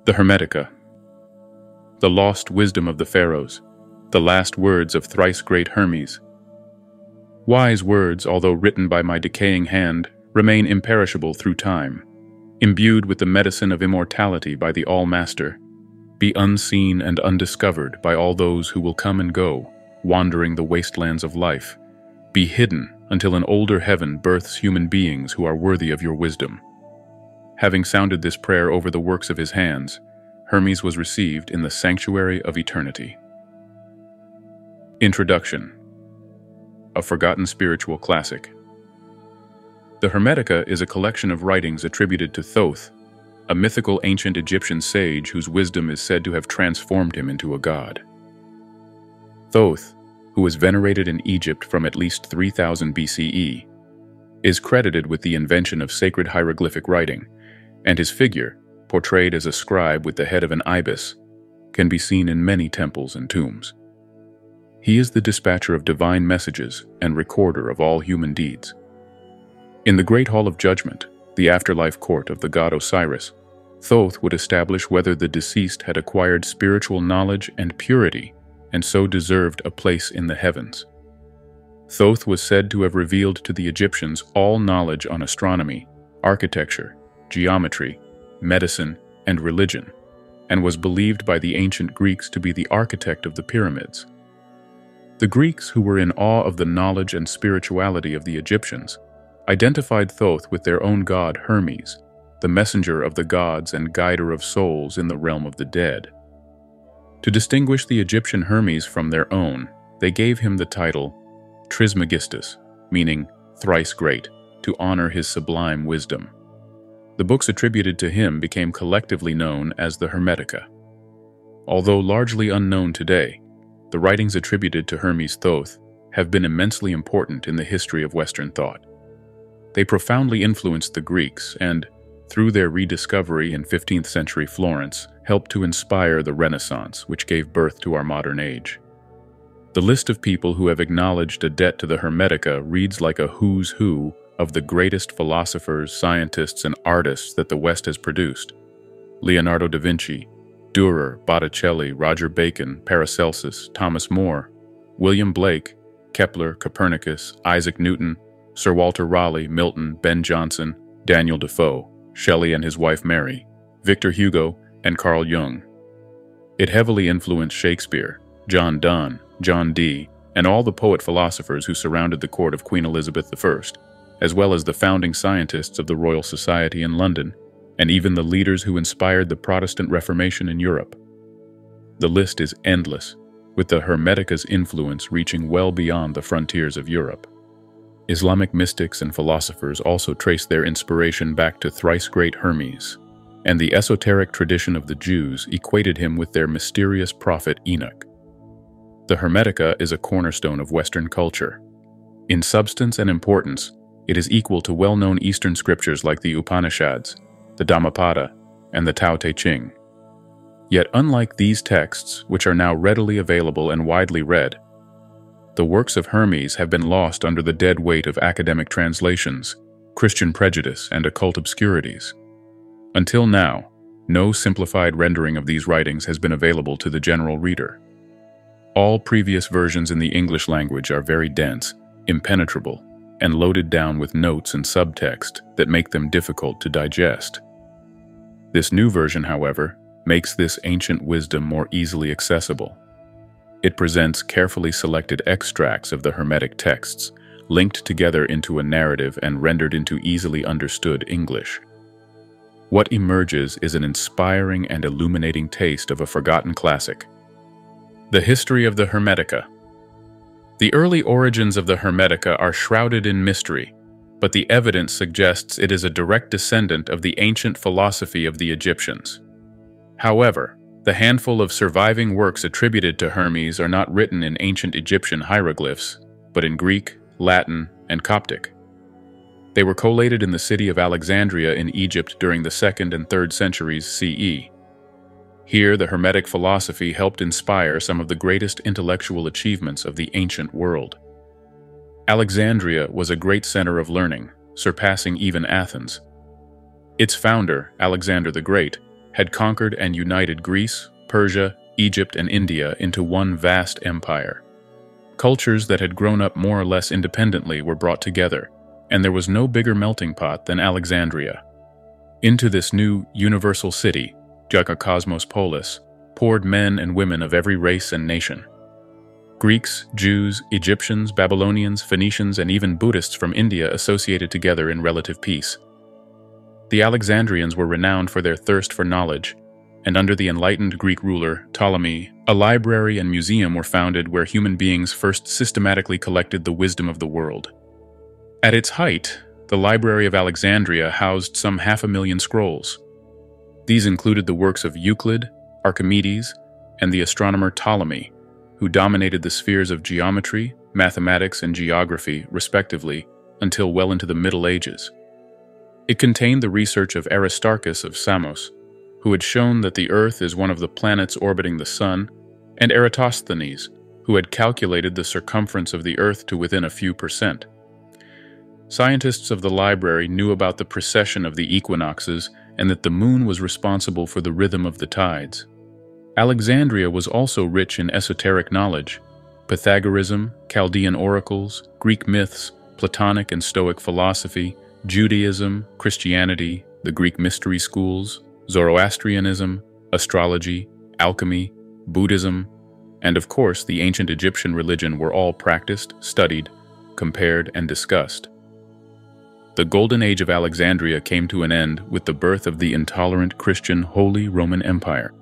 The Hermetica, the lost wisdom of the Pharaohs, the last words of thrice-great Hermes. Wise words, although written by my decaying hand, remain imperishable through time, imbued with the medicine of immortality by the All-Master, be unseen and undiscovered by all those who will come and go, wandering the wastelands of life, be hidden until an older heaven births human beings who are worthy of your wisdom. Having sounded this prayer over the works of his hands, Hermes was received in the sanctuary of eternity. Introduction. A forgotten spiritual classic. The Hermetica is a collection of writings attributed to Thoth, a mythical ancient Egyptian sage whose wisdom is said to have transformed him into a god. Thoth, who was venerated in Egypt from at least 3000 BCE, is credited with the invention of sacred hieroglyphic writing, and his figure, portrayed as a scribe with the head of an ibis, can be seen in many temples and tombs. He is the dispatcher of divine messages and recorder of all human deeds. In the Great Hall of Judgment, the afterlife court of the god Osiris, Thoth would establish whether the deceased had acquired spiritual knowledge and purity and so deserved a place in the heavens. Thoth was said to have revealed to the Egyptians all knowledge on astronomy, architecture, geometry, medicine, and religion, and was believed by the ancient Greeks to be the architect of the pyramids. The Greeks, who were in awe of the knowledge and spirituality of the Egyptians, identified Thoth with their own god Hermes, the messenger of the gods and guider of souls in the realm of the dead. To distinguish the Egyptian Hermes from their own, they gave him the title Trismegistus, meaning thrice great, to honor his sublime wisdom. The books attributed to him became collectively known as the Hermetica. Although largely unknown today, the writings attributed to Hermes Thoth have been immensely important in the history of Western thought. They profoundly influenced the Greeks and, through their rediscovery in 15th century Florence, helped to inspire the Renaissance, which gave birth to our modern age. The list of people who have acknowledged a debt to the Hermetica reads like a who's who of the greatest philosophers, scientists, and artists that the West has produced. Leonardo da Vinci, Dürer, Botticelli, Roger Bacon, Paracelsus, Thomas More, William Blake, Kepler, Copernicus, Isaac Newton, Sir Walter Raleigh, Milton, Ben Jonson, Daniel Defoe, Shelley and his wife Mary, Victor Hugo, and Carl Jung. It heavily influenced Shakespeare, John Donne, John Dee, and all the poet-philosophers who surrounded the court of Queen Elizabeth I, as well as the founding scientists of the Royal Society in London, and even the leaders who inspired the Protestant Reformation in Europe. The list is endless, with the Hermetica's influence reaching well beyond the frontiers of Europe. Islamic mystics and philosophers also trace their inspiration back to thrice-great Hermes, and the esoteric tradition of the Jews equated him with their mysterious prophet Enoch. The Hermetica is a cornerstone of Western culture. In substance and importance, it is equal to well-known Eastern scriptures like the Upanishads, the Dhammapada, and the Tao Te Ching. Yet unlike these texts, which are now readily available and widely read, the works of Hermes have been lost under the dead weight of academic translations, Christian prejudice, and occult obscurities. Until now, no simplified rendering of these writings has been available to the general reader. All previous versions in the English language are very dense, impenetrable, and loaded down with notes and subtext that make them difficult to digest. This new version, however, makes this ancient wisdom more easily accessible. It presents carefully selected extracts of the Hermetic texts, linked together into a narrative and rendered into easily understood English. What emerges is an inspiring and illuminating taste of a forgotten classic. The history of the Hermetica. The early origins of the Hermetica are shrouded in mystery, but the evidence suggests it is a direct descendant of the ancient philosophy of the Egyptians. However, the handful of surviving works attributed to Hermes are not written in ancient Egyptian hieroglyphs, but in Greek, Latin, and Coptic. They were collated in the city of Alexandria in Egypt during the 2nd and 3rd centuries CE. Here, the Hermetic philosophy helped inspire some of the greatest intellectual achievements of the ancient world. Alexandria was a great center of learning, surpassing even Athens. Its founder, Alexander the Great, had conquered and united Greece, Persia, Egypt, and India into one vast empire. Cultures that had grown up more or less independently were brought together, and there was no bigger melting pot than Alexandria. Into this new universal city, Cosmos Polis, poured men and women of every race and nation. Greeks, Jews, Egyptians, Babylonians, Phoenicians, and even Buddhists from India associated together in relative peace. The Alexandrians were renowned for their thirst for knowledge, and under the enlightened Greek ruler, Ptolemy, a library and museum were founded where human beings first systematically collected the wisdom of the world. At its height, the Library of Alexandria housed some 500,000 scrolls. These included the works of Euclid, Archimedes, and the astronomer Ptolemy, who dominated the spheres of geometry, mathematics, and geography, respectively, until well into the Middle Ages. It contained the research of Aristarchus of Samos, who had shown that the Earth is one of the planets orbiting the Sun, and Eratosthenes, who had calculated the circumference of the Earth to within a few percent. Scientists of the library knew about the precession of the equinoxes and that the moon was responsible for the rhythm of the tides. Alexandria was also rich in esoteric knowledge: Pythagorism, Chaldean oracles, Greek myths, Platonic and Stoic philosophy, Judaism, Christianity, the Greek mystery schools, Zoroastrianism, astrology, alchemy, Buddhism, and of course the ancient Egyptian religion were all practiced, studied, compared, and discussed. The Golden Age of Alexandria came to an end with the birth of the intolerant Christian Holy Roman Empire.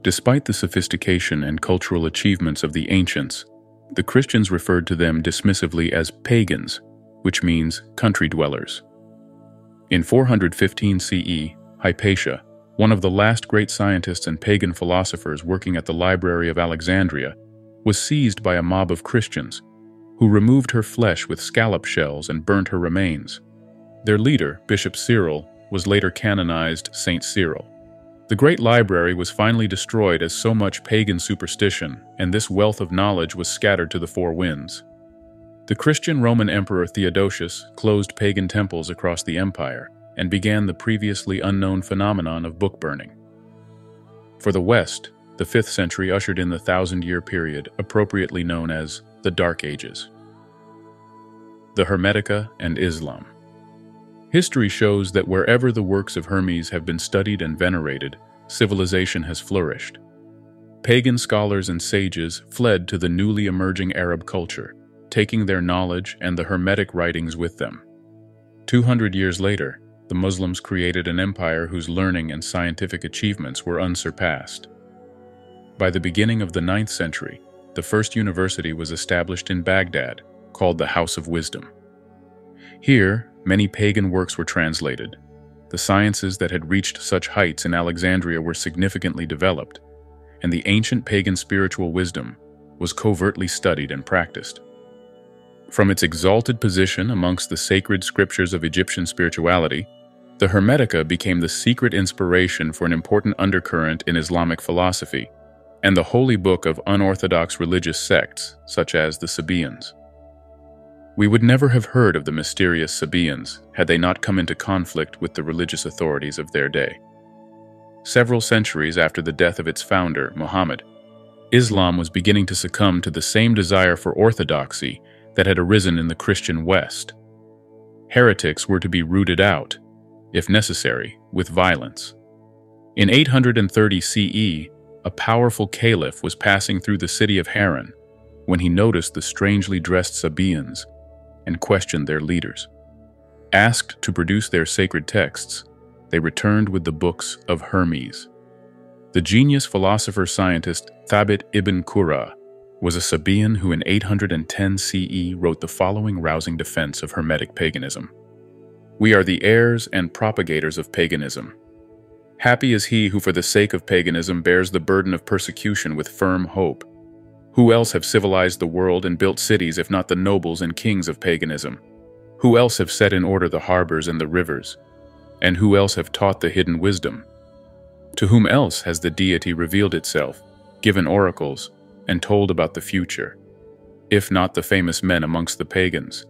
Despite the sophistication and cultural achievements of the ancients, the Christians referred to them dismissively as pagans, which means country dwellers. In 415 CE, Hypatia, one of the last great scientists and pagan philosophers working at the Library of Alexandria, was seized by a mob of Christians, who removed her flesh with scallop shells and burnt her remains. Their leader, Bishop Cyril, was later canonized Saint Cyril. The great library was finally destroyed as so much pagan superstition, and this wealth of knowledge was scattered to the four winds. The Christian Roman Emperor Theodosius closed pagan temples across the empire and began the previously unknown phenomenon of book burning. For the West, the 5th century ushered in the 1,000-year period appropriately known as the Dark Ages. The Hermetica and Islam. History shows that wherever the works of Hermes have been studied and venerated, civilization has flourished. Pagan scholars and sages fled to the newly emerging Arab culture, taking their knowledge and the Hermetic writings with them. 200 years later, the Muslims created an empire whose learning and scientific achievements were unsurpassed. By the beginning of the 9th century, the first university was established in Baghdad, called the House of Wisdom. Here, many pagan works were translated. The sciences that had reached such heights in Alexandria were significantly developed, and the ancient pagan spiritual wisdom was covertly studied and practiced. From its exalted position amongst the sacred scriptures of Egyptian spirituality, the Hermetica became the secret inspiration for an important undercurrent in Islamic philosophy, and the holy book of unorthodox religious sects, such as the Sabaeans. We would never have heard of the mysterious Sabaeans had they not come into conflict with the religious authorities of their day. Several centuries after the death of its founder, Muhammad, Islam was beginning to succumb to the same desire for orthodoxy that had arisen in the Christian West. Heretics were to be rooted out, if necessary, with violence. In 830 CE, a powerful caliph was passing through the city of Haran when he noticed the strangely dressed Sabaeans and questioned their leaders. Asked to produce their sacred texts, they returned with the books of Hermes. The genius philosopher-scientist Thabit ibn Qurra was a Sabaean who in 810 CE wrote the following rousing defense of Hermetic paganism. "We are the heirs and propagators of paganism. Happy is he who for the sake of paganism bears the burden of persecution with firm hope. Who else have civilized the world and built cities if not the nobles and kings of paganism? Who else have set in order the harbors and the rivers? And who else have taught the hidden wisdom? To whom else has the deity revealed itself, given oracles, and told about the future, if not the famous men amongst the pagans?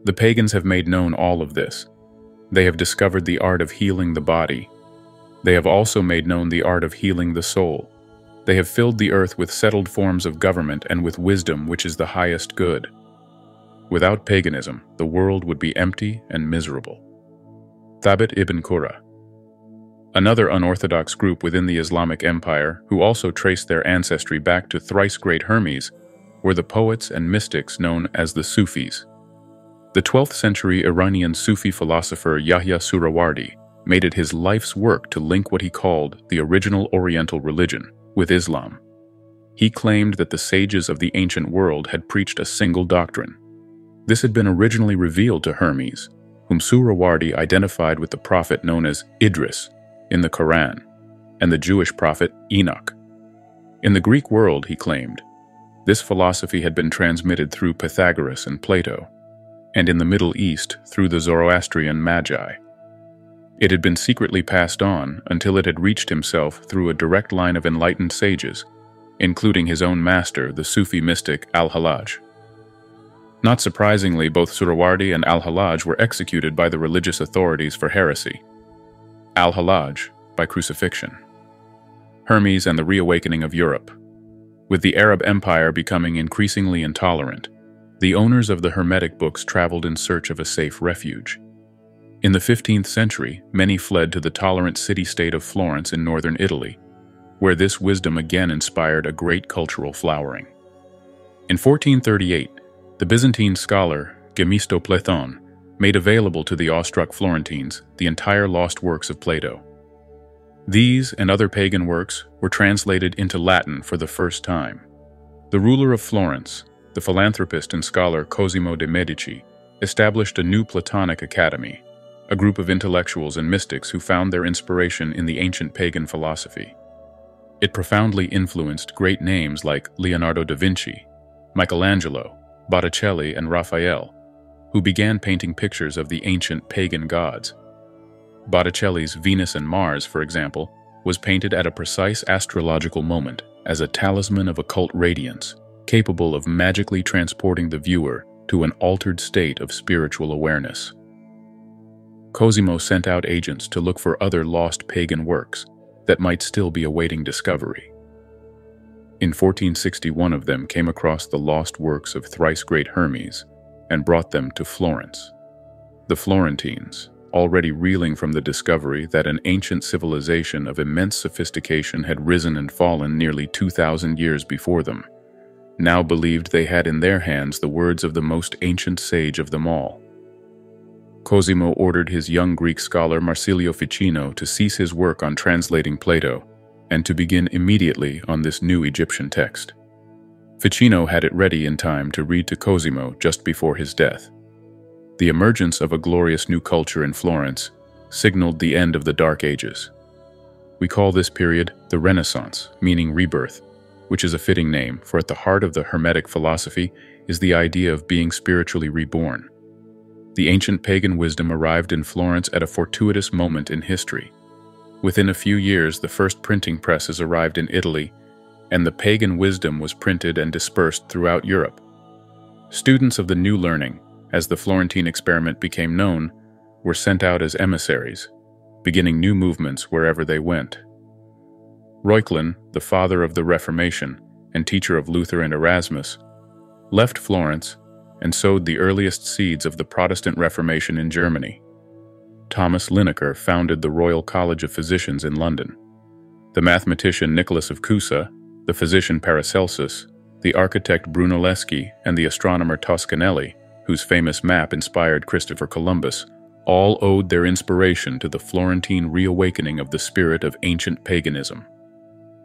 The pagans have made known all of this. They have discovered the art of healing the body. They have also made known the art of healing the soul. They have filled the earth with settled forms of government and with wisdom, which is the highest good. Without paganism, the world would be empty and miserable. Thabit ibn Qurra. Another unorthodox group within the Islamic Empire, who also traced their ancestry back to thrice-great Hermes, were the poets and mystics known as the Sufis. The 12th century Iranian Sufi philosopher Yahya Surawardi made it his life's work to link what he called the original Oriental religion with Islam. He claimed that the sages of the ancient world had preached a single doctrine. This had been originally revealed to Hermes, whom Surawardi identified with the prophet known as Idris in the Quran, and the Jewish prophet Enoch. In the Greek world, he claimed, this philosophy had been transmitted through Pythagoras and Plato, and in the Middle East through the Zoroastrian Magi. It had been secretly passed on until it had reached himself through a direct line of enlightened sages, including his own master, the Sufi mystic Al-Hallaj. Not surprisingly, both Surawardi and Al-Hallaj were executed by the religious authorities for heresy. Al-Hallaj by crucifixion. Hermes and the reawakening of Europe. With the Arab Empire becoming increasingly intolerant, the owners of the Hermetic books traveled in search of a safe refuge. In the 15th century, many fled to the tolerant city-state of Florence in northern Italy, where this wisdom again inspired a great cultural flowering. In 1438, the Byzantine scholar Themistocles made available to the awestruck Florentines the entire lost works of Plato. These and other pagan works were translated into Latin for the first time. The ruler of Florence, the philanthropist and scholar Cosimo de' Medici, established a new Platonic academy, a group of intellectuals and mystics who found their inspiration in the ancient pagan philosophy. It profoundly influenced great names like Leonardo da Vinci, Michelangelo, Botticelli, and Raphael, who began painting pictures of the ancient pagan gods. Botticelli's Venus and Mars, for example, was painted at a precise astrological moment as a talisman of occult radiance, capable of magically transporting the viewer to an altered state of spiritual awareness. Cosimo sent out agents to look for other lost pagan works that might still be awaiting discovery. In 1460, one of them came across the lost works of thrice-great Hermes and brought them to Florence. The Florentines, already reeling from the discovery that an ancient civilization of immense sophistication had risen and fallen nearly 2,000 years before them, now believed they had in their hands the words of the most ancient sage of them all. Cosimo ordered his young Greek scholar Marsilio Ficino to cease his work on translating Plato and to begin immediately on this new Egyptian text. Ficino had it ready in time to read to Cosimo just before his death. The emergence of a glorious new culture in Florence signaled the end of the Dark Ages. We call this period the Renaissance, meaning rebirth, which is a fitting name, for at the heart of the Hermetic philosophy is the idea of being spiritually reborn. The ancient pagan wisdom arrived in Florence at a fortuitous moment in history. Within a few years, the first printing presses arrived in Italy, and the pagan wisdom was printed and dispersed throughout Europe. Students of the new learning, as the Florentine experiment became known, were sent out as emissaries, beginning new movements wherever they went. Reuchlin, the father of the Reformation and teacher of Luther and Erasmus, left Florence and sowed the earliest seeds of the Protestant Reformation in Germany. Thomas Linacre founded the Royal College of Physicians in London. The mathematician Nicholas of Cusa, the physician Paracelsus, the architect Brunelleschi, and the astronomer Toscanelli, whose famous map inspired Christopher Columbus, all owed their inspiration to the Florentine reawakening of the spirit of ancient paganism.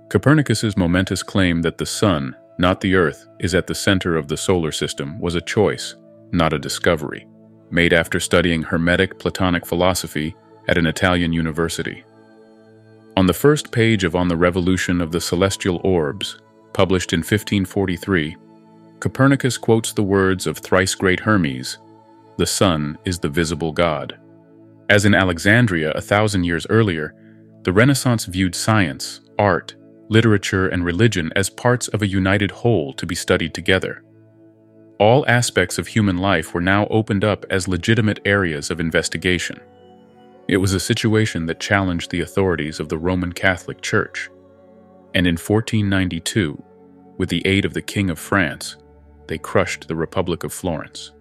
Copernicus's momentous claim that the sun, not the earth, is at the center of the solar system was a choice, not a discovery, made after studying Hermetic Platonic philosophy at an Italian university. On the first page of On the Revolution of the Celestial Orbs, published in 1543, Copernicus quotes the words of thrice-great Hermes, "The sun is the visible God." As in Alexandria 1,000 years earlier, the Renaissance viewed science, art, literature, and religion as parts of a united whole to be studied together. All aspects of human life were now opened up as legitimate areas of investigation. It was a situation that challenged the authorities of the Roman Catholic Church, and in 1492, with the aid of the King of France, they crushed the Republic of Florence.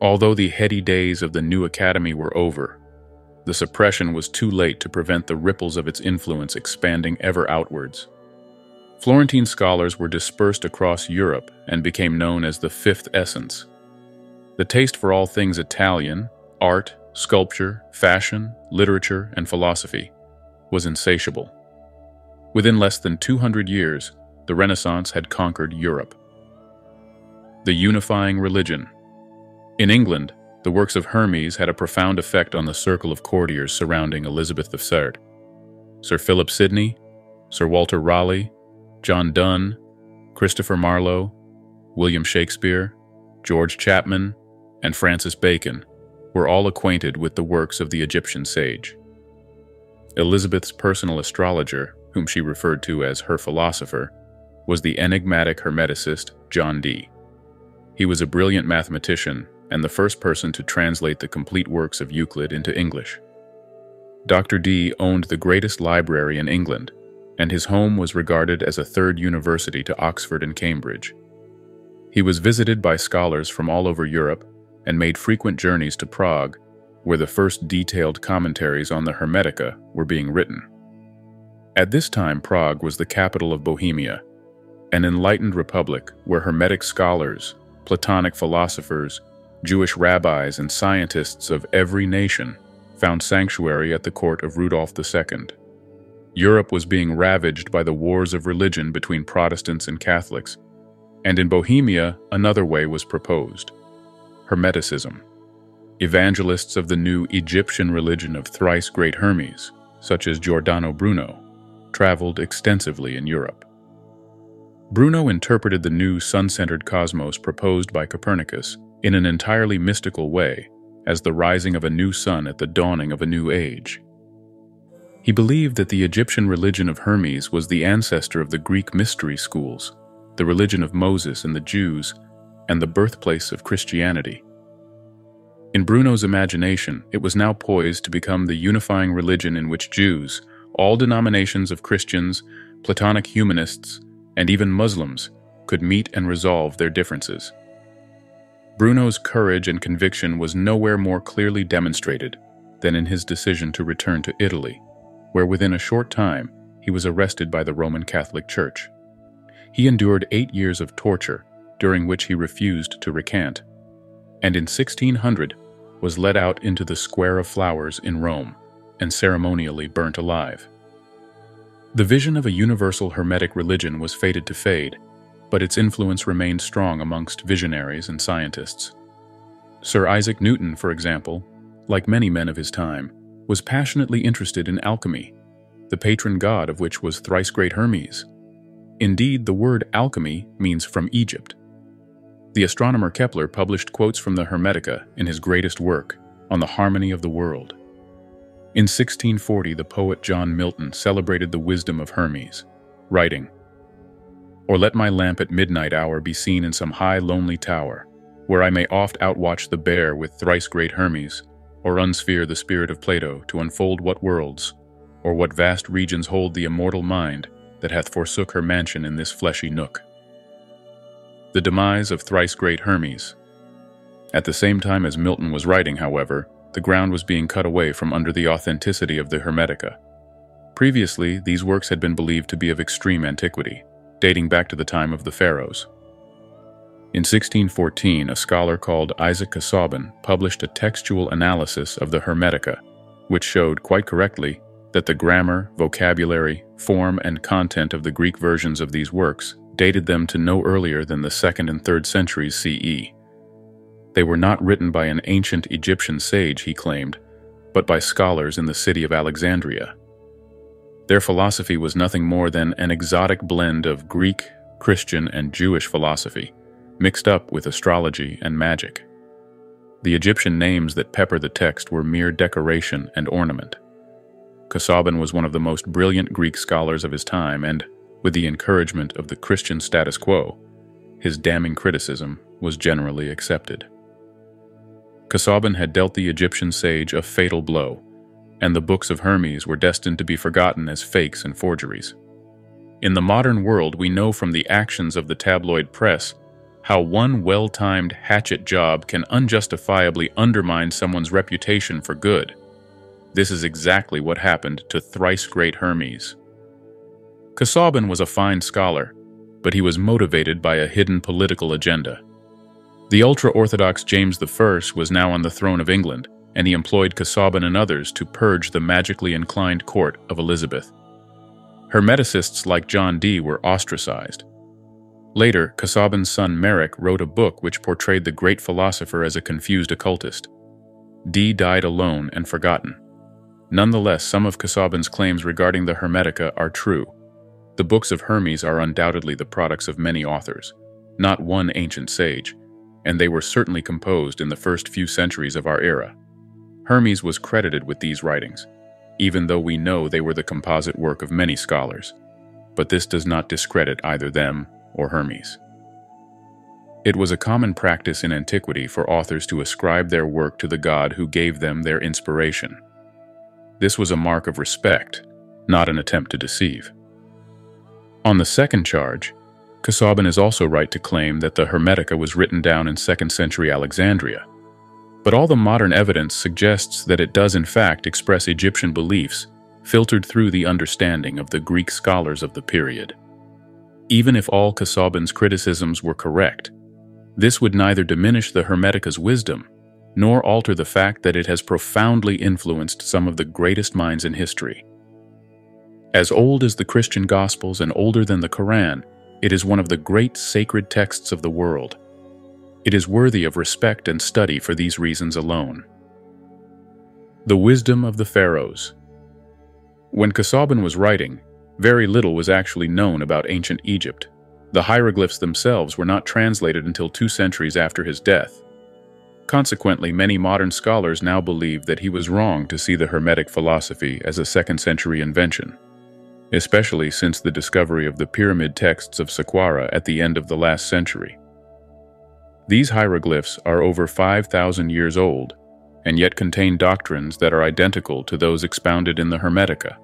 Although the heady days of the new academy were over, the suppression was too late to prevent the ripples of its influence expanding ever outwards. Florentine scholars were dispersed across Europe and became known as the Fifth Essence. The taste for all things Italian, art, sculpture, fashion, literature, and philosophy was insatiable. Within less than 200 years, the Renaissance had conquered Europe. The unifying religion. In England, the works of Hermes had a profound effect on the circle of courtiers surrounding Elizabeth II. Sir Philip Sidney, Sir Walter Raleigh, John Donne, Christopher Marlowe, William Shakespeare, George Chapman, and Francis Bacon were all acquainted with the works of the Egyptian sage. Elizabeth's personal astrologer, whom she referred to as her philosopher, was the enigmatic Hermeticist John Dee. He was a brilliant mathematician and the first person to translate the complete works of Euclid into English. Dr. Dee owned the greatest library in England, and his home was regarded as a third university to Oxford and Cambridge. He was visited by scholars from all over Europe and made frequent journeys to Prague, where the first detailed commentaries on the Hermetica were being written. At this time, Prague was the capital of Bohemia, an enlightened republic where Hermetic scholars, Platonic philosophers, Jewish rabbis, and scientists of every nation found sanctuary at the court of Rudolf II. Europe was being ravaged by the wars of religion between Protestants and Catholics, and in Bohemia another way was proposed: Hermeticism. Evangelists of the new Egyptian religion of thrice-great Hermes, such as Giordano Bruno, traveled extensively in Europe. Bruno interpreted the new sun-centered cosmos proposed by Copernicus in an entirely mystical way as the rising of a new sun at the dawning of a new age. He believed that the Egyptian religion of Hermes was the ancestor of the Greek mystery schools, the religion of Moses and the Jews, and the birthplace of Christianity. In Bruno's imagination, it was now poised to become the unifying religion in which Jews, all denominations of Christians, Platonic humanists, and even Muslims could meet and resolve their differences. Bruno's courage and conviction was nowhere more clearly demonstrated than in his decision to return to Italy, where within a short time he was arrested by the Roman Catholic Church. He endured 8 years of torture, during which he refused to recant, and in 1600 was led out into the Square of Flowers in Rome and ceremonially burnt alive. The vision of a universal Hermetic religion was fated to fade, but its influence remained strong amongst visionaries and scientists. Sir Isaac Newton, for example, like many men of his time, was passionately interested in alchemy, the patron god of which was thrice-great Hermes. Indeed, the word alchemy means from Egypt. The astronomer Kepler published quotes from the Hermetica in his greatest work, On the Harmony of the World. In 1640, the poet John Milton celebrated the wisdom of Hermes, writing, "Or let my lamp at midnight hour be seen in some high lonely tower, where I may oft outwatch the bear with thrice-great Hermes, or unsphere the spirit of Plato to unfold what worlds, or what vast regions hold the immortal mind that hath forsook her mansion in this fleshy nook." The demise of thrice-great Hermes. At the same time as Milton was writing, however, the ground was being cut away from under the authenticity of the Hermetica. Previously, these works had been believed to be of extreme antiquity, dating back to the time of the Pharaohs. In 1614, a scholar called Isaac Casaubon published a textual analysis of the Hermetica, which showed, quite correctly, that the grammar, vocabulary, form, and content of the Greek versions of these works dated them to no earlier than the 2nd and 3rd centuries CE. They were not written by an ancient Egyptian sage, he claimed, but by scholars in the city of Alexandria. Their philosophy was nothing more than an exotic blend of Greek, Christian, and Jewish philosophy, mixed up with astrology and magic. The Egyptian names that pepper the text were mere decoration and ornament. Casaubon was one of the most brilliant Greek scholars of his time, and, with the encouragement of the Christian status quo, his damning criticism was generally accepted. Casaubon had dealt the Egyptian sage a fatal blow, and the books of Hermes were destined to be forgotten as fakes and forgeries. In the modern world, we know from the actions of the tabloid press how one well-timed hatchet job can unjustifiably undermine someone's reputation for good. This is exactly what happened to thrice-great Hermes. Casaubon was a fine scholar, but he was motivated by a hidden political agenda. The ultra-Orthodox James I was now on the throne of England, and he employed Casaubon and others to purge the magically inclined court of Elizabeth. Hermeticists like John Dee were ostracized. Later, Casaubon's son Merrick wrote a book which portrayed the great philosopher as a confused occultist. Dee died alone and forgotten. Nonetheless, some of Casaubon's claims regarding the Hermetica are true. The books of Hermes are undoubtedly the products of many authors, not one ancient sage, and they were certainly composed in the first few centuries of our era. Hermes was credited with these writings, even though we know they were the composite work of many scholars, but this does not discredit either them or Hermes. It was a common practice in antiquity for authors to ascribe their work to the god who gave them their inspiration. This was a mark of respect, not an attempt to deceive. On the second charge, Casaubon is also right to claim that the Hermetica was written down in 2nd century Alexandria, but all the modern evidence suggests that it does in fact express Egyptian beliefs filtered through the understanding of the Greek scholars of the period. Even if all Casaubon's criticisms were correct, this would neither diminish the Hermetica's wisdom nor alter the fact that it has profoundly influenced some of the greatest minds in history. As old as the Christian Gospels and older than the Quran, it is one of the great sacred texts of the world. It is worthy of respect and study for these reasons alone. The wisdom of the Pharaohs. When Casaubon was writing, very little was actually known about ancient Egypt. The hieroglyphs themselves were not translated until 2 centuries after his death. Consequently, many modern scholars now believe that he was wrong to see the Hermetic philosophy as a 2nd century invention, especially since the discovery of the pyramid texts of Saqqara at the end of the last century. These hieroglyphs are over 5,000 years old, and yet contain doctrines that are identical to those expounded in the Hermetica.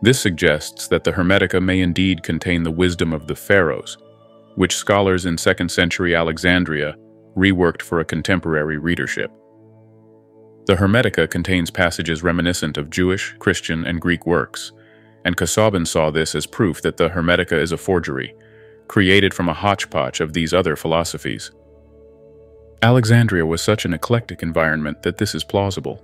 This suggests that the Hermetica may indeed contain the wisdom of the Pharaohs, which scholars in 2nd century Alexandria reworked for a contemporary readership. The Hermetica contains passages reminiscent of Jewish, Christian, and Greek works, and Casaubon saw this as proof that the Hermetica is a forgery, created from a hodgepodge of these other philosophies. Alexandria was such an eclectic environment that this is plausible.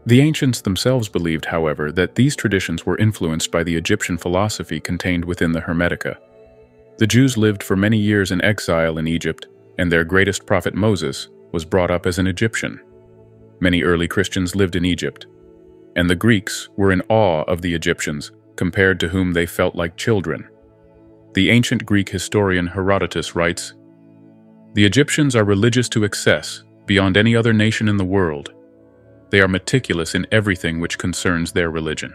The ancients themselves believed, however, that these traditions were influenced by the Egyptian philosophy contained within the Hermetica. The Jews lived for many years in exile in Egypt, and their greatest prophet Moses was brought up as an Egyptian. Many early Christians lived in Egypt, and the Greeks were in awe of the Egyptians, compared to whom they felt like children. The ancient Greek historian Herodotus writes, "The Egyptians are religious to excess, beyond any other nation in the world. They are meticulous in everything which concerns their religion.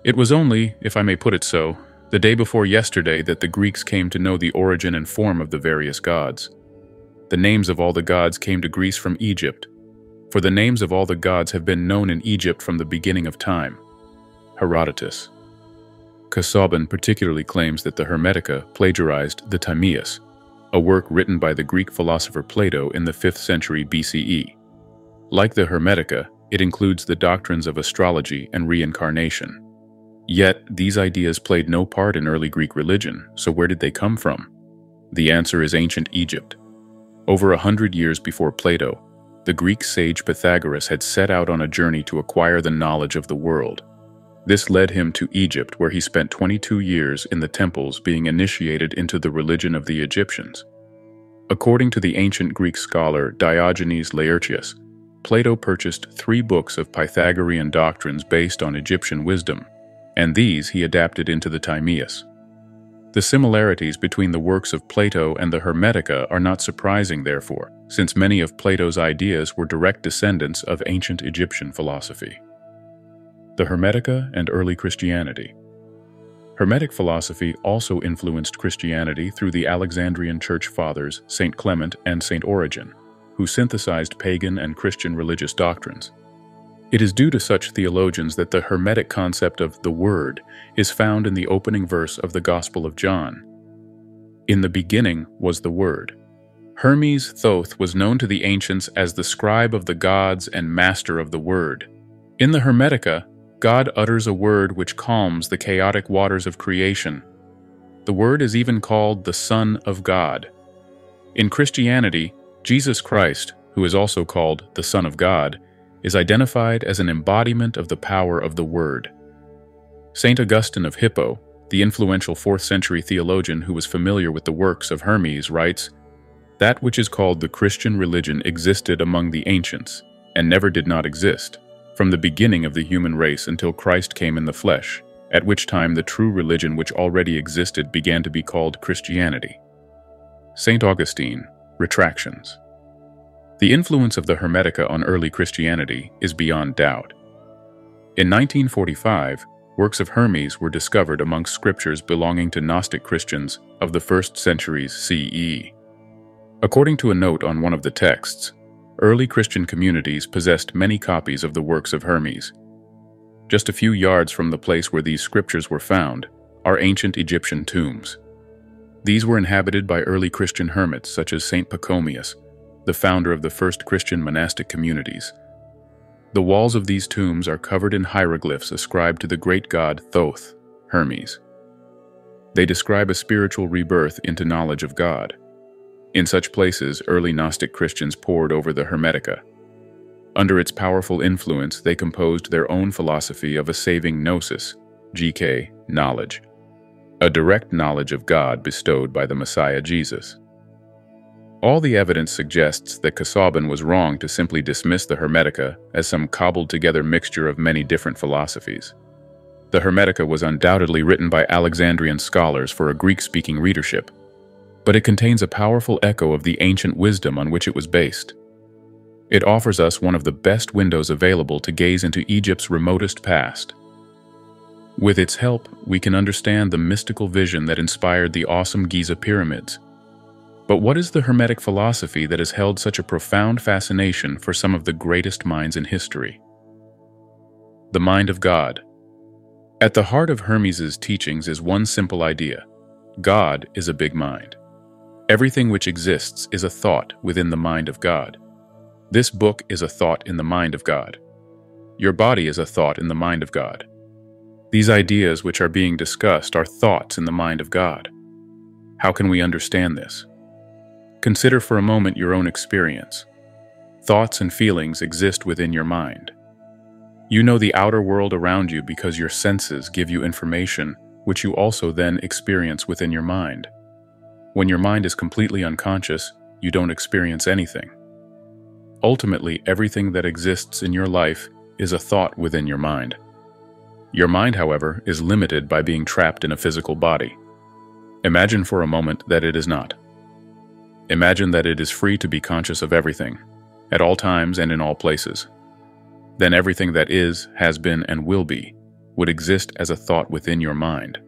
It was only, if I may put it so, the day before yesterday that the Greeks came to know the origin and form of the various gods. The names of all the gods came to Greece from Egypt, for the names of all the gods have been known in Egypt from the beginning of time." Herodotus. Casaubon particularly claims that the Hermetica plagiarized the Timaeus, a work written by the Greek philosopher Plato in the 5th century BCE. Like the Hermetica, it includes the doctrines of astrology and reincarnation. Yet, these ideas played no part in early Greek religion, so where did they come from? The answer is ancient Egypt. Over 100 years before Plato, the Greek sage Pythagoras had set out on a journey to acquire the knowledge of the world. This led him to Egypt, where he spent 22 years in the temples being initiated into the religion of the Egyptians. According to the ancient Greek scholar Diogenes Laertius, Plato purchased 3 books of Pythagorean doctrines based on Egyptian wisdom, and these he adapted into the Timaeus. The similarities between the works of Plato and the Hermetica are not surprising, therefore, since many of Plato's ideas were direct descendants of ancient Egyptian philosophy. The Hermetica and early Christianity. Hermetic philosophy also influenced Christianity through the Alexandrian Church Fathers, St. Clement and St. Origen. who synthesized pagan and Christian religious doctrines. It is due to such theologians that the Hermetic concept of the Word is found in the opening verse of the Gospel of John. In the beginning was the Word. Hermes Thoth was known to the ancients as the scribe of the gods and master of the Word. In the Hermetica, God utters a word which calms the chaotic waters of creation. The Word is even called the Son of God. In Christianity, Jesus Christ, who is also called the Son of God, is identified as an embodiment of the power of the Word. Saint Augustine of Hippo, the influential 4th century theologian who was familiar with the works of Hermes, writes, "That which is called the Christian religion existed among the ancients, and never did not exist, from the beginning of the human race until Christ came in the flesh, at which time the true religion which already existed began to be called Christianity." Saint Augustine, Retractions. The influence of the Hermetica on early Christianity is beyond doubt. In 1945, works of Hermes were discovered amongst scriptures belonging to Gnostic Christians of the 1st centuries CE. According to a note on one of the texts, early Christian communities possessed many copies of the works of Hermes. Just a few yards from the place where these scriptures were found are ancient Egyptian tombs. These were inhabited by early Christian hermits such as Saint Pachomius, the founder of the first Christian monastic communities. The walls of these tombs are covered in hieroglyphs ascribed to the great god Thoth, Hermes. They describe a spiritual rebirth into knowledge of God. In such places, early Gnostic Christians pored over the Hermetica. Under its powerful influence, they composed their own philosophy of a saving gnosis, GK, knowledge, a direct knowledge of God bestowed by the Messiah Jesus. All the evidence suggests that Casaubon was wrong to simply dismiss the Hermetica as some cobbled-together mixture of many different philosophies. The Hermetica was undoubtedly written by Alexandrian scholars for a Greek-speaking readership, but it contains a powerful echo of the ancient wisdom on which it was based. It offers us one of the best windows available to gaze into Egypt's remotest past. With its help, we can understand the mystical vision that inspired the awesome Giza pyramids. But what is the Hermetic philosophy that has held such a profound fascination for some of the greatest minds in history? The mind of God. At the heart of Hermes's teachings is one simple idea: God is a big mind. Everything which exists is a thought within the mind of God. This book is a thought in the mind of God. Your body is a thought in the mind of God. These ideas which are being discussed are thoughts in the mind of God. How can we understand this? Consider for a moment your own experience. Thoughts and feelings exist within your mind. You know the outer world around you because your senses give you information which you also then experience within your mind. When your mind is completely unconscious, you don't experience anything. Ultimately, everything that exists in your life is a thought within your mind. Your mind, however, is limited by being trapped in a physical body. Imagine for a moment that it is not. Imagine that it is free to be conscious of everything, at all times and in all places. Then everything that is, has been, and will be would exist as a thought within your mind.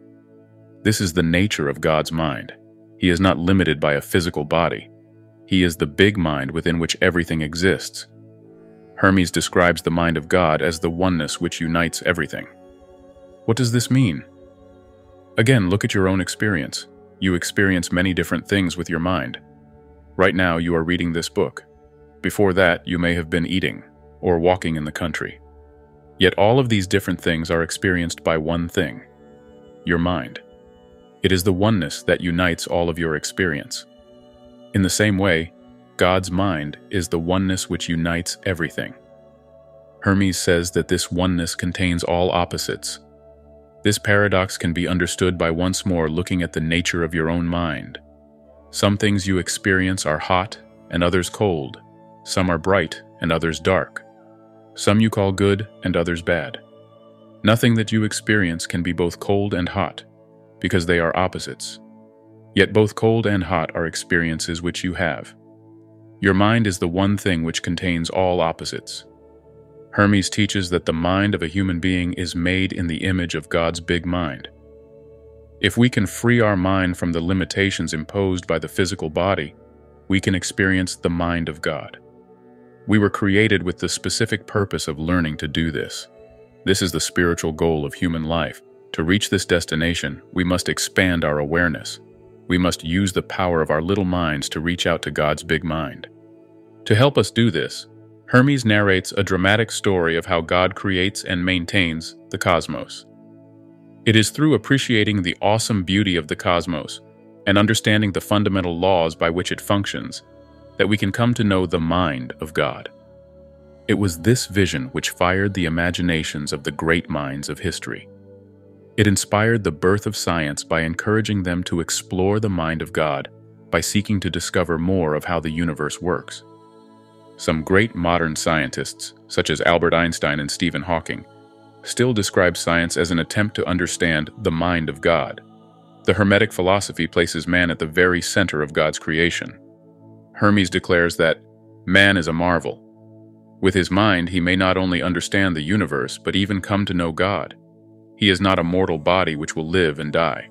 This is the nature of God's mind. He is not limited by a physical body. He is the big mind within which everything exists. Hermes describes the mind of God as the oneness which unites everything. What does this mean? Again, look at your own experience. You experience many different things with your mind. Right now, you are reading this book. Before that, you may have been eating or walking in the country. Yet all of these different things are experienced by one thing: your mind. It is the oneness that unites all of your experience. In the same way, God's mind is the oneness which unites everything. Hermes says that this oneness contains all opposites. This paradox can be understood by once more looking at the nature of your own mind. Some things you experience are hot and others cold. Some are bright and others dark. Some you call good and others bad. Nothing that you experience can be both cold and hot, because they are opposites. Yet both cold and hot are experiences which you have. Your mind is the one thing which contains all opposites. Hermes teaches that the mind of a human being is made in the image of God's big mind. If we can free our mind from the limitations imposed by the physical body, we can experience the mind of God. We were created with the specific purpose of learning to do this. This is the spiritual goal of human life. To reach this destination, we must expand our awareness. We must use the power of our little minds to reach out to God's big mind. To help us do this, Hermes narrates a dramatic story of how God creates and maintains the cosmos. It is through appreciating the awesome beauty of the cosmos and understanding the fundamental laws by which it functions that we can come to know the mind of God. It was this vision which fired the imaginations of the great minds of history. It inspired the birth of science by encouraging them to explore the mind of God by seeking to discover more of how the universe works. Some great modern scientists, such as Albert Einstein and Stephen Hawking, still describe science as an attempt to understand the mind of God. The Hermetic philosophy places man at the very center of God's creation. Hermes declares that man is a marvel. With his mind, he may not only understand the universe, but even come to know God. He is not a mortal body which will live and die.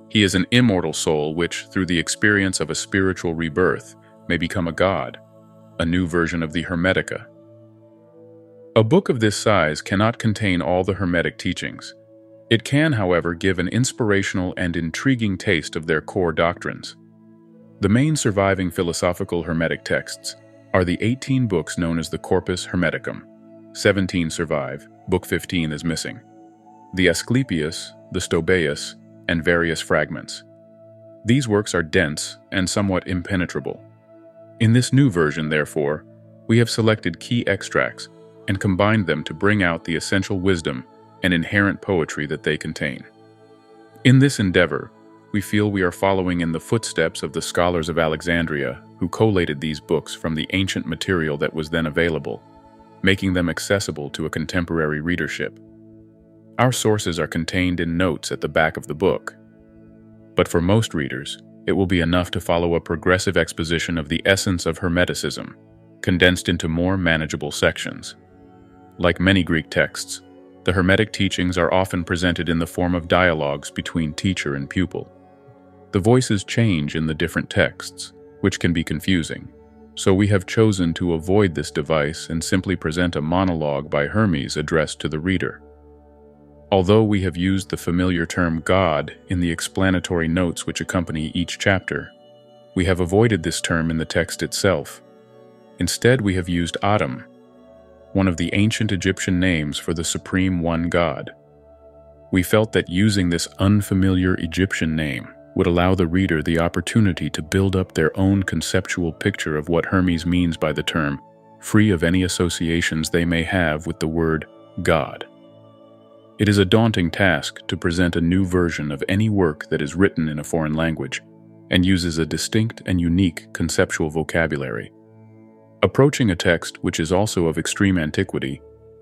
He is an immortal soul which, through the experience of a spiritual rebirth, may become a god, a new version of the Hermetica. A book of this size cannot contain all the Hermetic teachings. It can, however, give an inspirational and intriguing taste of their core doctrines. The main surviving philosophical Hermetic texts are the 18 books known as the Corpus Hermeticum. 17 survive, book 15 is missing. The Asclepius, the Stobaeus, and various fragments. These works are dense and somewhat impenetrable. In this new version, therefore, we have selected key extracts and combined them to bring out the essential wisdom and inherent poetry that they contain. In this endeavor, we feel we are following in the footsteps of the scholars of Alexandria who collated these books from the ancient material that was then available, making them accessible to a contemporary readership. Our sources are contained in notes at the back of the book, but for most readers, it will be enough to follow a progressive exposition of the essence of Hermeticism, condensed into more manageable sections. Like many Greek texts, the Hermetic teachings are often presented in the form of dialogues between teacher and pupil. The voices change in the different texts, which can be confusing, so we have chosen to avoid this device and simply present a monologue by Hermes addressed to the reader. Although we have used the familiar term God in the explanatory notes which accompany each chapter, we have avoided this term in the text itself. Instead, we have used ATUM, one of the ancient Egyptian names for the Supreme One God. We felt that using this unfamiliar Egyptian name would allow the reader the opportunity to build up their own conceptual picture of what Hermes means by the term, free of any associations they may have with the word God. It is a daunting task to present a new version of any work that is written in a foreign language and uses a distinct and unique conceptual vocabulary. Approaching a text which is also of extreme antiquity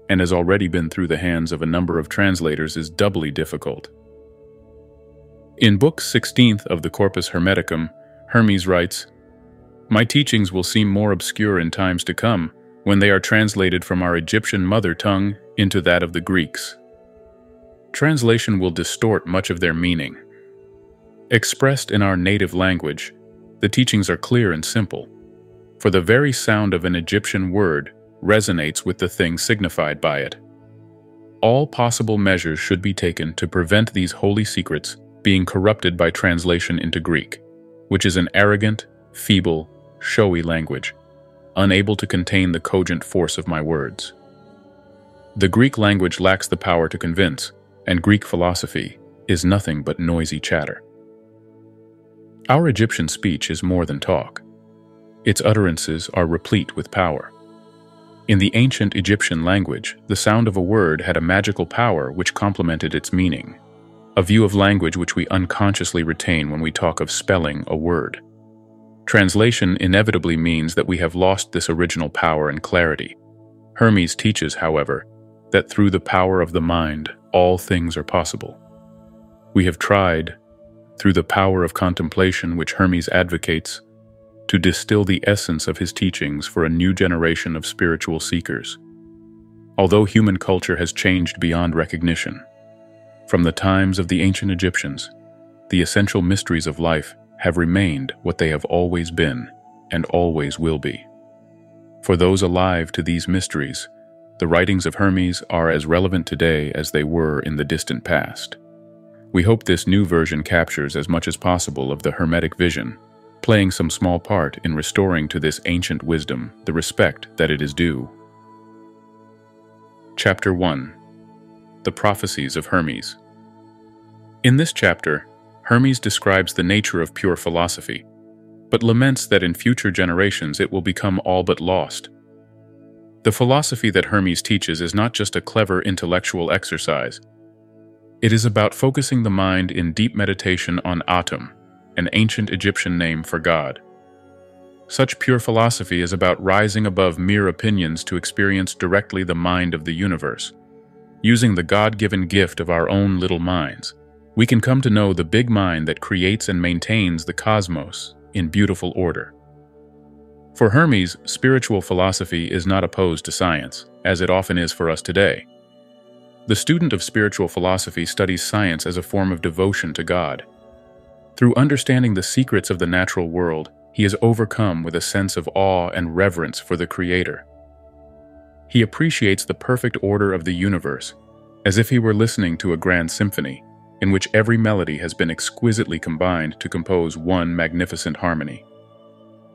and has already been through the hands of a number of translators is doubly difficult. In Book 16th of the Corpus Hermeticum, Hermes writes, "My teachings will seem more obscure in times to come when they are translated from our Egyptian mother tongue into that of the Greeks. Translation will distort much of their meaning. Expressed in our native language, the teachings are clear and simple, for the very sound of an Egyptian word resonates with the thing signified by it. All possible measures should be taken to prevent these holy secrets being corrupted by translation into Greek, which is an arrogant, feeble, showy language, unable to contain the cogent force of my words. The Greek language lacks the power to convince, and Greek philosophy is nothing but noisy chatter. Our Egyptian speech is more than talk. Its utterances are replete with power. In the ancient Egyptian language, the sound of a word had a magical power which complemented its meaning, a view of language which we unconsciously retain when we talk of spelling a word. Translation inevitably means that we have lost this original power and clarity. Hermes teaches, however, that through the power of the mind, all things are possible. We have tried, through the power of contemplation which Hermes advocates, to distill the essence of his teachings for a new generation of spiritual seekers. Although human culture has changed beyond recognition, from the times of the ancient Egyptians, the essential mysteries of life have remained what they have always been, and always will be. For those alive to these mysteries, the writings of Hermes are as relevant today as they were in the distant past. We hope this new version captures as much as possible of the Hermetic vision, playing some small part in restoring to this ancient wisdom the respect that it is due. Chapter 1. The Prophecies of Hermes. In this chapter, Hermes describes the nature of pure philosophy, but laments that in future generations it will become all but lost. The philosophy that Hermes teaches is not just a clever intellectual exercise. It is about focusing the mind in deep meditation on ATUM, an ancient Egyptian name for God. Such pure philosophy is about rising above mere opinions to experience directly the mind of the universe. Using the God-given gift of our own little minds, we can come to know the big mind that creates and maintains the cosmos in beautiful order. For Hermes, spiritual philosophy is not opposed to science, as it often is for us today. The student of spiritual philosophy studies science as a form of devotion to God. Through understanding the secrets of the natural world, he is overcome with a sense of awe and reverence for the Creator. He appreciates the perfect order of the universe, as if he were listening to a grand symphony, in which every melody has been exquisitely combined to compose one magnificent harmony.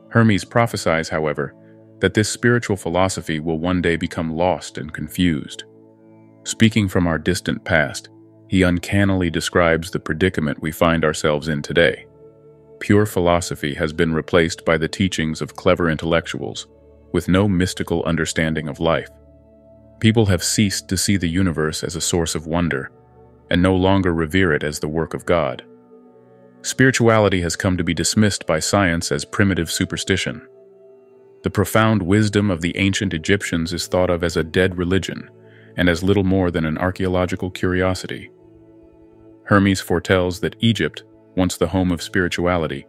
Hermes prophesies, however, that this spiritual philosophy will one day become lost and confused. Speaking from our distant past, he uncannily describes the predicament we find ourselves in today. Pure philosophy has been replaced by the teachings of clever intellectuals, with no mystical understanding of life. People have ceased to see the universe as a source of wonder, and no longer revere it as the work of God. Spirituality has come to be dismissed by science as primitive superstition. The profound wisdom of the ancient Egyptians is thought of as a dead religion, and as little more than an archaeological curiosity. Hermes foretells that Egypt, once the home of spirituality,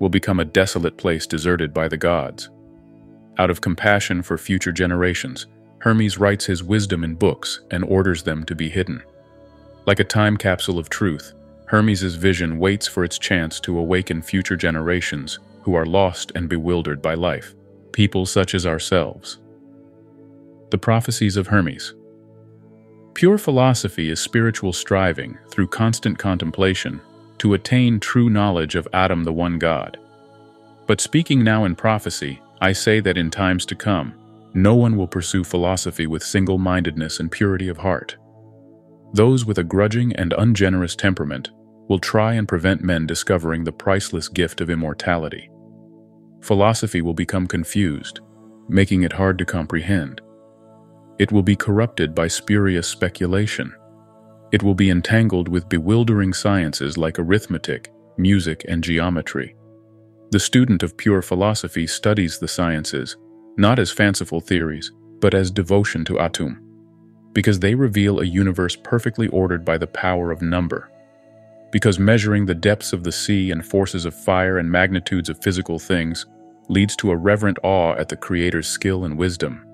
will become a desolate place deserted by the gods. Out of compassion for future generations, Hermes writes his wisdom in books and orders them to be hidden. Like a time capsule of truth, Hermes's vision waits for its chance to awaken future generations who are lost and bewildered by life, people such as ourselves. The Prophecies of Hermes. Pure philosophy is spiritual striving through constant contemplation to attain true knowledge of ATUM, the one God. But speaking now in prophecy, I say that in times to come, no one will pursue philosophy with single-mindedness and purity of heart. Those with a grudging and ungenerous temperament will try and prevent men discovering the priceless gift of immortality. Philosophy will become confused, making it hard to comprehend. It will be corrupted by spurious speculation. It will be entangled with bewildering sciences like arithmetic, music, and geometry. The student of pure philosophy studies the sciences, not as fanciful theories, but as devotion to ATUM, because they reveal a universe perfectly ordered by the power of number. Because measuring the depths of the sea and forces of fire and magnitudes of physical things leads to a reverent awe at the Creator's skill and wisdom.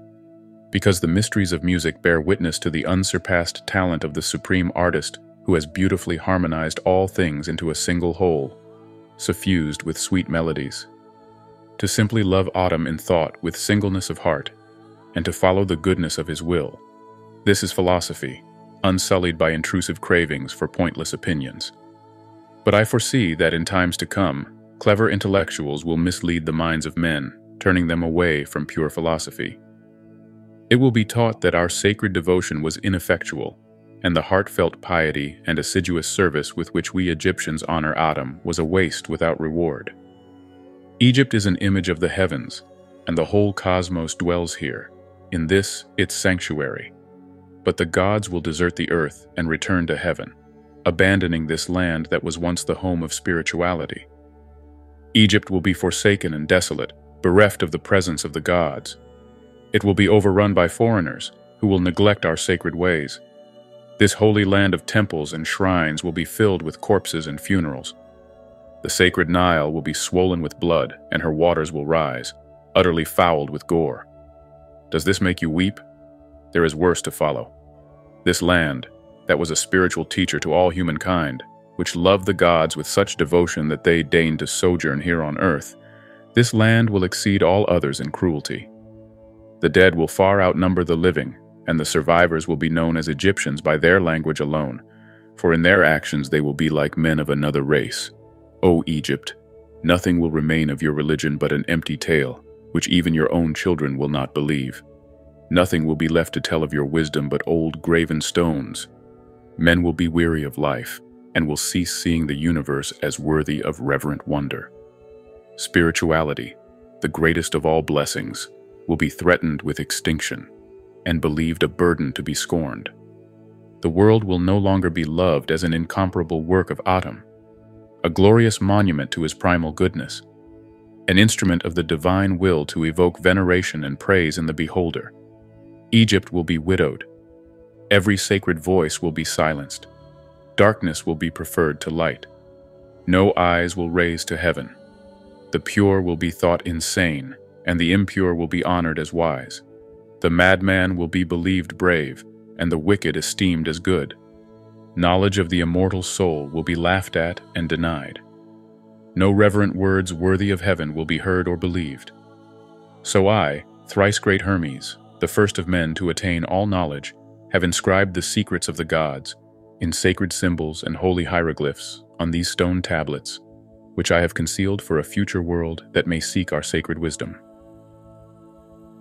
Because the mysteries of music bear witness to the unsurpassed talent of the supreme artist who has beautifully harmonized all things into a single whole, suffused with sweet melodies. To simply love ATUM in thought with singleness of heart, and to follow the goodness of his will. This is philosophy, unsullied by intrusive cravings for pointless opinions. But I foresee that in times to come, clever intellectuals will mislead the minds of men, turning them away from pure philosophy. It will be taught that our sacred devotion was ineffectual, and the heartfelt piety and assiduous service with which we Egyptians honor ATUM was a waste without reward. Egypt is an image of the heavens, and the whole cosmos dwells here, in this its sanctuary. But the gods will desert the earth and return to heaven, abandoning this land that was once the home of spirituality. Egypt will be forsaken and desolate, bereft of the presence of the gods. It will be overrun by foreigners who will neglect our sacred ways. This holy land of temples and shrines will be filled with corpses and funerals. The sacred Nile will be swollen with blood, and her waters will rise, utterly fouled with gore. Does this make you weep? There is worse to follow. This land, that was a spiritual teacher to all humankind, which loved the gods with such devotion that they deigned to sojourn here on earth, This land will exceed all others in cruelty. The dead will far outnumber the living, and the survivors will be known as Egyptians by their language alone, for in their actions they will be like men of another race. O Egypt, nothing will remain of your religion but an empty tale, which even your own children will not believe. Nothing will be left to tell of your wisdom but old graven stones. Men will be weary of life, and will cease seeing the universe as worthy of reverent wonder. Spirituality, the greatest of all blessings, will be threatened with extinction, and believed a burden to be scorned. The world will no longer be loved as an incomparable work of ATUM, a glorious monument to his primal goodness, an instrument of the divine will to evoke veneration and praise in the beholder. Egypt will be widowed. Every sacred voice will be silenced. Darkness will be preferred to light. No eyes will raise to heaven. The pure will be thought insane, and the impure will be honored as wise. The madman will be believed brave, and the wicked esteemed as good. Knowledge of the immortal soul will be laughed at and denied. No reverent words worthy of heaven will be heard or believed. So I, thrice great Hermes, the first of men to attain all knowledge, have inscribed the secrets of the gods in sacred symbols and holy hieroglyphs on these stone tablets, which I have concealed for a future world that may seek our sacred wisdom.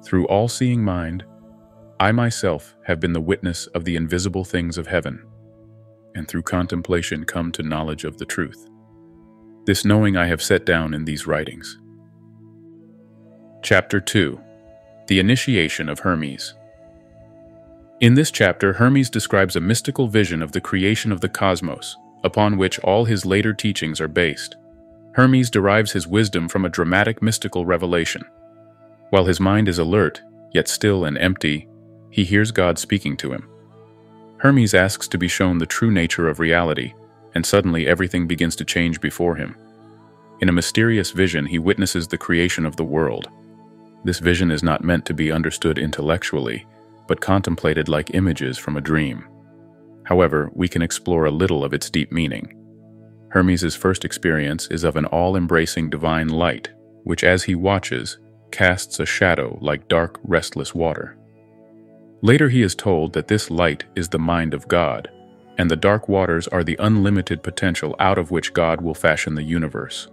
Through all-seeing mind, I myself have been the witness of the invisible things of heaven, and through contemplation come to knowledge of the truth. This knowing I have set down in these writings. Chapter 2. The Initiation of Hermes. In this chapter, Hermes describes a mystical vision of the creation of the cosmos, upon which all his later teachings are based. Hermes derives his wisdom from a dramatic mystical revelation. While his mind is alert, yet still and empty, he hears God speaking to him. Hermes asks to be shown the true nature of reality, and suddenly everything begins to change before him. In a mysterious vision, he witnesses the creation of the world. This vision is not meant to be understood intellectually, but contemplated like images from a dream. However, we can explore a little of its deep meaning. Hermes' first experience is of an all-embracing divine light, which as he watches, casts a shadow like dark, restless water. Later he is told that this light is the mind of God, and the dark waters are the unlimited potential out of which God will fashion the universe.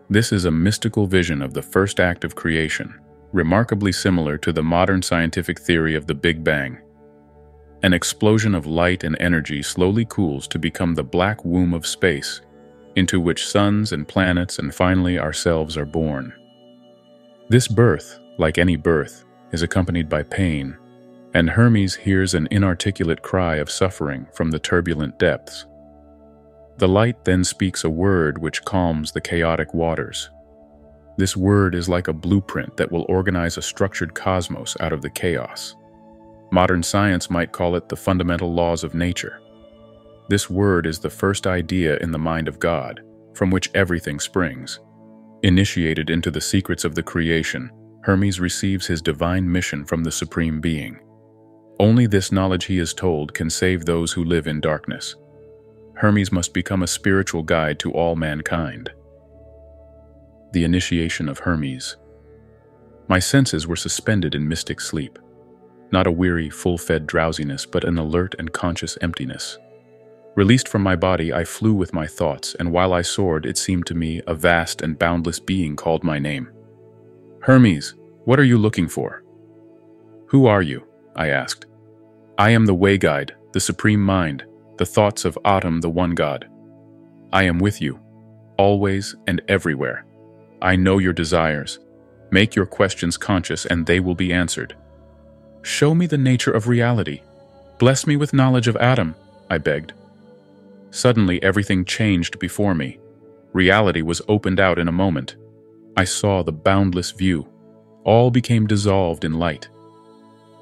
This is a mystical vision of the first act of creation, remarkably similar to the modern scientific theory of the Big Bang. An explosion of light and energy slowly cools to become the black womb of space, into which suns and planets and finally ourselves are born. This birth, like any birth, is accompanied by pain, and Hermes hears an inarticulate cry of suffering from the turbulent depths. The light then speaks a word which calms the chaotic waters. This word is like a blueprint that will organize a structured cosmos out of the chaos. Modern science might call it the fundamental laws of nature. This word is the first idea in the mind of God, from which everything springs. Initiated into the secrets of the creation, Hermes receives his divine mission from the Supreme Being. Only this knowledge, he is told, can save those who live in darkness. Hermes must become a spiritual guide to all mankind. The initiation of Hermes. My senses were suspended in mystic sleep. Not a weary, full-fed drowsiness, but an alert and conscious emptiness. Released from my body, I flew with my thoughts, and while I soared, it seemed to me a vast and boundless being called my name. Hermes, what are you looking for? Who are you? I asked. I am the way guide, the supreme mind, the thoughts of ATUM, the one God. I am with you, always and everywhere. I know your desires. Make your questions conscious and they will be answered. Show me the nature of reality. Bless me with knowledge of ATUM, I begged. Suddenly everything changed before me. Reality was opened out in a moment. I saw the boundless view. All became dissolved in light,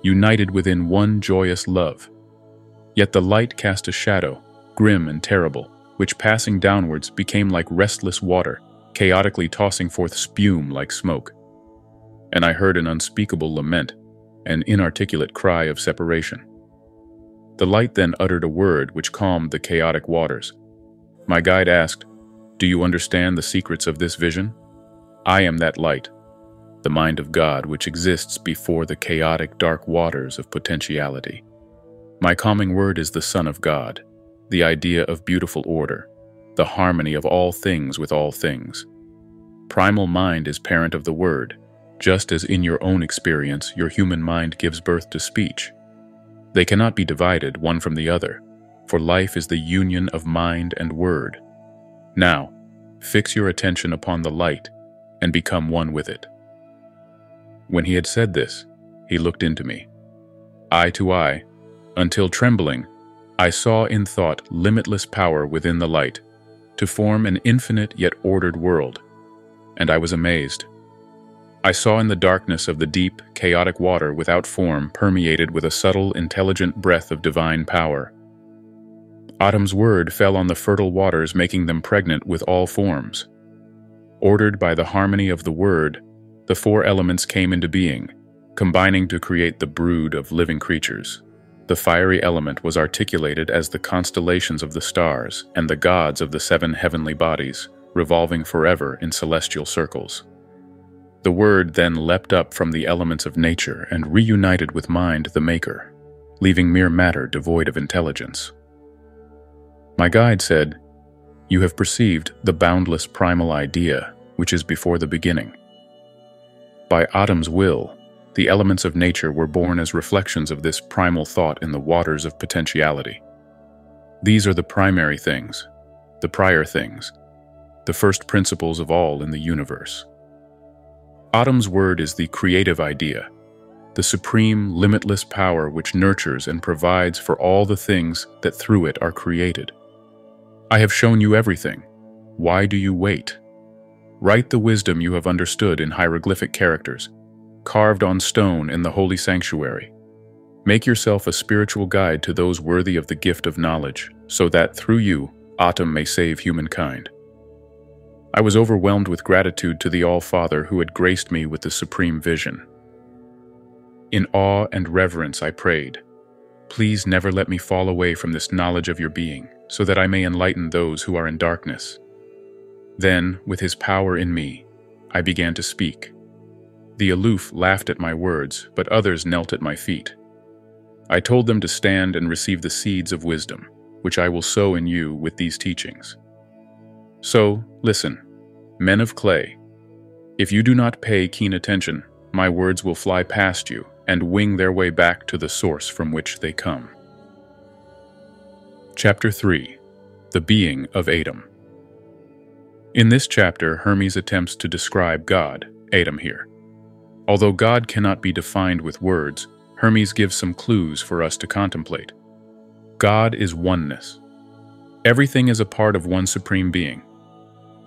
united within one joyous love. Yet the light cast a shadow, grim and terrible, which passing downwards became like restless water, chaotically tossing forth spume like smoke. And I heard an unspeakable lament, an inarticulate cry of separation. The light then uttered a word which calmed the chaotic waters. My guide asked, "Do you understand the secrets of this vision?" I am that light, the mind of God which exists before the chaotic dark waters of potentiality. My calming word is the Son of God, the idea of beautiful order, the harmony of all things with all things. Primal mind is parent of the word, just as in your own experience your human mind gives birth to speech. They cannot be divided one from the other, for life is the union of mind and word. Now, fix your attention upon the light and become one with it." When he had said this, he looked into me, eye to eye, until trembling, I saw in thought limitless power within the light, to form an infinite yet ordered world, and I was amazed. I saw in the darkness of the deep, chaotic water without form permeated with a subtle, intelligent breath of divine power. Atum's word fell on the fertile waters, making them pregnant with all forms. Ordered by the harmony of the word, the four elements came into being, combining to create the brood of living creatures. The fiery element was articulated as the constellations of the stars and the gods of the seven heavenly bodies, revolving forever in celestial circles. The word then leapt up from the elements of nature and reunited with mind the maker, leaving mere matter devoid of intelligence. My guide said, "You have perceived the boundless primal idea, which is before the beginning. By Atum's will, the elements of nature were born as reflections of this primal thought in the waters of potentiality. These are the primary things, the prior things, the first principles of all in the universe. Atum's word is the creative idea, the supreme, limitless power which nurtures and provides for all the things that through it are created. I have shown you everything. Why do you wait? Write the wisdom you have understood in hieroglyphic characters, carved on stone in the holy sanctuary. Make yourself a spiritual guide to those worthy of the gift of knowledge, so that through you, Atum may save humankind." I was overwhelmed with gratitude to the All-Father who had graced me with the supreme vision. In awe and reverence I prayed, "Please never let me fall away from this knowledge of your being, so that I may enlighten those who are in darkness." Then, with his power in me, I began to speak. The aloof laughed at my words, but others knelt at my feet. I told them to stand and receive the seeds of wisdom, which I will sow in you with these teachings. So, listen, men of clay. If you do not pay keen attention, my words will fly past you and wing their way back to the source from which they come. Chapter 3. The Being of Atum. In this chapter, Hermes attempts to describe God, Atum here. Although God cannot be defined with words, Hermes gives some clues for us to contemplate. God is oneness. Everything is a part of one supreme being.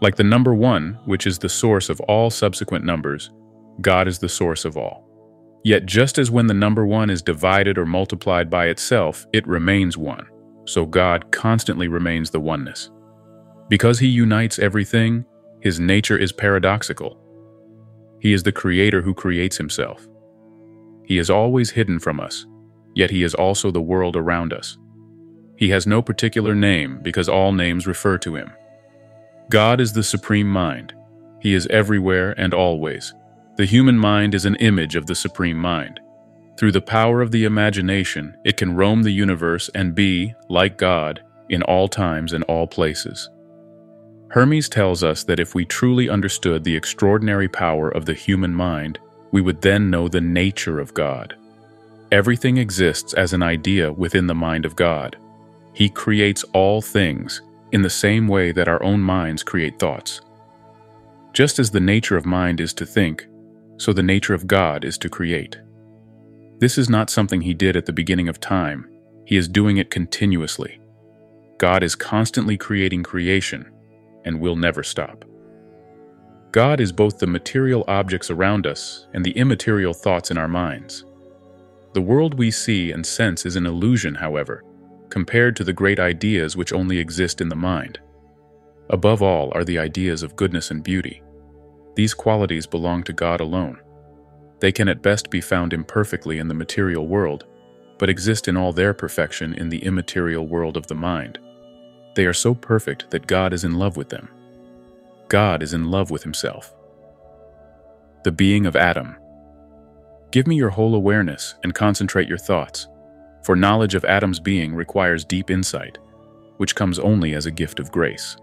Like the number 1, which is the source of all subsequent numbers, God is the source of all. Yet just as when the number 1 is divided or multiplied by itself, it remains 1, so God constantly remains the oneness. Because he unites everything, his nature is paradoxical. He is the creator who creates himself. He is always hidden from us, yet he is also the world around us. He has no particular name because all names refer to him. God is the supreme mind. He is everywhere and always. The human mind is an image of the supreme mind. Through the power of the imagination, it can roam the universe and be, like God, in all times and all places. Hermes tells us that if we truly understood the extraordinary power of the human mind, we would then know the nature of God. Everything exists as an idea within the mind of God. He creates all things, in the same way that our own minds create thoughts. Just as the nature of mind is to think, so the nature of God is to create. This is not something he did at the beginning of time. He is doing it continuously. God is constantly creating creation, and will never stop. God is both the material objects around us and the immaterial thoughts in our minds. The world we see and sense is an illusion, however, compared to the great ideas which only exist in the mind. Above all are the ideas of goodness and beauty. These qualities belong to God alone. They can at best be found imperfectly in the material world, but exist in all their perfection in the immaterial world of the mind. They are so perfect that God is in love with them. God is in love with himself. The being of Atum. Give me your whole awareness and concentrate your thoughts, for knowledge of Atum's being requires deep insight, which comes only as a gift of grace.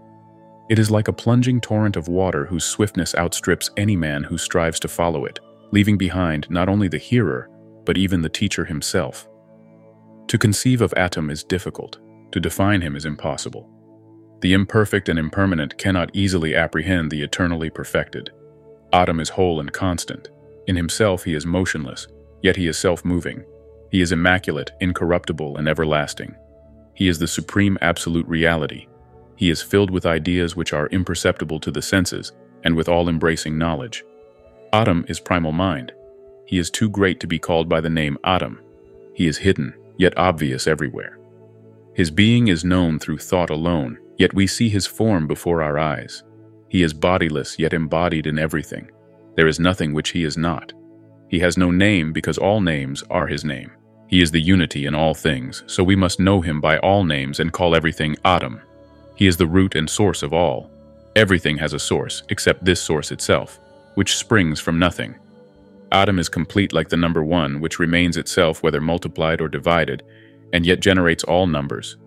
It is like a plunging torrent of water whose swiftness outstrips any man who strives to follow it, leaving behind not only the hearer, but even the teacher himself. To conceive of Atum is difficult, to define him is impossible. The imperfect and impermanent cannot easily apprehend the eternally perfected. Atum is whole and constant. In himself he is motionless, yet he is self-moving. He is immaculate, incorruptible, and everlasting. He is the supreme absolute reality. He is filled with ideas which are imperceptible to the senses, and with all-embracing knowledge. Atum is primal mind. He is too great to be called by the name Atum. He is hidden, yet obvious everywhere. His being is known through thought alone, yet we see his form before our eyes. He is bodiless, yet embodied in everything. There is nothing which he is not. He has no name because all names are his name. He is the unity in all things, so we must know him by all names and call everything Atum. He is the root and source of all. Everything has a source, except this source itself, which springs from nothing. Atum is complete like the number 1, which remains itself whether multiplied or divided, and yet generates all numbers.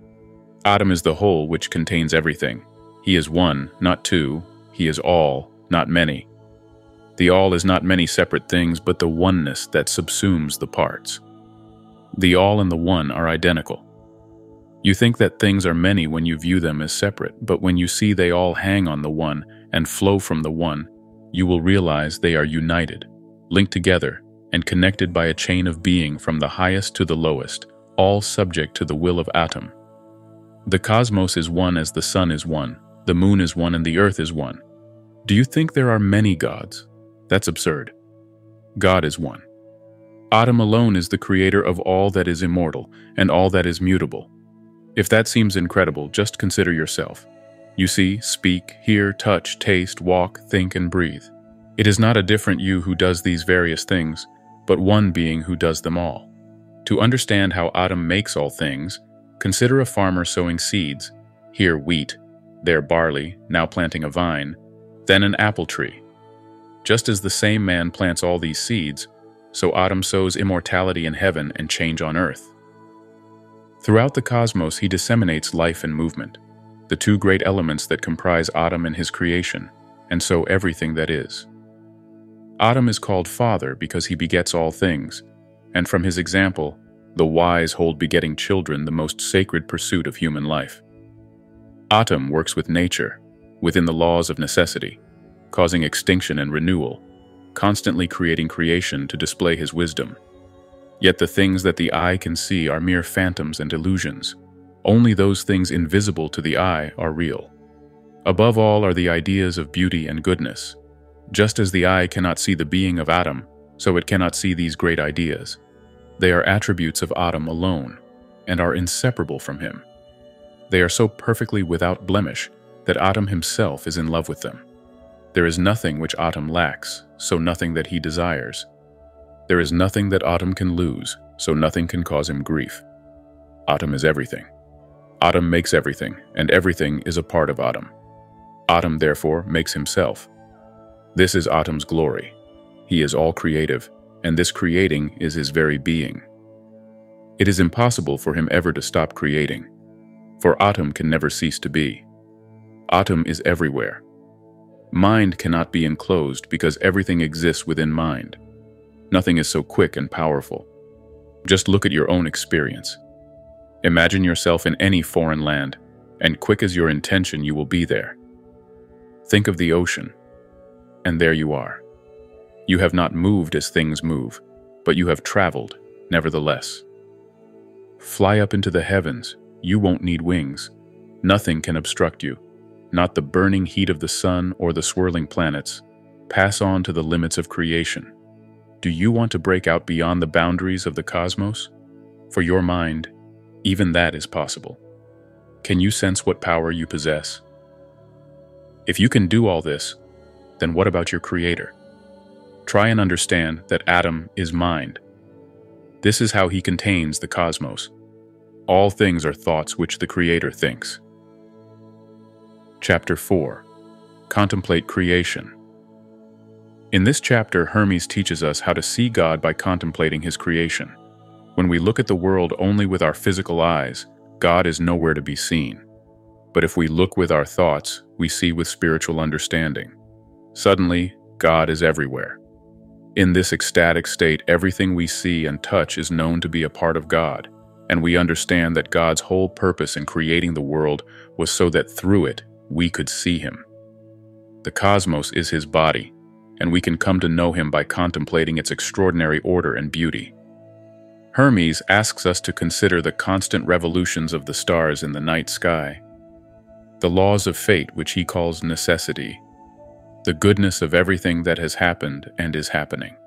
Atum is the whole which contains everything. He is one, not two. He is all, not many. The all is not many separate things, but the oneness that subsumes the parts. The all and the one are identical. You think that things are many when you view them as separate, but when you see they all hang on the one and flow from the one, you will realize they are united, linked together, and connected by a chain of being from the highest to the lowest, all subject to the will of Atum. The cosmos is one as the sun is one, the moon is one, and the earth is one. Do you think there are many gods? That's absurd. God is one. Atum alone is the creator of all that is immortal and all that is mutable. If that seems incredible, just consider yourself. You see, speak, hear, touch, taste, walk, think, and breathe. It is not a different you who does these various things, but one being who does them all. To understand how Atum makes all things, consider a farmer sowing seeds, here wheat, there barley, now planting a vine, then an apple tree. Just as the same man plants all these seeds, so Atum sows immortality in heaven and change on earth. Throughout the cosmos he disseminates life and movement, the two great elements that comprise Atum and his creation, and so everything that is. Atum is called Father because he begets all things, and from his example, the wise hold begetting children the most sacred pursuit of human life. Atum works with nature, within the laws of necessity, causing extinction and renewal, constantly creating creation to display his wisdom. Yet the things that the eye can see are mere phantoms and illusions. Only those things invisible to the eye are real. Above all are the ideas of beauty and goodness. Just as the eye cannot see the being of Atum, so it cannot see these great ideas. They are attributes of Atum alone, and are inseparable from him. They are so perfectly without blemish that Atum himself is in love with them. There is nothing which Atum lacks, so nothing that he desires. There is nothing that Atum can lose, so nothing can cause him grief. Atum is everything. Atum makes everything, and everything is a part of Atum. Atum, therefore, makes himself. This is Atum's glory. He is all creative, and this creating is his very being. It is impossible for him ever to stop creating, for Atum can never cease to be. Atum is everywhere. Mind cannot be enclosed because everything exists within mind. Nothing is so quick and powerful. Just look at your own experience. Imagine yourself in any foreign land, and quick as your intention, you will be there. Think of the ocean, and there you are. You have not moved as things move, but you have traveled, nevertheless. Fly up into the heavens, you won't need wings. Nothing can obstruct you, not the burning heat of the sun or the swirling planets. Pass on to the limits of creation. Do you want to break out beyond the boundaries of the cosmos? For your mind, even that is possible. Can you sense what power you possess? If you can do all this, then what about your Creator? Try and understand that Atum is mind. This is how he contains the cosmos. All things are thoughts which the Creator thinks. Chapter 4. Contemplate Creation. In this chapter, Hermes teaches us how to see God by contemplating his creation. When we look at the world only with our physical eyes, God is nowhere to be seen. But if we look with our thoughts, we see with spiritual understanding. Suddenly, God is everywhere. In this ecstatic state, everything we see and touch is known to be a part of God, and we understand that God's whole purpose in creating the world was so that through it, we could see him. The cosmos is his body, and we can come to know him by contemplating its extraordinary order and beauty. Hermes asks us to consider the constant revolutions of the stars in the night sky, the laws of fate which he calls necessity, the goodness of everything that has happened and is happening.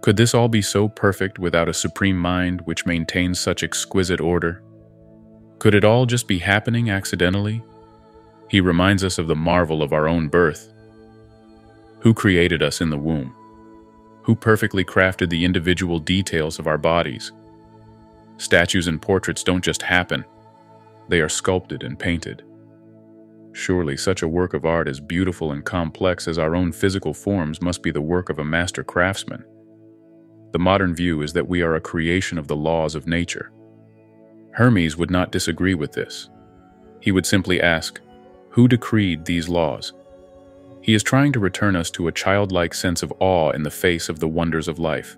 Could this all be so perfect without a supreme mind which maintains such exquisite order? Could it all just be happening accidentally? He reminds us of the marvel of our own birth. Who created us in the womb? Who perfectly crafted the individual details of our bodies? Statues and portraits don't just happen. They are sculpted and painted. Surely such a work of art as beautiful and complex as our own physical forms must be the work of a master craftsman. The modern view is that we are a creation of the laws of nature. Hermes would not disagree with this. He would simply ask, who decreed these laws? He is trying to return us to a childlike sense of awe in the face of the wonders of life.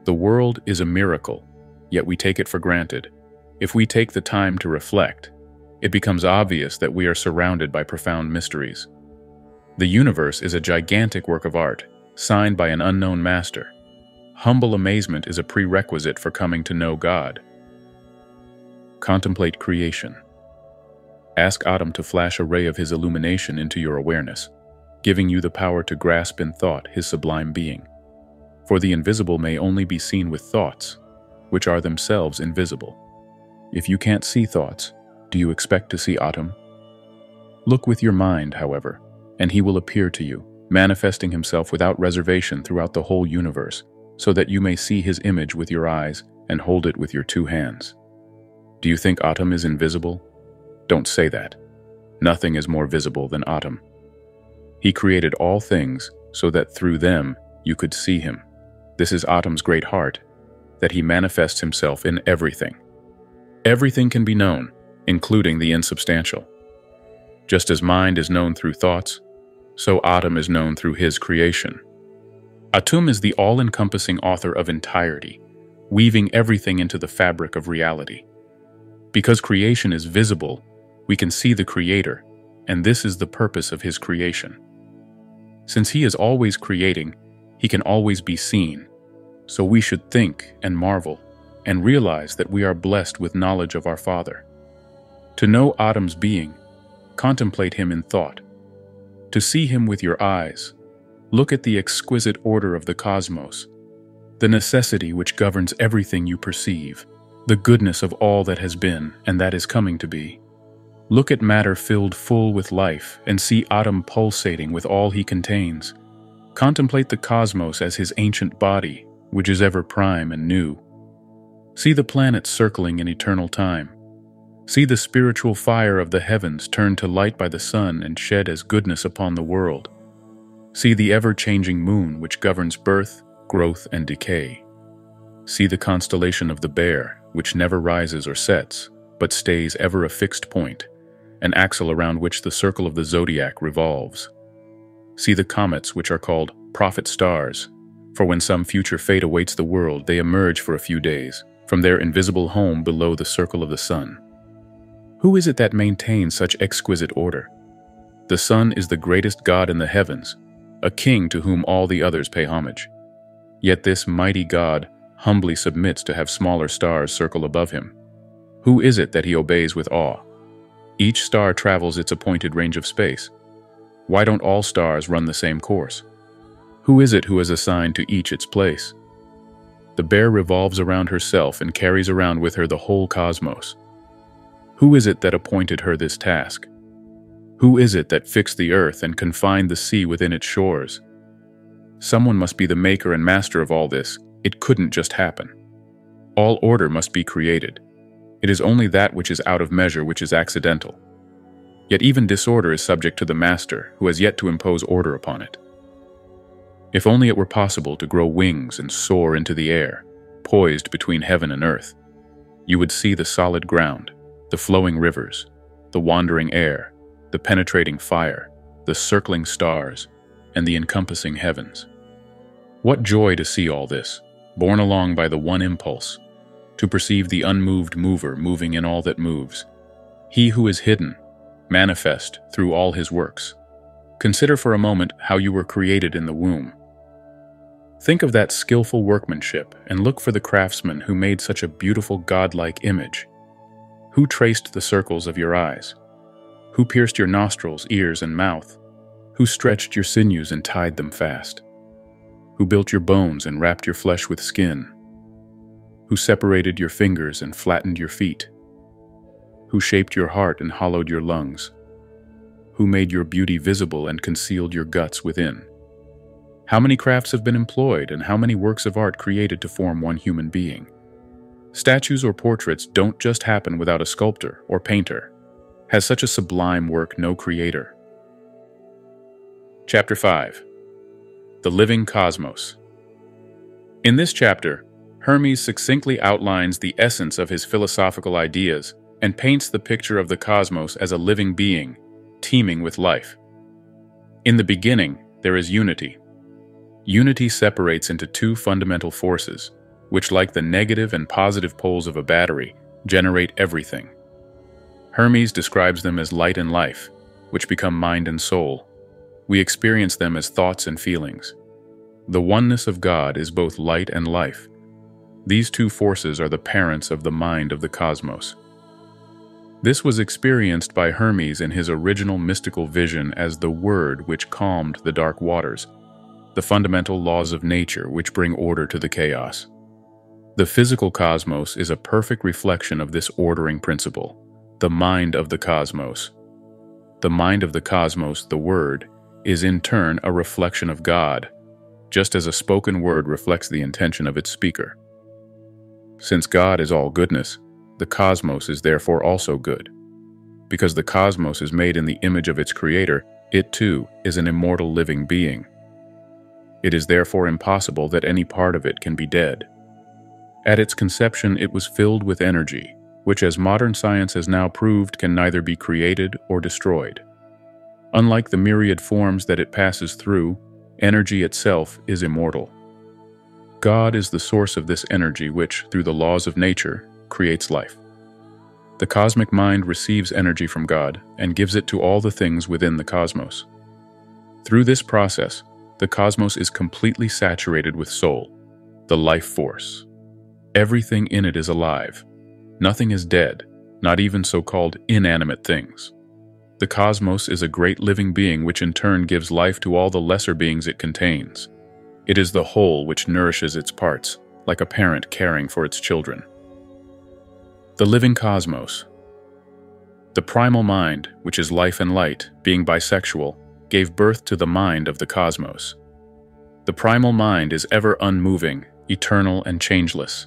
The world is a miracle, yet we take it for granted. If we take the time to reflect, it becomes obvious that we are surrounded by profound mysteries. The universe is a gigantic work of art, signed by an unknown master. Humble amazement is a prerequisite for coming to know God. Contemplate creation. Ask ATUM to flash a ray of his illumination into your awareness, giving you the power to grasp in thought his sublime being. For the invisible may only be seen with thoughts, which are themselves invisible. If you can't see thoughts, do you expect to see ATUM? Look with your mind, however, and he will appear to you, manifesting himself without reservation throughout the whole universe, so that you may see his image with your eyes and hold it with your two hands. Do you think ATUM is invisible? Don't say that. Nothing is more visible than ATUM. He created all things so that through them you could see him. This is ATUM's great heart, that he manifests himself in everything. Everything can be known, including the insubstantial. Just as mind is known through thoughts, so ATUM is known through his creation. ATUM is the all-encompassing author of entirety, weaving everything into the fabric of reality. Because creation is visible, we can see the Creator, and this is the purpose of his creation. Since he is always creating, he can always be seen, so we should think and marvel, and realize that we are blessed with knowledge of our Father. To know ATUM's being, contemplate him in thought. To see him with your eyes, look at the exquisite order of the cosmos, the necessity which governs everything you perceive, the goodness of all that has been and that is coming to be. Look at matter filled full with life and see ATUM pulsating with all he contains. Contemplate the cosmos as his ancient body, which is ever prime and new. See the planets circling in eternal time. See the spiritual fire of the heavens turned to light by the sun and shed as goodness upon the world. See the ever-changing moon which governs birth, growth, and decay. See the constellation of the Bear, which never rises or sets, but stays ever a fixed point, an axle around which the circle of the zodiac revolves. See the comets which are called prophet stars, for when some future fate awaits the world, they emerge for a few days from their invisible home below the circle of the sun. Who is it that maintains such exquisite order? The sun is the greatest god in the heavens, a king to whom all the others pay homage. Yet this mighty god humbly submits to have smaller stars circle above him. Who is it that he obeys with awe? Each star travels its appointed range of space. Why don't all stars run the same course? Who is it who has assigned to each its place? The Bear revolves around herself and carries around with her the whole cosmos. Who is it that appointed her this task? Who is it that fixed the earth and confined the sea within its shores? Someone must be the maker and master of all this. It couldn't just happen. All order must be created. It is only that which is out of measure which is accidental. Yet even disorder is subject to the master, who has yet to impose order upon it. If only it were possible to grow wings and soar into the air, poised between heaven and earth. You would see the solid ground, the flowing rivers, the wandering air, the penetrating fire, the circling stars, and the encompassing heavens. What joy to see all this, borne along by the one impulse, to perceive the unmoved mover moving in all that moves, he who is hidden, manifest through all his works. Consider for a moment how you were created in the womb. Think of that skillful workmanship and look for the craftsman who made such a beautiful godlike image. Who traced the circles of your eyes? Who pierced your nostrils, ears, and mouth? Who stretched your sinews and tied them fast? Who built your bones and wrapped your flesh with skin? Who separated your fingers and flattened your feet? Who shaped your heart and hollowed your lungs? Who made your beauty visible and concealed your guts within? How many crafts have been employed and how many works of art created to form one human being? Statues or portraits don't just happen without a sculptor or painter. Has such a sublime work no creator? Chapter 5. The Living Cosmos. In this chapter, Hermes succinctly outlines the essence of his philosophical ideas and paints the picture of the cosmos as a living being, teeming with life. In the beginning, there is unity. Unity separates into two fundamental forces, which, like the negative and positive poles of a battery, generate everything. Hermes describes them as light and life, which become mind and soul. We experience them as thoughts and feelings. The oneness of God is both light and life. These two forces are the parents of the mind of the cosmos. This was experienced by Hermes in his original mystical vision as the word which calmed the dark waters, the fundamental laws of nature which bring order to the chaos. The physical cosmos is a perfect reflection of this ordering principle, the mind of the cosmos. The mind of the cosmos, the word, is in turn a reflection of God, just as a spoken word reflects the intention of its speaker. Since God is all goodness, the cosmos is therefore also good. Because the cosmos is made in the image of its creator, it too is an immortal living being. It is therefore impossible that any part of it can be dead. At its conception, it was filled with energy, which, as modern science has now proved, can neither be created or destroyed. Unlike the myriad forms that it passes through, energy itself is immortal. God is the source of this energy which, through the laws of nature, creates life. The cosmic mind receives energy from God and gives it to all the things within the cosmos. Through this process, the cosmos is completely saturated with soul, the life force. Everything in it is alive. Nothing is dead, not even so-called inanimate things. The cosmos is a great living being which in turn gives life to all the lesser beings it contains. It is the whole which nourishes its parts, like a parent caring for its children. The living cosmos. The primal mind, which is life and light, being bisexual, gave birth to the mind of the cosmos. The primal mind is ever unmoving, eternal, and changeless,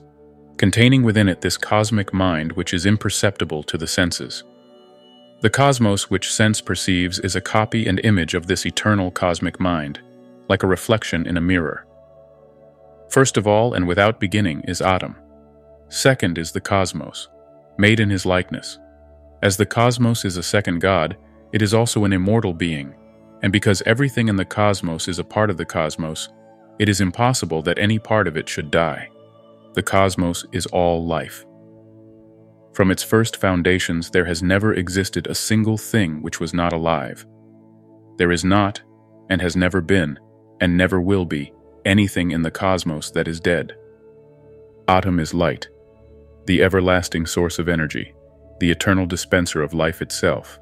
containing within it this cosmic mind which is imperceptible to the senses. The cosmos which sense perceives is a copy and image of this eternal cosmic mind, like a reflection in a mirror. First of all, and without beginning, is ATUM. Second is the cosmos, made in his likeness. As the cosmos is a second God, it is also an immortal being, and because everything in the cosmos is a part of the cosmos, it is impossible that any part of it should die. The cosmos is all life. From its first foundations, there has never existed a single thing which was not alive. There is not, and has never been, and never will be, anything in the cosmos that is dead. ATUM is light, the everlasting source of energy, the eternal dispenser of life itself.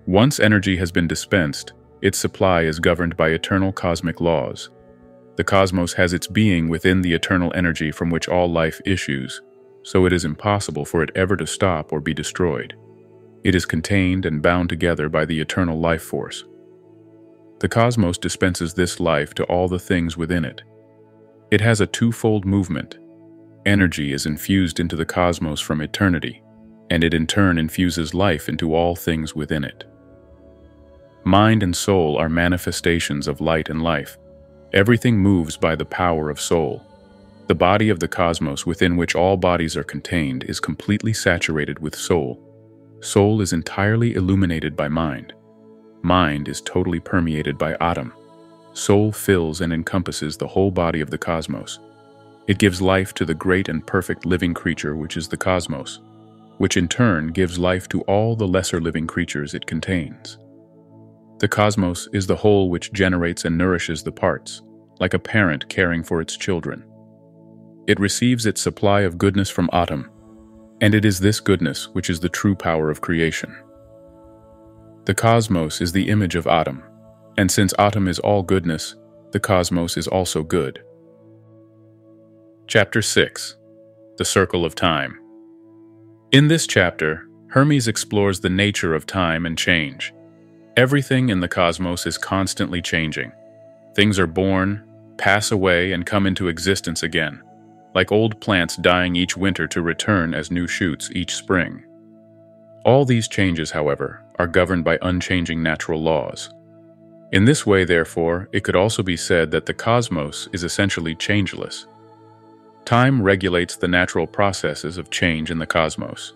Once energy has been dispensed, its supply is governed by eternal cosmic laws. The cosmos has its being within the eternal energy from which all life issues, so it is impossible for it ever to stop or be destroyed. It is contained and bound together by the eternal life force. The cosmos dispenses this life to all the things within it. It has a twofold movement. Energy is infused into the cosmos from eternity, and it in turn infuses life into all things within it. Mind and soul are manifestations of light and life. Everything moves by the power of soul. The body of the cosmos within which all bodies are contained is completely saturated with soul. Soul is entirely illuminated by mind. Mind is totally permeated by ATUM. Soul fills and encompasses the whole body of the cosmos. It gives life to the great and perfect living creature which is the cosmos, which in turn gives life to all the lesser living creatures it contains. The cosmos is the whole which generates and nourishes the parts, like a parent caring for its children. It receives its supply of goodness from ATUM, and it is this goodness which is the true power of creation. The cosmos is the image of ATUM, and since ATUM is all goodness, the cosmos is also good. Chapter 6. The Circle of Time. In this chapter, Hermes explores the nature of time and change. Everything in the cosmos is constantly changing. Things are born, pass away, and come into existence again, like old plants dying each winter to return as new shoots each spring. All these changes, however, are governed by unchanging natural laws. In this way, therefore, it could also be said that the cosmos is essentially changeless. Time regulates the natural processes of change in the cosmos.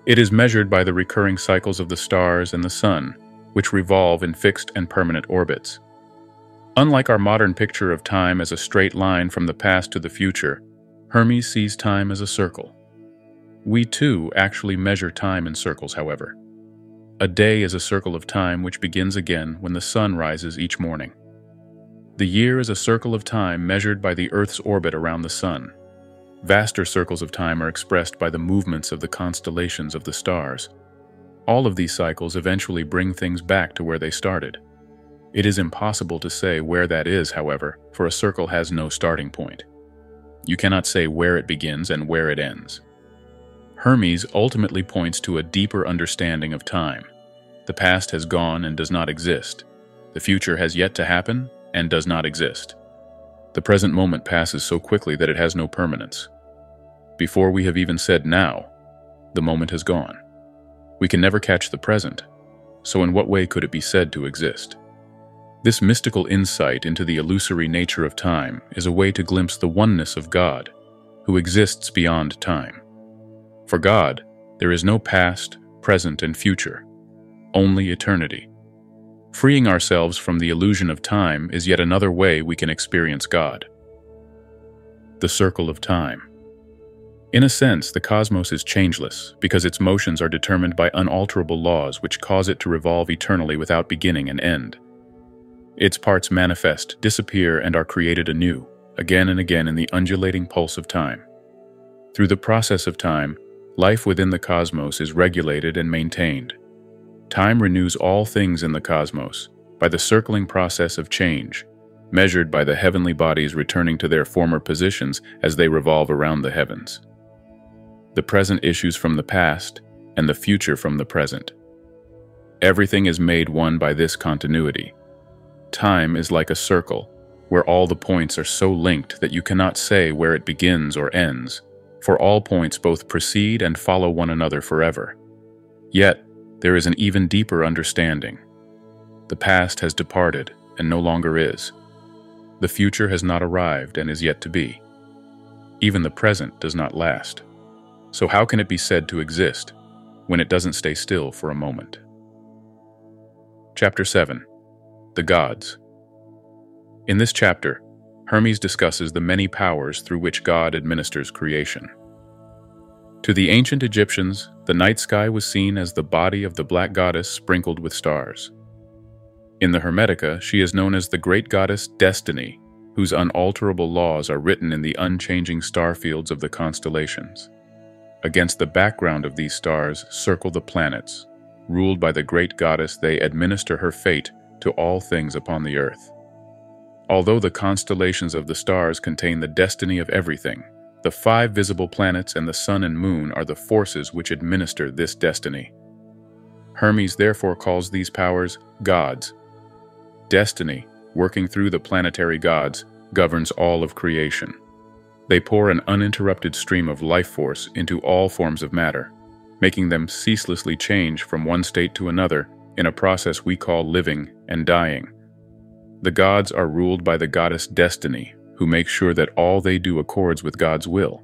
It is measured by the recurring cycles of the stars and the sun, which revolve in fixed and permanent orbits. Unlike our modern picture of time as a straight line from the past to the future, Hermes sees time as a circle. We too actually measure time in circles, however. A day is a circle of time which begins again when the sun rises each morning. The year is a circle of time measured by the Earth's orbit around the sun. Vaster circles of time are expressed by the movements of the constellations of the stars. All of these cycles eventually bring things back to where they started. It is impossible to say where that is, however, for a circle has no starting point. You cannot say where it begins and where it ends. Hermes ultimately points to a deeper understanding of time. The past has gone and does not exist. The future has yet to happen and does not exist. The present moment passes so quickly that it has no permanence. Before we have even said now, the moment has gone. We can never catch the present, so in what way could it be said to exist? This mystical insight into the illusory nature of time is a way to glimpse the oneness of God, who exists beyond time. For God, there is no past, present, and future, only eternity. Freeing ourselves from the illusion of time is yet another way we can experience God. The Circle of Time. In a sense, the cosmos is changeless because its motions are determined by unalterable laws which cause it to revolve eternally without beginning and end. Its parts manifest, disappear, and are created anew, again and again in the undulating pulse of time. Through the process of time, life within the cosmos is regulated and maintained. Time renews all things in the cosmos by the circling process of change, measured by the heavenly bodies returning to their former positions as they revolve around the heavens. The present issues from the past, and the future from the present. Everything is made one by this continuity. Time is like a circle, where all the points are so linked that you cannot say where it begins or ends, for all points both precede and follow one another forever. Yet, there is an even deeper understanding. The past has departed and no longer is. The future has not arrived and is yet to be. Even the present does not last. So how can it be said to exist when it doesn't stay still for a moment? Chapter 7. The Gods. In this chapter, Hermes discusses the many powers through which God administers creation. To the ancient Egyptians, the night sky was seen as the body of the black goddess sprinkled with stars. In the Hermetica, she is known as the great goddess Destiny, whose unalterable laws are written in the unchanging star fields of the constellations. Against the background of these stars circle the planets. Ruled by the great goddess, they administer her fate to all things upon the earth. Although the constellations of the stars contain the destiny of everything, the 5 visible planets and the sun and moon are the forces which administer this destiny. Hermes therefore calls these powers gods. Destiny, working through the planetary gods, governs all of creation. They pour an uninterrupted stream of life force into all forms of matter, making them ceaselessly change from one state to another in a process we call living and dying. The gods are ruled by the goddess Destiny, who makes sure that all they do accords with God's will.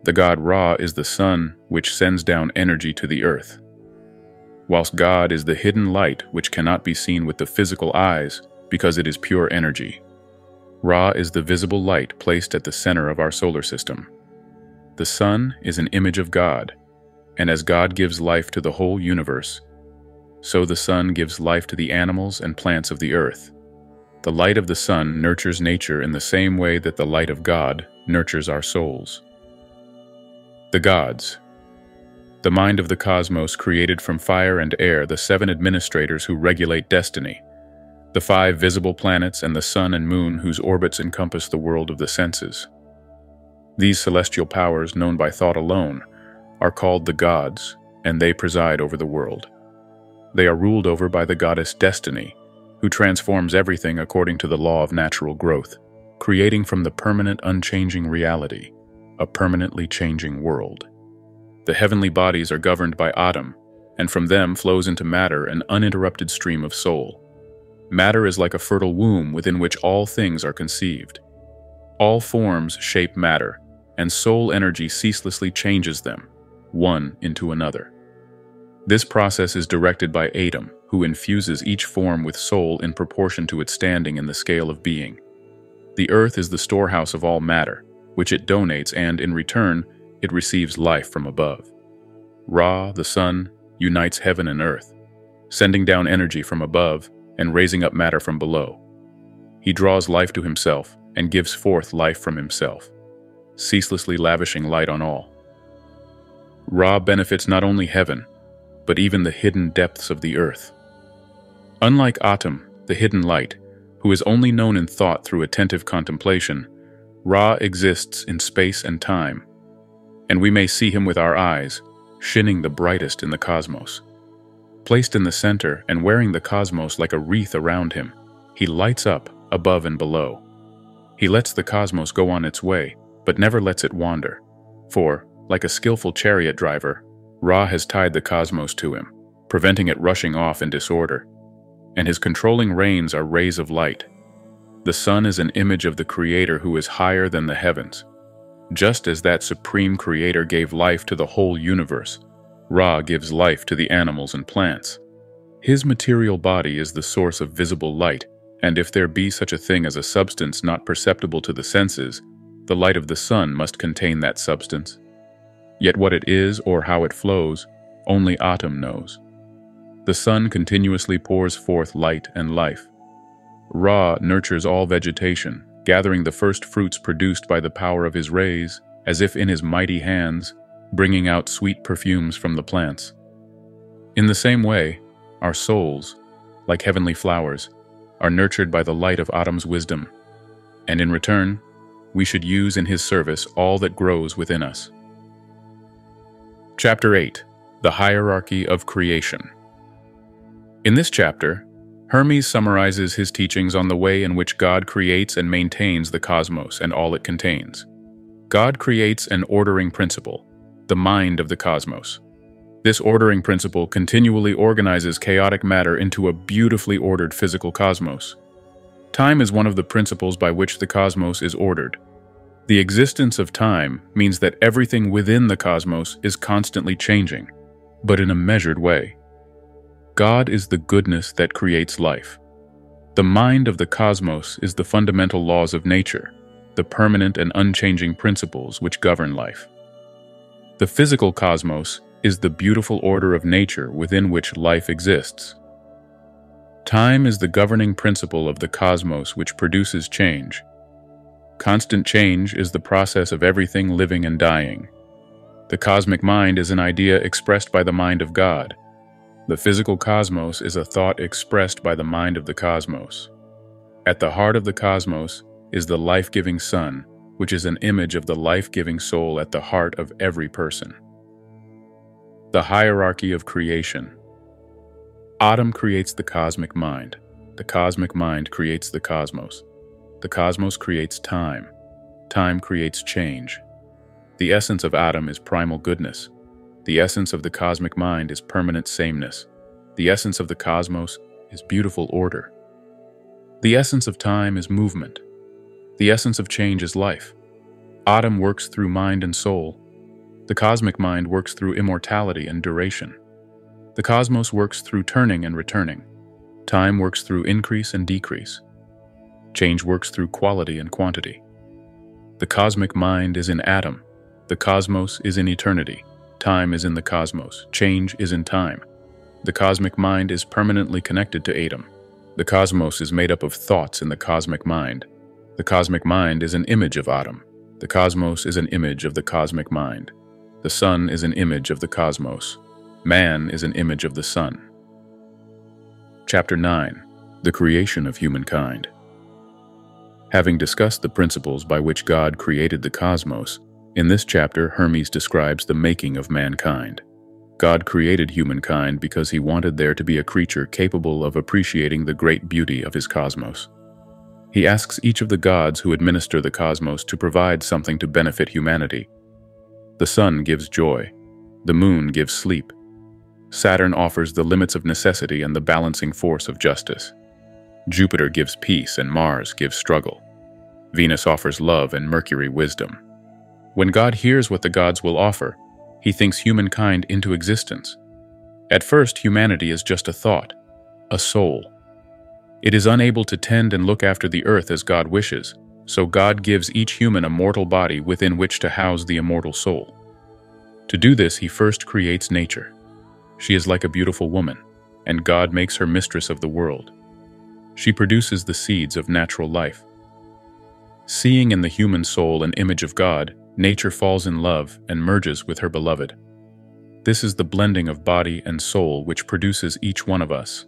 The god Ra is the sun, which sends down energy to the earth, whilst God is the hidden light which cannot be seen with the physical eyes because it is pure energy. Ra is the visible light placed at the center of our solar system. The sun is an image of God, and as God gives life to the whole universe, so the sun gives life to the animals and plants of the earth. The light of the sun nurtures nature in the same way that the light of God nurtures our souls. The gods. The mind of the cosmos created from fire and air the 7 administrators who regulate destiny, the 5 visible planets and the sun and moon whose orbits encompass the world of the senses. These celestial powers, known by thought alone, are called the gods, and they preside over the world. They are ruled over by the goddess Destiny, who transforms everything according to the law of natural growth, creating from the permanent unchanging reality a permanently changing world. The heavenly bodies are governed by ATUM, and from them flows into matter an uninterrupted stream of soul. Matter is like a fertile womb within which all things are conceived. All forms shape matter, and soul energy ceaselessly changes them, one into another. This process is directed by ATUM, who infuses each form with soul in proportion to its standing in the scale of being. The earth is the storehouse of all matter, which it donates, and in return, it receives life from above. Ra, the sun, unites heaven and earth, sending down energy from above and raising up matter from below. He draws life to himself and gives forth life from himself, ceaselessly lavishing light on all. Ra benefits not only heaven, but even the hidden depths of the earth. Unlike ATUM, the hidden light, who is only known in thought through attentive contemplation, Ra exists in space and time, and we may see him with our eyes, shining the brightest in the cosmos. Placed in the center and wearing the cosmos like a wreath around him, he lights up above and below. He lets the cosmos go on its way, but never lets it wander, for, like a skillful chariot driver, Ra has tied the cosmos to him, preventing it rushing off in disorder, and his controlling reins are rays of light. The sun is an image of the Creator who is higher than the heavens. Just as that supreme Creator gave life to the whole universe, Ra gives life to the animals and plants. His material body is the source of visible light, and if there be such a thing as a substance not perceptible to the senses, the light of the sun must contain that substance. Yet what it is or how it flows, only ATUM knows. The sun continuously pours forth light and life. Ra nurtures all vegetation, gathering the first fruits produced by the power of his rays, as if in his mighty hands, bringing out sweet perfumes from the plants. In the same way, our souls, like heavenly flowers, are nurtured by the light of ATUM's wisdom, and in return, we should use in his service all that grows within us. Chapter 8. The Hierarchy of Creation. In this chapter, Hermes summarizes his teachings on the way in which God creates and maintains the cosmos and all it contains. God creates an ordering principle, the mind of the cosmos. This ordering principle continually organizes chaotic matter into a beautifully ordered physical cosmos. Time is one of the principles by which the cosmos is ordered. The existence of time means that everything within the cosmos is constantly changing, but in a measured way. God is the goodness that creates life. The mind of the cosmos is the fundamental laws of nature, the permanent and unchanging principles which govern life. The physical cosmos is the beautiful order of nature within which life exists. Time is the governing principle of the cosmos which produces change. Constant change is the process of everything living and dying. The cosmic mind is an idea expressed by the mind of God. The physical cosmos is a thought expressed by the mind of the cosmos. At the heart of the cosmos is the life-giving sun, which is an image of the life-giving soul at the heart of every person. The hierarchy of creation. ATUM creates the cosmic mind. The cosmic mind creates the cosmos. The cosmos creates time. Time creates change. The essence of ATUM is primal goodness. The essence of the cosmic mind is permanent sameness. The essence of the cosmos is beautiful order. The essence of time is movement. The essence of change is life. Atum works through mind and soul. The cosmic mind works through immortality and duration. The cosmos works through turning and returning. Time works through increase and decrease. Change works through quality and quantity. The cosmic mind is in atom. The cosmos is in eternity. Time is in the cosmos. Change is in time. The cosmic mind is permanently connected to atom. The cosmos is made up of thoughts in the cosmic mind. The cosmic mind is an image of atom. The cosmos is an image of the cosmic mind. The sun is an image of the cosmos. Man is an image of the sun. Chapter 9. The Creation of Humankind. Having discussed the principles by which God created the cosmos, in this chapter Hermes describes the making of mankind. God created humankind because he wanted there to be a creature capable of appreciating the great beauty of his cosmos. He asks each of the gods who administer the cosmos to provide something to benefit humanity. The sun gives joy. The moon gives sleep. Saturn offers the limits of necessity and the balancing force of justice. Jupiter gives peace and Mars gives struggle. Venus offers love and Mercury wisdom. When God hears what the gods will offer, he thinks humankind into existence. At first, humanity is just a thought, a soul. It is unable to tend and look after the earth as God wishes, so God gives each human a mortal body within which to house the immortal soul. To do this, he first creates nature. She is like a beautiful woman, and God makes her mistress of the world. She produces the seeds of natural life. Seeing in the human soul an image of God, nature falls in love and merges with her beloved. This is the blending of body and soul which produces each one of us.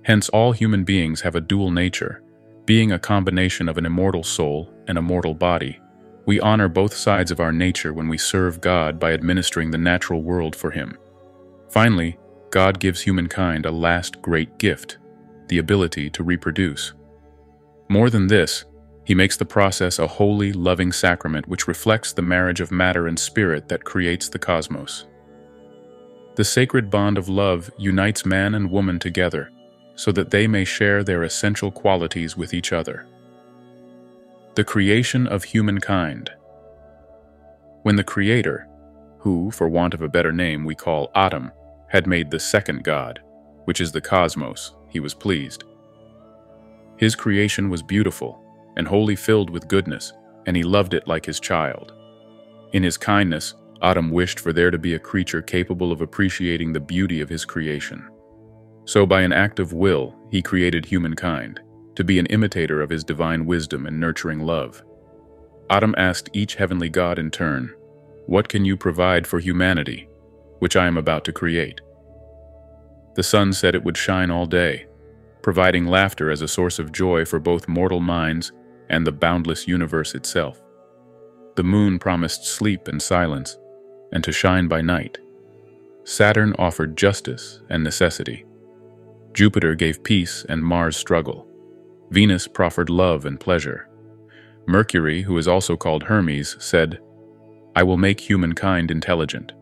Hence, all human beings have a dual nature. Being a combination of an immortal soul and a mortal body, we honor both sides of our nature when we serve God by administering the natural world for him. Finally, God gives humankind a last great gift, the ability to reproduce. More than this, he makes the process a holy, loving sacrament which reflects the marriage of matter and spirit that creates the cosmos. The sacred bond of love unites man and woman together so that they may share their essential qualities with each other. The creation of humankind. When the Creator, who, for want of a better name we call Atum, had made the second God, which is the cosmos, he was pleased. His creation was beautiful and wholly filled with goodness, and he loved it like his child. In his kindness, Atum wished for there to be a creature capable of appreciating the beauty of his creation. So by an act of will, he created humankind, to be an imitator of his divine wisdom and nurturing love. Atum asked each heavenly god in turn, "What can you provide for humanity, which I am about to create?" The sun said it would shine all day, providing laughter as a source of joy for both mortal minds and the boundless universe itself. The moon promised sleep and silence, and to shine by night. Saturn offered justice and necessity. Jupiter gave peace and Mars struggle. Venus proffered love and pleasure. Mercury, who is also called Hermes, said, "I will make humankind intelligent.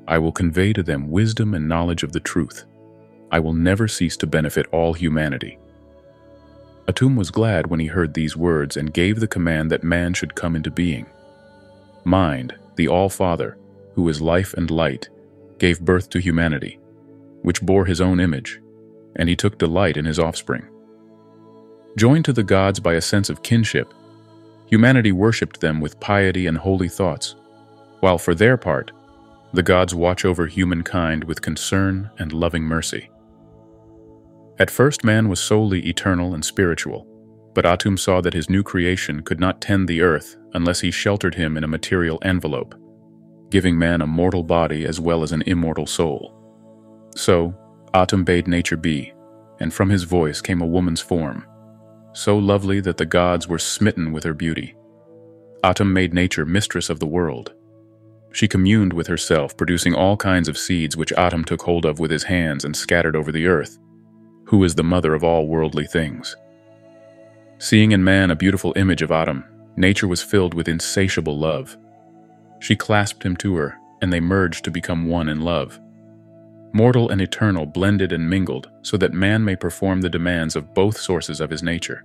I will convey to them wisdom and knowledge of the truth. I will never cease to benefit all humanity." Atum was glad when he heard these words and gave the command that man should come into being. Mind, the All-Father, who is life and light, gave birth to humanity, which bore his own image, and he took delight in his offspring. Joined to the gods by a sense of kinship, humanity worshipped them with piety and holy thoughts, while for their part, the gods watch over humankind with concern and loving mercy. At first, man was solely eternal and spiritual, but Atum saw that his new creation could not tend the earth unless he sheltered him in a material envelope, giving man a mortal body as well as an immortal soul. So, Atum bade nature be, and from his voice came a woman's form, so lovely that the gods were smitten with her beauty. Atum made nature mistress of the world. She communed with herself, producing all kinds of seeds which Atum took hold of with his hands and scattered over the earth, who is the mother of all worldly things. Seeing in man a beautiful image of Atum, nature was filled with insatiable love. She clasped him to her, and they merged to become one in love. Mortal and eternal blended and mingled so that man may perform the demands of both sources of his nature.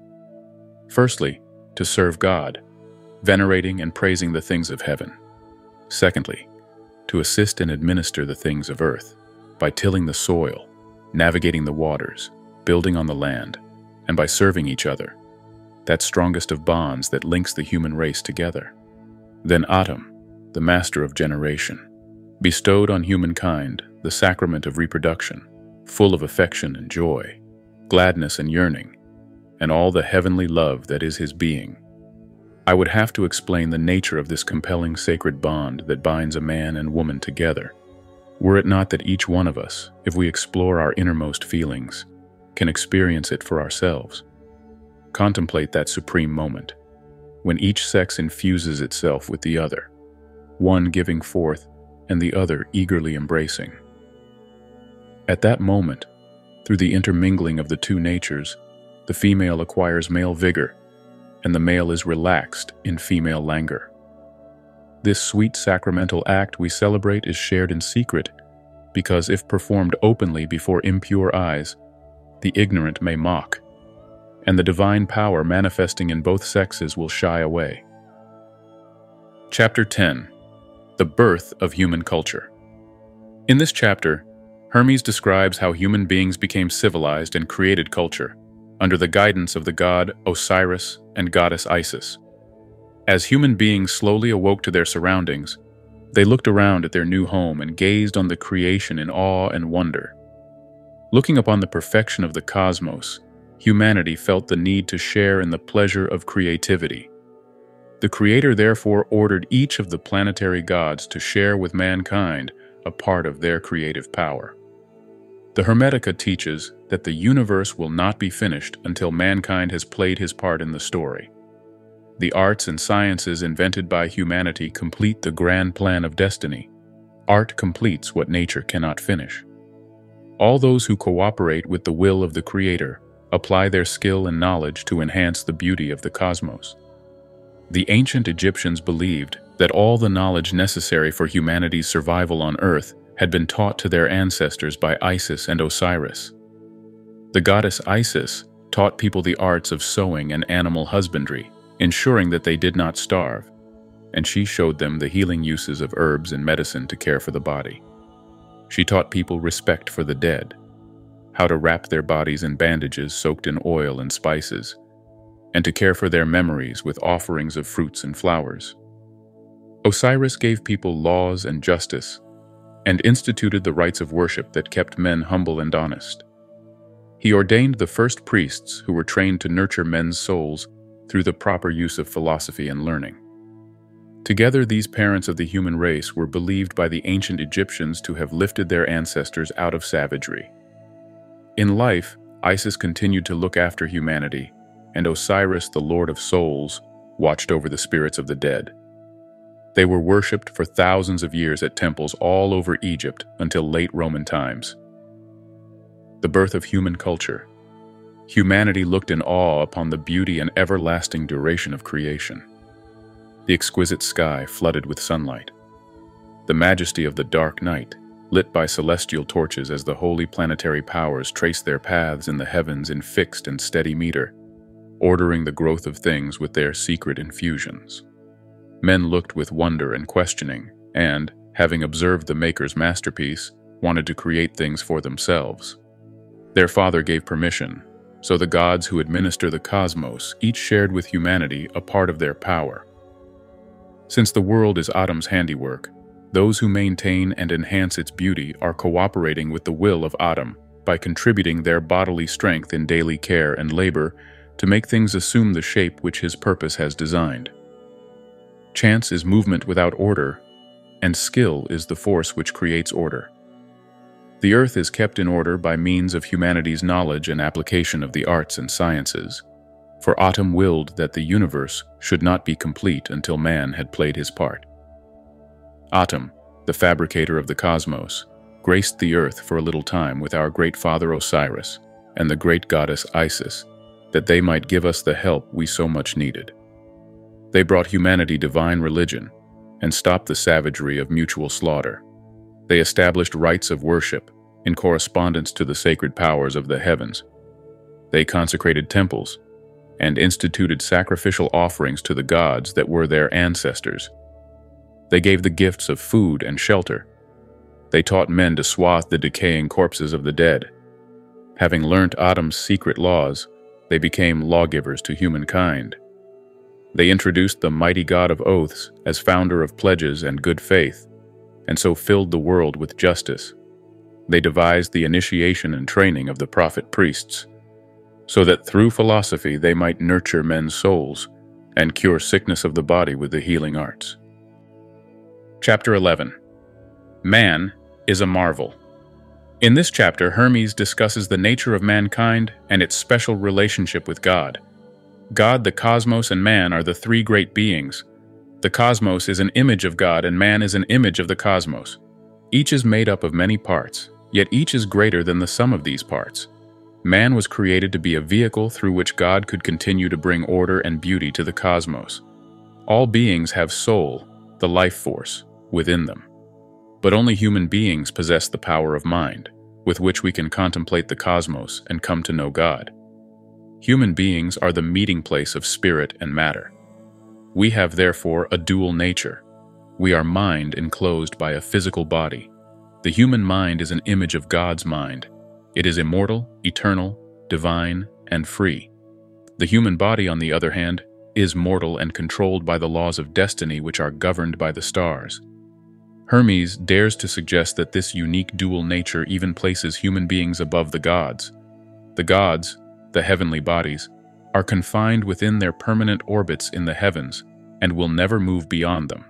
Firstly, to serve God, venerating and praising the things of heaven. Secondly, to assist and administer the things of earth, by tilling the soil, navigating the waters, building on the land, and by serving each other, that strongest of bonds that links the human race together. Then ATUM, the master of generation, bestowed on humankind the sacrament of reproduction, full of affection and joy, gladness and yearning, and all the heavenly love that is his being. I would have to explain the nature of this compelling sacred bond that binds a man and woman together, were it not that each one of us, if we explore our innermost feelings, can experience it for ourselves. Contemplate that supreme moment, when each sex infuses itself with the other, one giving forth and the other eagerly embracing. At that moment, through the intermingling of the two natures, the female acquires male vigor, and the male is relaxed in female languor. This sweet sacramental act we celebrate is shared in secret, because if performed openly before impure eyes, the ignorant may mock, and the divine power manifesting in both sexes will shy away. Chapter 10. The Birth of Human Culture. In this chapter, Hermes describes how human beings became civilized and created culture, under the guidance of the god Osiris and goddess Isis. As human beings slowly awoke to their surroundings, they looked around at their new home and gazed on the creation in awe and wonder. Looking upon the perfection of the cosmos, humanity felt the need to share in the pleasure of creativity. The Creator therefore ordered each of the planetary gods to share with mankind a part of their creative power. The Hermetica teaches that the universe will not be finished until mankind has played his part in the story. The arts and sciences invented by humanity complete the grand plan of destiny. Art completes what nature cannot finish. All those who cooperate with the will of the Creator apply their skill and knowledge to enhance the beauty of the cosmos. The ancient Egyptians believed that all the knowledge necessary for humanity's survival on Earth had been taught to their ancestors by Isis and Osiris. The goddess Isis taught people the arts of sowing and animal husbandry, ensuring that they did not starve, and she showed them the healing uses of herbs and medicine to care for the body. She taught people respect for the dead, how to wrap their bodies in bandages soaked in oil and spices, and to care for their memories with offerings of fruits and flowers. Osiris gave people laws and justice, and instituted the rites of worship that kept men humble and honest. He ordained the first priests who were trained to nurture men's souls through the proper use of philosophy and learning. Together, these parents of the human race were believed by the ancient Egyptians to have lifted their ancestors out of savagery. In life, Isis continued to look after humanity, and Osiris, the Lord of Souls, watched over the spirits of the dead. They were worshipped for thousands of years at temples all over Egypt until late Roman times. The birth of human culture. Humanity looked in awe upon the beauty and everlasting duration of creation. The exquisite sky flooded with sunlight. The majesty of the dark night, lit by celestial torches as the holy planetary powers traced their paths in the heavens in fixed and steady meter, ordering the growth of things with their secret infusions. Men looked with wonder and questioning, and, having observed the Maker's masterpiece, wanted to create things for themselves. Their Father gave permission, so the gods who administer the cosmos each shared with humanity a part of their power. Since the world is ATUM's handiwork, those who maintain and enhance its beauty are cooperating with the will of ATUM by contributing their bodily strength in daily care and labor to make things assume the shape which his purpose has designed. Chance is movement without order, and skill is the force which creates order. The earth is kept in order by means of humanity's knowledge and application of the arts and sciences, for ATUM willed that the universe should not be complete until man had played his part. ATUM, the fabricator of the cosmos, graced the earth for a little time with our great father Osiris and the great goddess Isis, that they might give us the help we so much needed. They brought humanity divine religion and stopped the savagery of mutual slaughter. They established rites of worship in correspondence to the sacred powers of the heavens. They consecrated temples and instituted sacrificial offerings to the gods that were their ancestors. They gave the gifts of food and shelter. They taught men to swathe the decaying corpses of the dead. Having learnt Atum's secret laws, they became lawgivers to humankind. They introduced the mighty god of oaths as founder of pledges and good faith, and so filled the world with justice. They devised the initiation and training of the prophet priests, so that through philosophy they might nurture men's souls and cure sickness of the body with the healing arts. Chapter 11. Man is a marvel. In this chapter, Hermes discusses the nature of mankind and its special relationship with God. God, the cosmos, and man are the three great beings. The cosmos is an image of God and man is an image of the cosmos. Each is made up of many parts, yet each is greater than the sum of these parts. Man was created to be a vehicle through which God could continue to bring order and beauty to the cosmos. All beings have soul, the life force, within them. But only human beings possess the power of mind, with which we can contemplate the cosmos and come to know God. Human beings are the meeting place of spirit and matter. We have therefore a dual nature. We are mind enclosed by a physical body. The human mind is an image of God's mind. It is immortal, eternal, divine, and free. The human body, on the other hand, is mortal and controlled by the laws of destiny which are governed by the stars. Hermes dares to suggest that this unique dual nature even places human beings above the gods. The gods, the heavenly bodies, are confined within their permanent orbits in the heavens and will never move beyond them.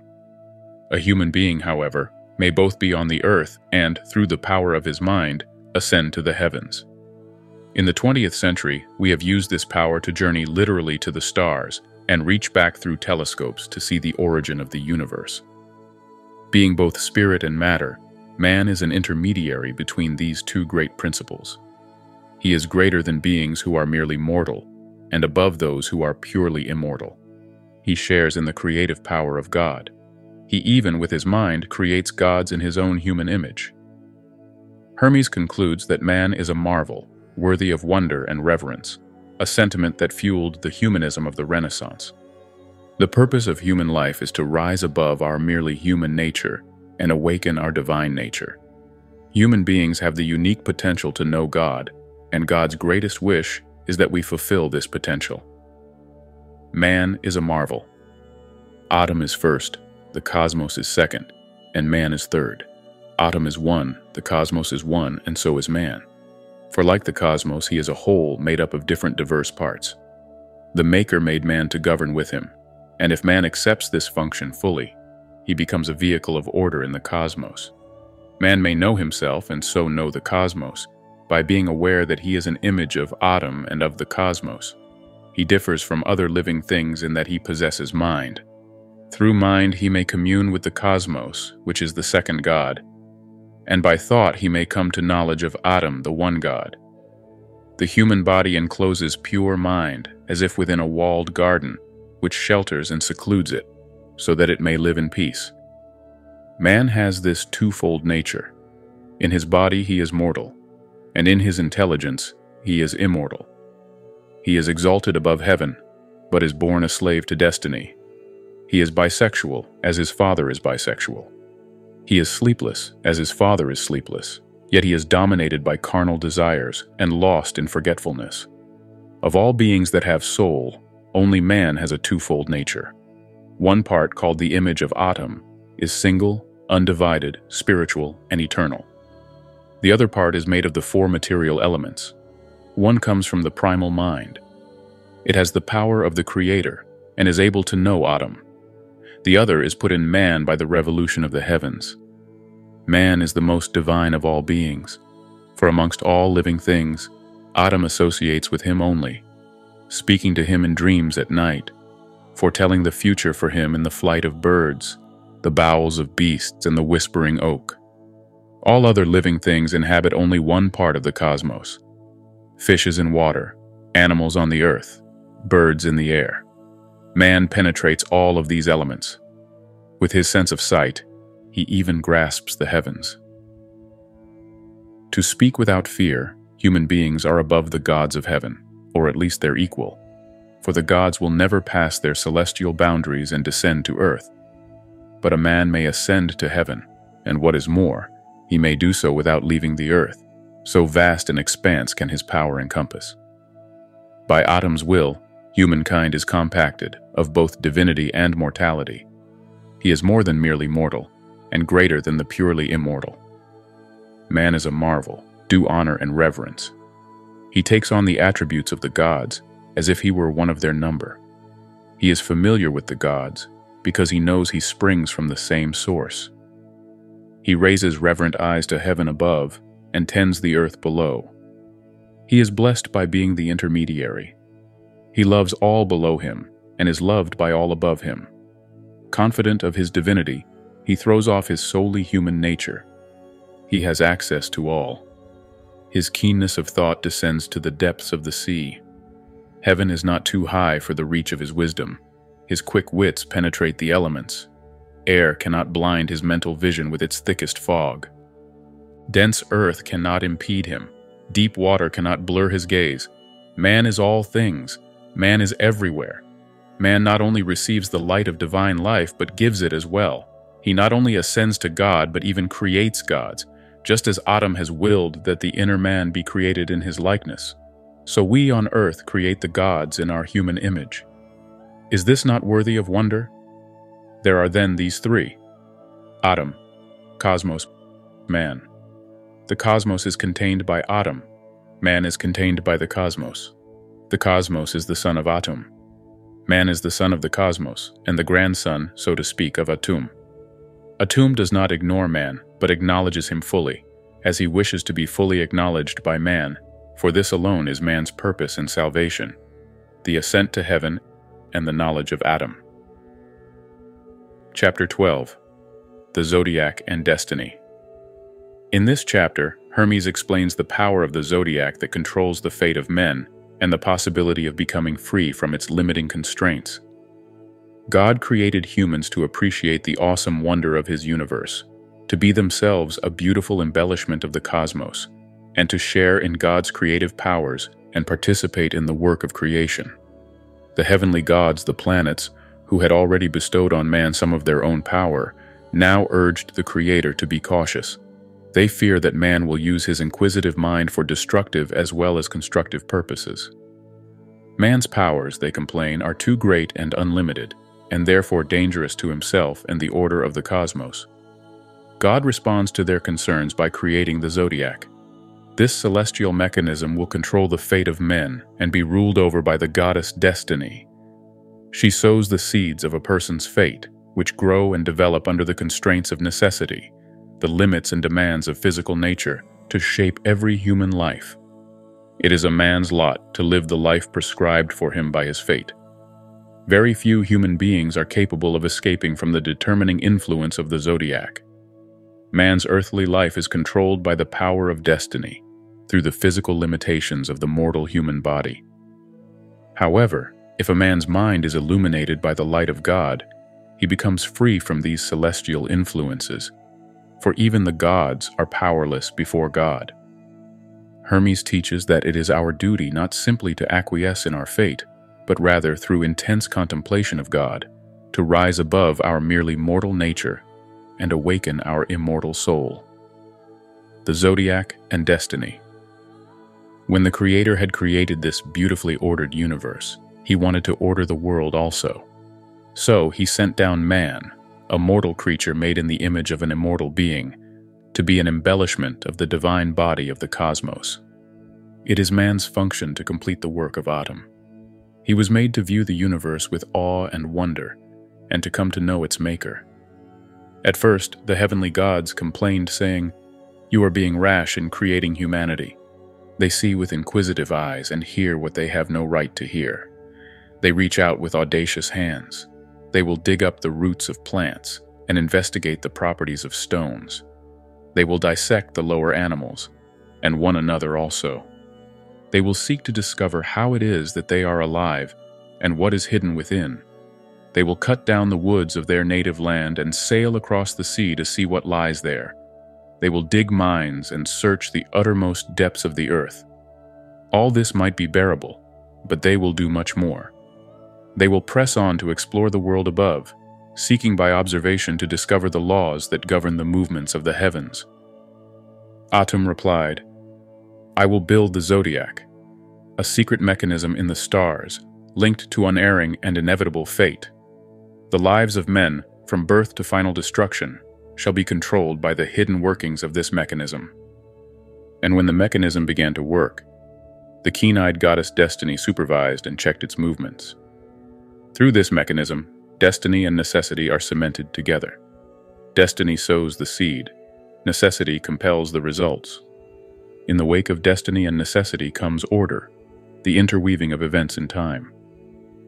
A human being, however, may both be on the earth and, through the power of his mind, ascend to the heavens. In the 20th century, we have used this power to journey literally to the stars and reach back through telescopes to see the origin of the universe. Being both spirit and matter, man is an intermediary between these two great principles. He is greater than beings who are merely mortal, and above those who are purely immortal. He shares in the creative power of God. He even, with his mind, creates gods in his own human image. Hermes concludes that man is a marvel, worthy of wonder and reverence, a sentiment that fueled the humanism of the Renaissance. The purpose of human life is to rise above our merely human nature and awaken our divine nature. Human beings have the unique potential to know God, and God's greatest wish is that we fulfill this potential. Man is a marvel. Atum is first, the cosmos is second, and man is third. Atum is one, the cosmos is one, and so is man. For like the cosmos, he is a whole made up of different diverse parts. The Maker made man to govern with him, and if man accepts this function fully, he becomes a vehicle of order in the cosmos. Man may know himself and so know the cosmos by being aware that he is an image of Atum and of the cosmos. He differs from other living things in that he possesses mind. Through mind he may commune with the cosmos, which is the second God, and by thought he may come to knowledge of Atum, the one God. The human body encloses pure mind, as if within a walled garden, which shelters and secludes it, so that it may live in peace. Man has this twofold nature. In his body he is mortal, and in his intelligence he is immortal. He is exalted above heaven, but is born a slave to destiny. He is bisexual, as his father is bisexual. He is sleepless, as his father is sleepless, yet he is dominated by carnal desires and lost in forgetfulness. Of all beings that have soul, only man has a twofold nature. One part, called the image of Atum, is single, undivided, spiritual, and eternal. The other part is made of the four material elements. One comes from the primal mind. It has the power of the Creator and is able to know Atum. The other is put in man by the revolution of the heavens. Man is the most divine of all beings, for amongst all living things, Atum associates with him only, speaking to him in dreams at night, foretelling the future for him in the flight of birds, the bowels of beasts, and the whispering oak. All other living things inhabit only one part of the cosmos: fishes in water, animals on the earth, birds in the air. Man penetrates all of these elements. With his sense of sight, he even grasps the heavens. To speak without fear, human beings are above the gods of heaven, or at least their equal. for the gods will never pass their celestial boundaries and descend to earth. But a man may ascend to heaven, and what is more, he may do so without leaving the earth, so vast an expanse can his power encompass. By Atum's will, humankind is compacted of both divinity and mortality. He is more than merely mortal, and greater than the purely immortal. Man is a marvel, due honor and reverence. He takes on the attributes of the gods, as if he were one of their number. He is familiar with the gods, because he knows he springs from the same source. He raises reverent eyes to heaven above, and tends the earth below. He is blessed by being the intermediary. He loves all below him, and is loved by all above him. Confident of his divinity, he throws off his solely human nature. He has access to all. His keenness of thought descends to the depths of the sea. Heaven is not too high for the reach of his wisdom. His quick wits penetrate the elements. Air cannot blind his mental vision with its thickest fog. Dense earth cannot impede him. Deep water cannot blur his gaze. Man is all things. Man is everywhere. Man not only receives the light of divine life, but gives it as well. He not only ascends to God, but even creates gods, just as Atum has willed that the inner man be created in his likeness. So we on earth create the gods in our human image. Is this not worthy of wonder? There are then these three: Atum, cosmos, man. The cosmos is contained by Atum. Man is contained by the cosmos. The cosmos is the son of Atum. Man is the son of the cosmos, and the grandson, so to speak, of Atum. Atum does not ignore man, but acknowledges him fully, as he wishes to be fully acknowledged by man, for this alone is man's purpose and salvation, the ascent to heaven and the knowledge of Atum. Chapter 12. The Zodiac and Destiny. In this chapter, Hermes explains the power of the zodiac that controls the fate of men and the possibility of becoming free from its limiting constraints. God created humans to appreciate the awesome wonder of his universe, to be themselves a beautiful embellishment of the cosmos, and to share in God's creative powers and participate in the work of creation. The heavenly gods, the planets, who had already bestowed on man some of their own power, now urged the Creator to be cautious. They fear that man will use his inquisitive mind for destructive as well as constructive purposes. Man's powers, they complain, are too great and unlimited, and therefore dangerous to himself and the order of the cosmos. God responds to their concerns by creating the zodiac. This celestial mechanism will control the fate of men and be ruled over by the goddess Destiny. She sows the seeds of a person's fate, which grow and develop under the constraints of necessity, the limits and demands of physical nature, to shape every human life. It is a man's lot to live the life prescribed for him by his fate. Very few human beings are capable of escaping from the determining influence of the zodiac. Man's earthly life is controlled by the power of destiny, through the physical limitations of the mortal human body. However, if a man's mind is illuminated by the light of God, he becomes free from these celestial influences, for even the gods are powerless before God. Hermes teaches that it is our duty not simply to acquiesce in our fate, but rather through intense contemplation of God, to rise above our merely mortal nature and awaken our immortal soul. The Zodiac and Destiny. When the Creator had created this beautifully ordered universe, he wanted to order the world also. So he sent down man, a mortal creature made in the image of an immortal being, to be an embellishment of the divine body of the cosmos. It is man's function to complete the work of Atum. He was made to view the universe with awe and wonder, and to come to know its maker. At first, the heavenly gods complained, saying, "You are being rash in creating humanity." They see with inquisitive eyes and hear what they have no right to hear. They reach out with audacious hands. They will dig up the roots of plants and investigate the properties of stones. They will dissect the lower animals, and one another also. They will seek to discover how it is that they are alive and what is hidden within. They will cut down the woods of their native land and sail across the sea to see what lies there. They will dig mines and search the uttermost depths of the earth. All this might be bearable, but they will do much more. They will press on to explore the world above, seeking by observation to discover the laws that govern the movements of the heavens. ATUM replied, "I will build the zodiac, a secret mechanism in the stars, linked to unerring and inevitable fate. The lives of men, from birth to final destruction, shall be controlled by the hidden workings of this mechanism." And when the mechanism began to work, the keen-eyed goddess Destiny supervised and checked its movements. Through this mechanism, destiny and necessity are cemented together. Destiny sows the seed, necessity compels the results. In the wake of destiny and necessity comes order, the interweaving of events in time.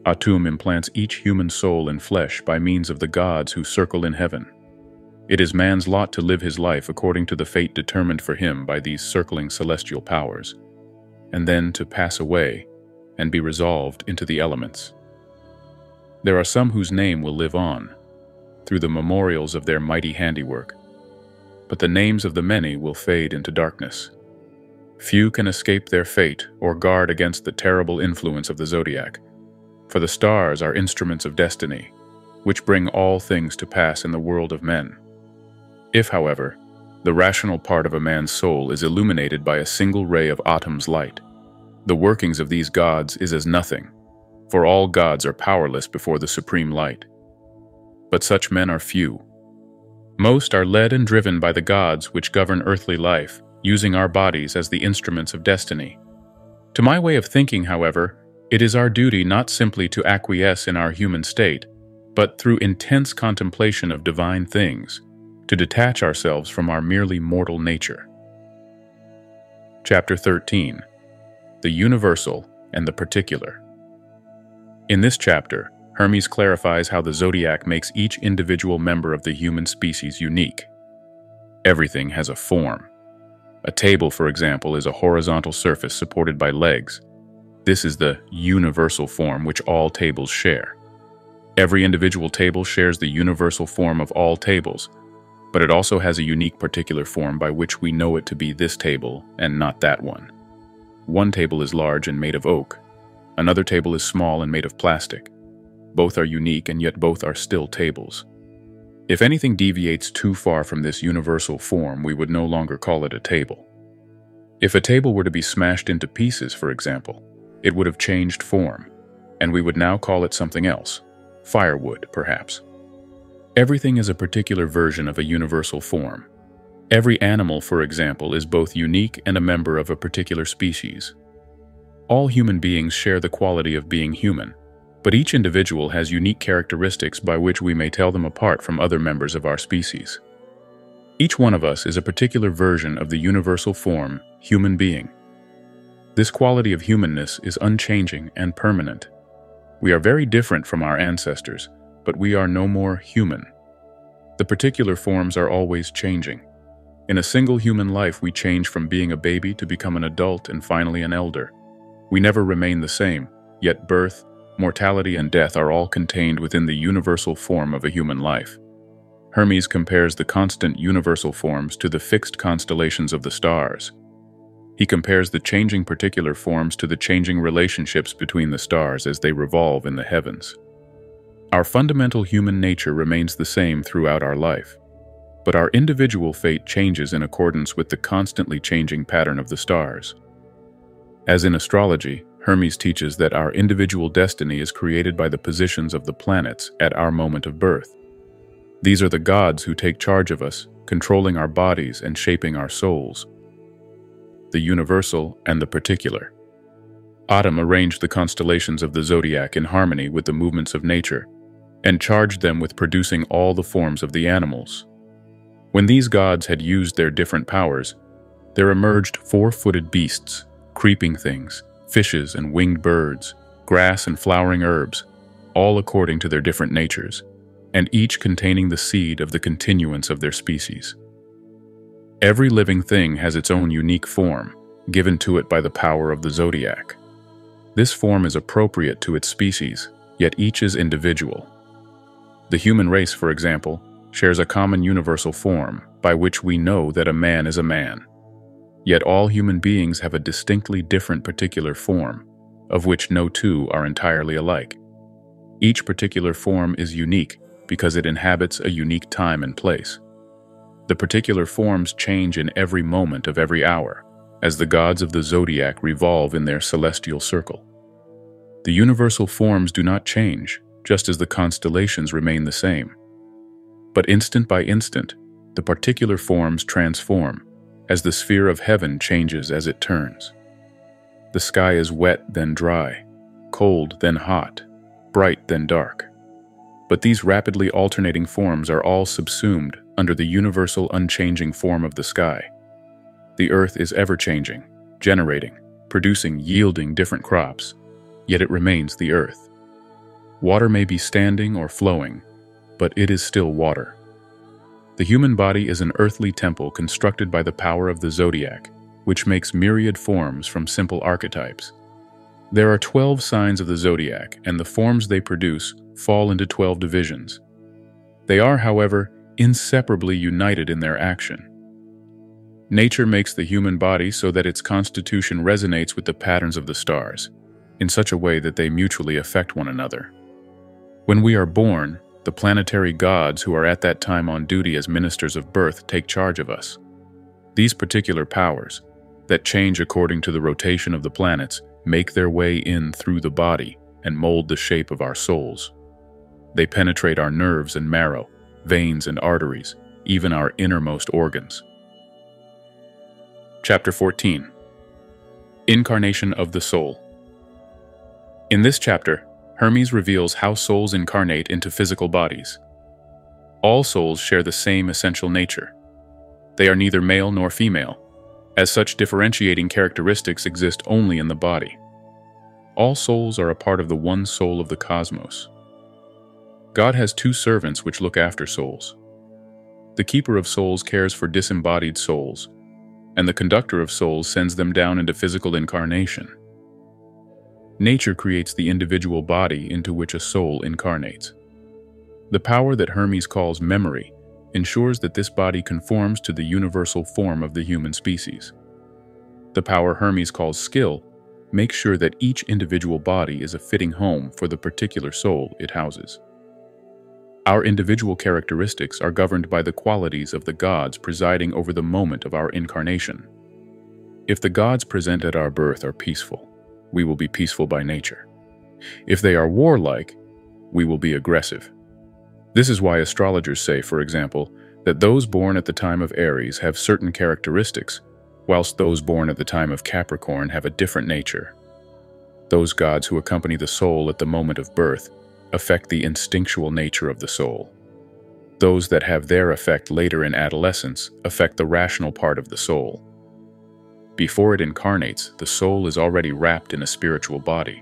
ATUM implants each human soul in flesh by means of the gods who circle in heaven. It is man's lot to live his life according to the fate determined for him by these circling celestial powers, and then to pass away and be resolved into the elements. There are some whose name will live on, through the memorials of their mighty handiwork, but the names of the many will fade into darkness. Few can escape their fate or guard against the terrible influence of the zodiac, for the stars are instruments of destiny, which bring all things to pass in the world of men. If, however, the rational part of a man's soul is illuminated by a single ray of ATUM's light, the workings of these gods is as nothing, for all gods are powerless before the supreme light. But such men are few. Most are led and driven by the gods which govern earthly life, using our bodies as the instruments of destiny. To my way of thinking, however, it is our duty not simply to acquiesce in our human state, but through intense contemplation of divine things, to detach ourselves from our merely mortal nature. Chapter 13. The Universal and the Particular. In this chapter, Hermes clarifies how the zodiac makes each individual member of the human species unique. Everything has a form. A table, for example, is a horizontal surface supported by legs. This is the universal form which all tables share. Every individual table shares the universal form of all tables, but it also has a unique particular form by which we know it to be this table and not that one. One table is large and made of oak. Another table is small and made of plastic. Both are unique, and yet both are still tables. If anything deviates too far from this universal form, we would no longer call it a table. If a table were to be smashed into pieces, for example, it would have changed form, and we would now call it something else, firewood, perhaps. Everything is a particular version of a universal form. Every animal, for example, is both unique and a member of a particular species. All human beings share the quality of being human, but each individual has unique characteristics by which we may tell them apart from other members of our species. Each one of us is a particular version of the universal form, human being. This quality of humanness is unchanging and permanent. We are very different from our ancestors, but we are no more human. The particular forms are always changing. In a single human life, we change from being a baby to become an adult and finally an elder. We never remain the same, yet birth, mortality, and death are all contained within the universal form of a human life. Hermes compares the constant universal forms to the fixed constellations of the stars. He compares the changing particular forms to the changing relationships between the stars as they revolve in the heavens. Our fundamental human nature remains the same throughout our life, but our individual fate changes in accordance with the constantly changing pattern of the stars. As in astrology, Hermes teaches that our individual destiny is created by the positions of the planets at our moment of birth. These are the gods who take charge of us, controlling our bodies and shaping our souls. The universal and the particular. ATUM arranged the constellations of the zodiac in harmony with the movements of nature, and charged them with producing all the forms of the animals. When these gods had used their different powers, there emerged four-footed beasts, creeping things, fishes and winged birds, grass and flowering herbs, all according to their different natures, and each containing the seed of the continuance of their species. Every living thing has its own unique form, given to it by the power of the zodiac. This form is appropriate to its species, yet each is individual. The human race, for example, shares a common universal form by which we know that a man is a man. Yet all human beings have a distinctly different particular form, of which no two are entirely alike. Each particular form is unique because it inhabits a unique time and place. The particular forms change in every moment of every hour, as the gods of the zodiac revolve in their celestial circle. The universal forms do not change, just as the constellations remain the same. But instant by instant, the particular forms transform, as the sphere of heaven changes as it turns. The sky is wet then dry, cold then hot, bright then dark. But these rapidly alternating forms are all subsumed under the universal unchanging form of the sky. The earth is ever-changing, generating, producing, yielding different crops, yet it remains the earth. Water may be standing or flowing, but it is still water. The human body is an earthly temple constructed by the power of the zodiac, which makes myriad forms from simple archetypes. There are 12 signs of the zodiac, and the forms they produce fall into 12 divisions. They are, however, inseparably united in their action. Nature makes the human body so that its constitution resonates with the patterns of the stars, in such a way that they mutually affect one another. When we are born, the planetary gods who are at that time on duty as ministers of birth take charge of us. These particular powers, that change according to the rotation of the planets, make their way in through the body and mold the shape of our souls. They penetrate our nerves and marrow, veins and arteries, even our innermost organs. Chapter 14. Incarnation of the Soul. In this chapter, Hermes reveals how souls incarnate into physical bodies. All souls share the same essential nature. They are neither male nor female, as such differentiating characteristics exist only in the body. All souls are a part of the one soul of the cosmos. God has two servants which look after souls. The keeper of souls cares for disembodied souls, and the conductor of souls sends them down into physical incarnation. Nature creates the individual body into which a soul incarnates. The power that Hermes calls memory ensures that this body conforms to the universal form of the human species. The power Hermes calls skill makes sure that each individual body is a fitting home for the particular soul it houses. Our individual characteristics are governed by the qualities of the gods presiding over the moment of our incarnation. If the gods present at our birth are peaceful, we will be peaceful by nature. If they are warlike, we will be aggressive. This is why astrologers say, for example, that those born at the time of Aries have certain characteristics, whilst those born at the time of Capricorn have a different nature. Those gods who accompany the soul at the moment of birth affect the instinctual nature of the soul. Those that have their effect later in adolescence affect the rational part of the soul. Before it incarnates, the soul is already wrapped in a spiritual body.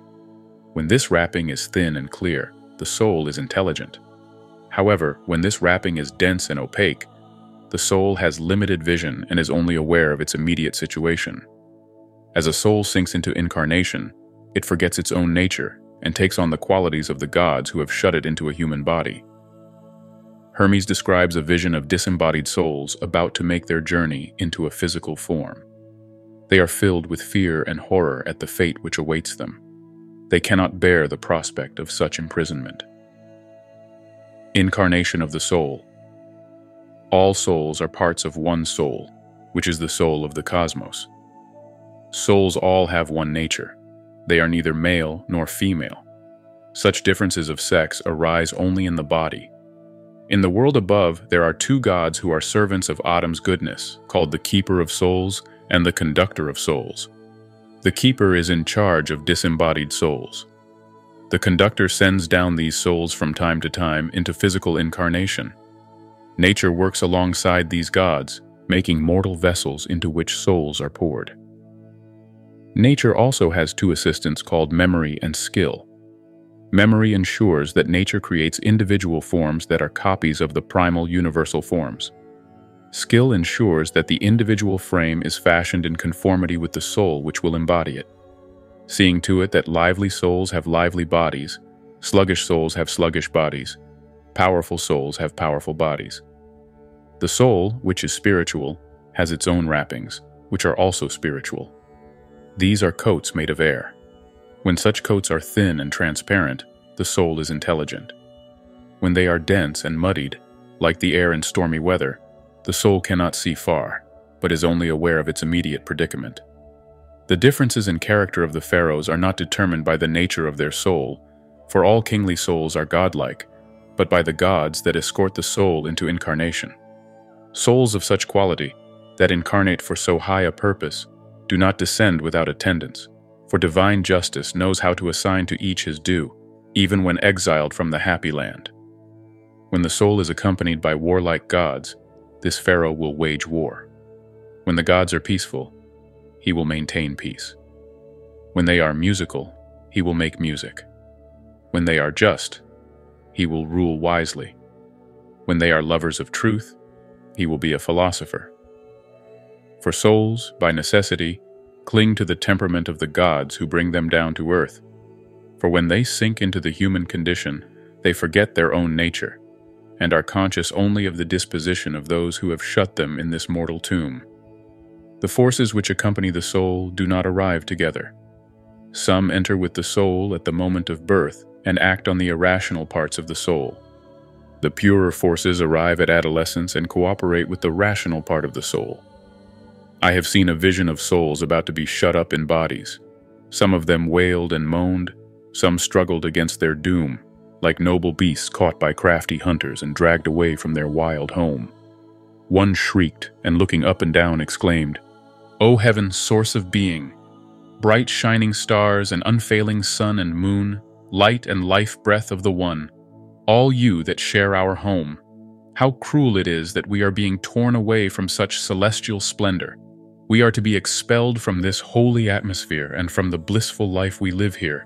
When this wrapping is thin and clear, the soul is intelligent. However, when this wrapping is dense and opaque, the soul has limited vision and is only aware of its immediate situation. As a soul sinks into incarnation, it forgets its own nature and takes on the qualities of the gods who have shut it into a human body. Hermes describes a vision of disembodied souls about to make their journey into a physical form. They are filled with fear and horror at the fate which awaits them. They cannot bear the prospect of such imprisonment. Incarnation of the soul. All souls are parts of one soul, which is the soul of the cosmos. Souls all have one nature. They are neither male nor female. Such differences of sex arise only in the body. In the world above, there are two gods who are servants of Atum's goodness, called the Keeper of Souls and the Conductor of Souls. The Keeper is in charge of disembodied souls. The Conductor sends down these souls from time to time into physical incarnation. Nature works alongside these gods, making mortal vessels into which souls are poured. Nature also has two assistants called memory and skill. Memory ensures that nature creates individual forms that are copies of the primal universal forms. Skill ensures that the individual frame is fashioned in conformity with the soul which will embody it, seeing to it that lively souls have lively bodies, sluggish souls have sluggish bodies, powerful souls have powerful bodies. The soul, which is spiritual, has its own wrappings, which are also spiritual. These are coats made of air. When such coats are thin and transparent, the the soul is intelligent. When they are dense and muddied, like the air in stormy weather, the soul cannot see far, but is only aware of its immediate predicament. The differences in character of the pharaohs are not determined by the nature of their soul, for all kingly souls are godlike, but by the gods that escort the soul into incarnation. Souls of such quality, that incarnate for so high a purpose, do not descend without attendance, for divine justice knows how to assign to each his due, even when exiled from the happy land. When the soul is accompanied by warlike gods, this pharaoh will wage war. When the gods are peaceful, he will maintain peace. When they are musical, he will make music. When they are just, he will rule wisely. When they are lovers of truth, he will be a philosopher. For souls, by necessity, cling to the temperament of the gods who bring them down to earth. For when they sink into the human condition, they forget their own nature, and are conscious only of the disposition of those who have shut them in this mortal tomb. The forces which accompany the soul do not arrive together. Some enter with the soul at the moment of birth and act on the irrational parts of the soul. The purer forces arrive at adolescence and cooperate with the rational part of the soul. I have seen a vision of souls about to be shut up in bodies. Some of them wailed and moaned, some struggled against their doom, like noble beasts caught by crafty hunters and dragged away from their wild home. One shrieked, and looking up and down exclaimed, "O heaven, source of being, bright shining stars and unfailing sun and moon, light and life breath of the One, all you that share our home, how cruel it is that we are being torn away from such celestial splendor. We are to be expelled from this holy atmosphere and from the blissful life we live here,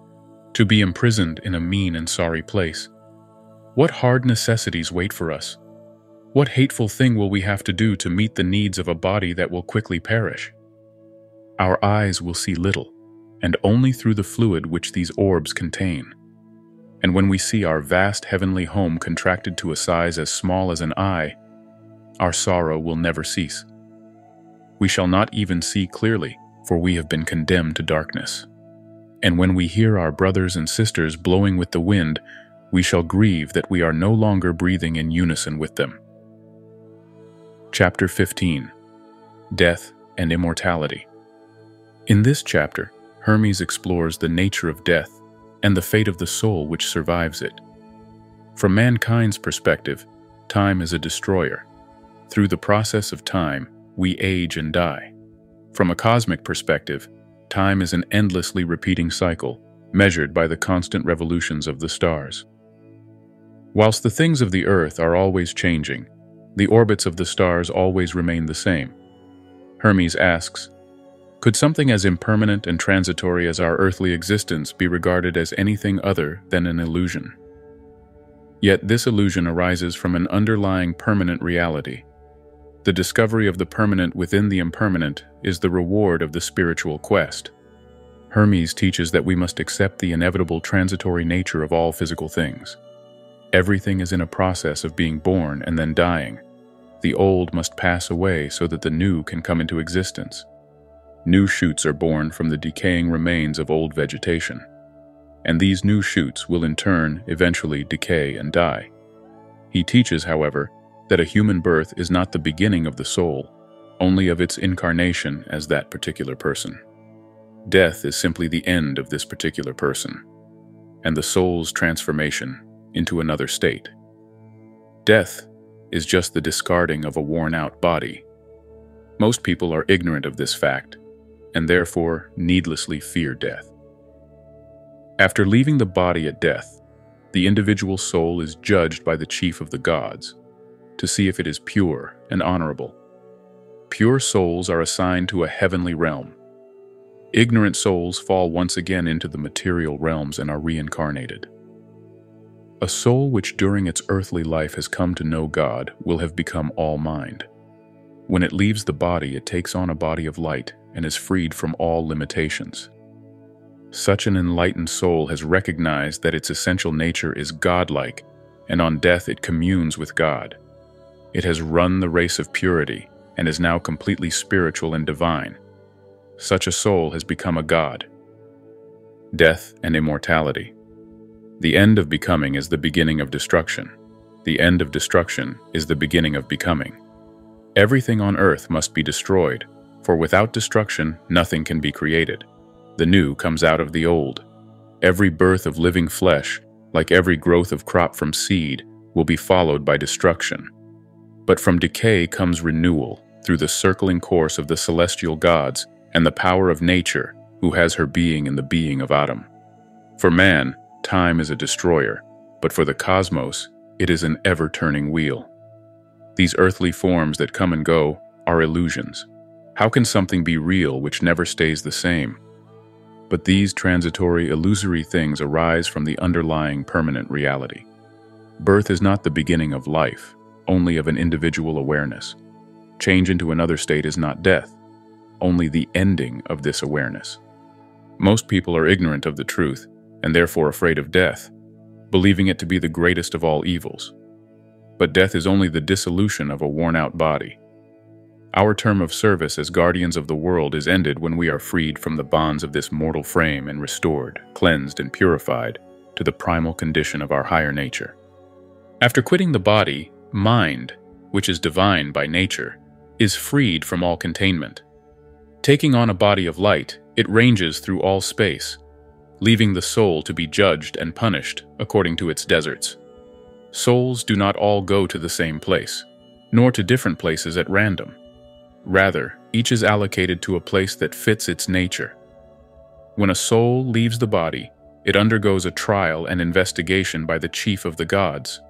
to be imprisoned in a mean and sorry place. What hard necessities wait for us? What hateful thing will we have to do to meet the needs of a body that will quickly perish? Our eyes will see little, and only through the fluid which these orbs contain. And when we see our vast heavenly home contracted to a size as small as an eye, our sorrow will never cease. We shall not even see clearly, for we have been condemned to darkness. And when we hear our brothers and sisters blowing with the wind, we shall grieve that we are no longer breathing in unison with them." Chapter 15. Death and Immortality. In this chapter, Hermes explores the nature of death and the fate of the soul which survives it. From mankind's perspective, time is a destroyer. Through the process of time, we age and die. From a cosmic perspective, time is an endlessly repeating cycle, measured by the constant revolutions of the stars. Whilst the things of the earth are always changing, the orbits of the stars always remain the same. Hermes asks, could something as impermanent and transitory as our earthly existence be regarded as anything other than an illusion? Yet this illusion arises from an underlying permanent reality. The discovery of the permanent within the impermanent is the reward of the spiritual quest. Hermes teaches that we must accept the inevitable transitory nature of all physical things. Everything is in a process of being born and then dying. The old must pass away so that the new can come into existence. New shoots are born from the decaying remains of old vegetation, and these new shoots will in turn eventually decay and die. He teaches, however, that a human birth is not the beginning of the soul, only of its incarnation as that particular person. Death is simply the end of this particular person, and the soul's transformation into another state. Death is just the discarding of a worn-out body. Most people are ignorant of this fact, and therefore needlessly fear death. After leaving the body at death, the individual soul is judged by the chief of the gods, to see if it is pure and honorable. Pure souls are assigned to a heavenly realm. Ignorant souls fall once again into the material realms and are reincarnated. A soul which during its earthly life has come to know God will have become all-mind. When it leaves the body, it takes on a body of light and is freed from all limitations. Such an enlightened soul has recognized that its essential nature is godlike, and on death it communes with God. It has run the race of purity and is now completely spiritual and divine. Such a soul has become a god. Death and immortality. The end of becoming is the beginning of destruction. The end of destruction is the beginning of becoming. Everything on earth must be destroyed, for without destruction, nothing can be created. The new comes out of the old. Every birth of living flesh, like every growth of crop from seed, will be followed by destruction. But from decay comes renewal through the circling course of the celestial gods and the power of nature, who has her being in the being of Atum. For man, time is a destroyer, but for the cosmos, it is an ever-turning wheel. These earthly forms that come and go are illusions. How can something be real which never stays the same? But these transitory, illusory things arise from the underlying permanent reality. Birth is not the beginning of life, only of an individual awareness. Change into another state is not death, only the ending of this awareness. Most people are ignorant of the truth, and therefore afraid of death, believing it to be the greatest of all evils. But death is only the dissolution of a worn-out body. Our term of service as guardians of the world is ended when we are freed from the bonds of this mortal frame and restored, cleansed, and purified to the primal condition of our higher nature. After quitting the body, mind, which is divine by nature, is freed from all containment. Taking on a body of light, it ranges through all space, leaving the soul to be judged and punished according to its deserts. Souls do not all go to the same place, nor to different places at random. Rather, each is allocated to a place that fits its nature. When a soul leaves the body, it undergoes a trial and investigation by the chief of the gods.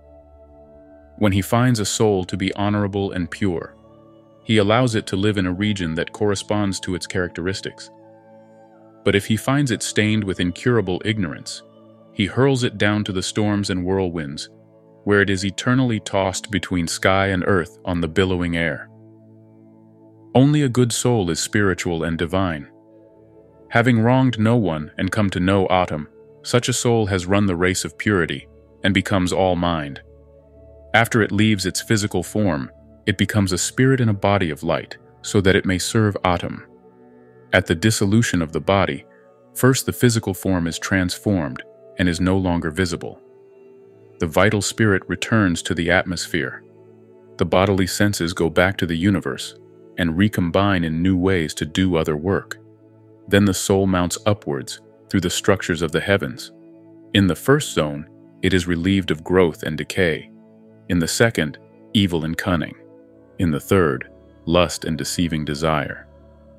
When he finds a soul to be honorable and pure, he allows it to live in a region that corresponds to its characteristics. But if he finds it stained with incurable ignorance, he hurls it down to the storms and whirlwinds, where it is eternally tossed between sky and earth on the billowing air. Only a good soul is spiritual and divine. Having wronged no one and come to know Atum, such a soul has run the race of purity and becomes all mind. After it leaves its physical form, it becomes a spirit in a body of light, so that it may serve Atum. At the dissolution of the body, first the physical form is transformed and is no longer visible. The vital spirit returns to the atmosphere. The bodily senses go back to the universe and recombine in new ways to do other work. Then the soul mounts upwards through the structures of the heavens. In the first zone, it is relieved of growth and decay. In the second, evil and cunning. In the third, lust and deceiving desire.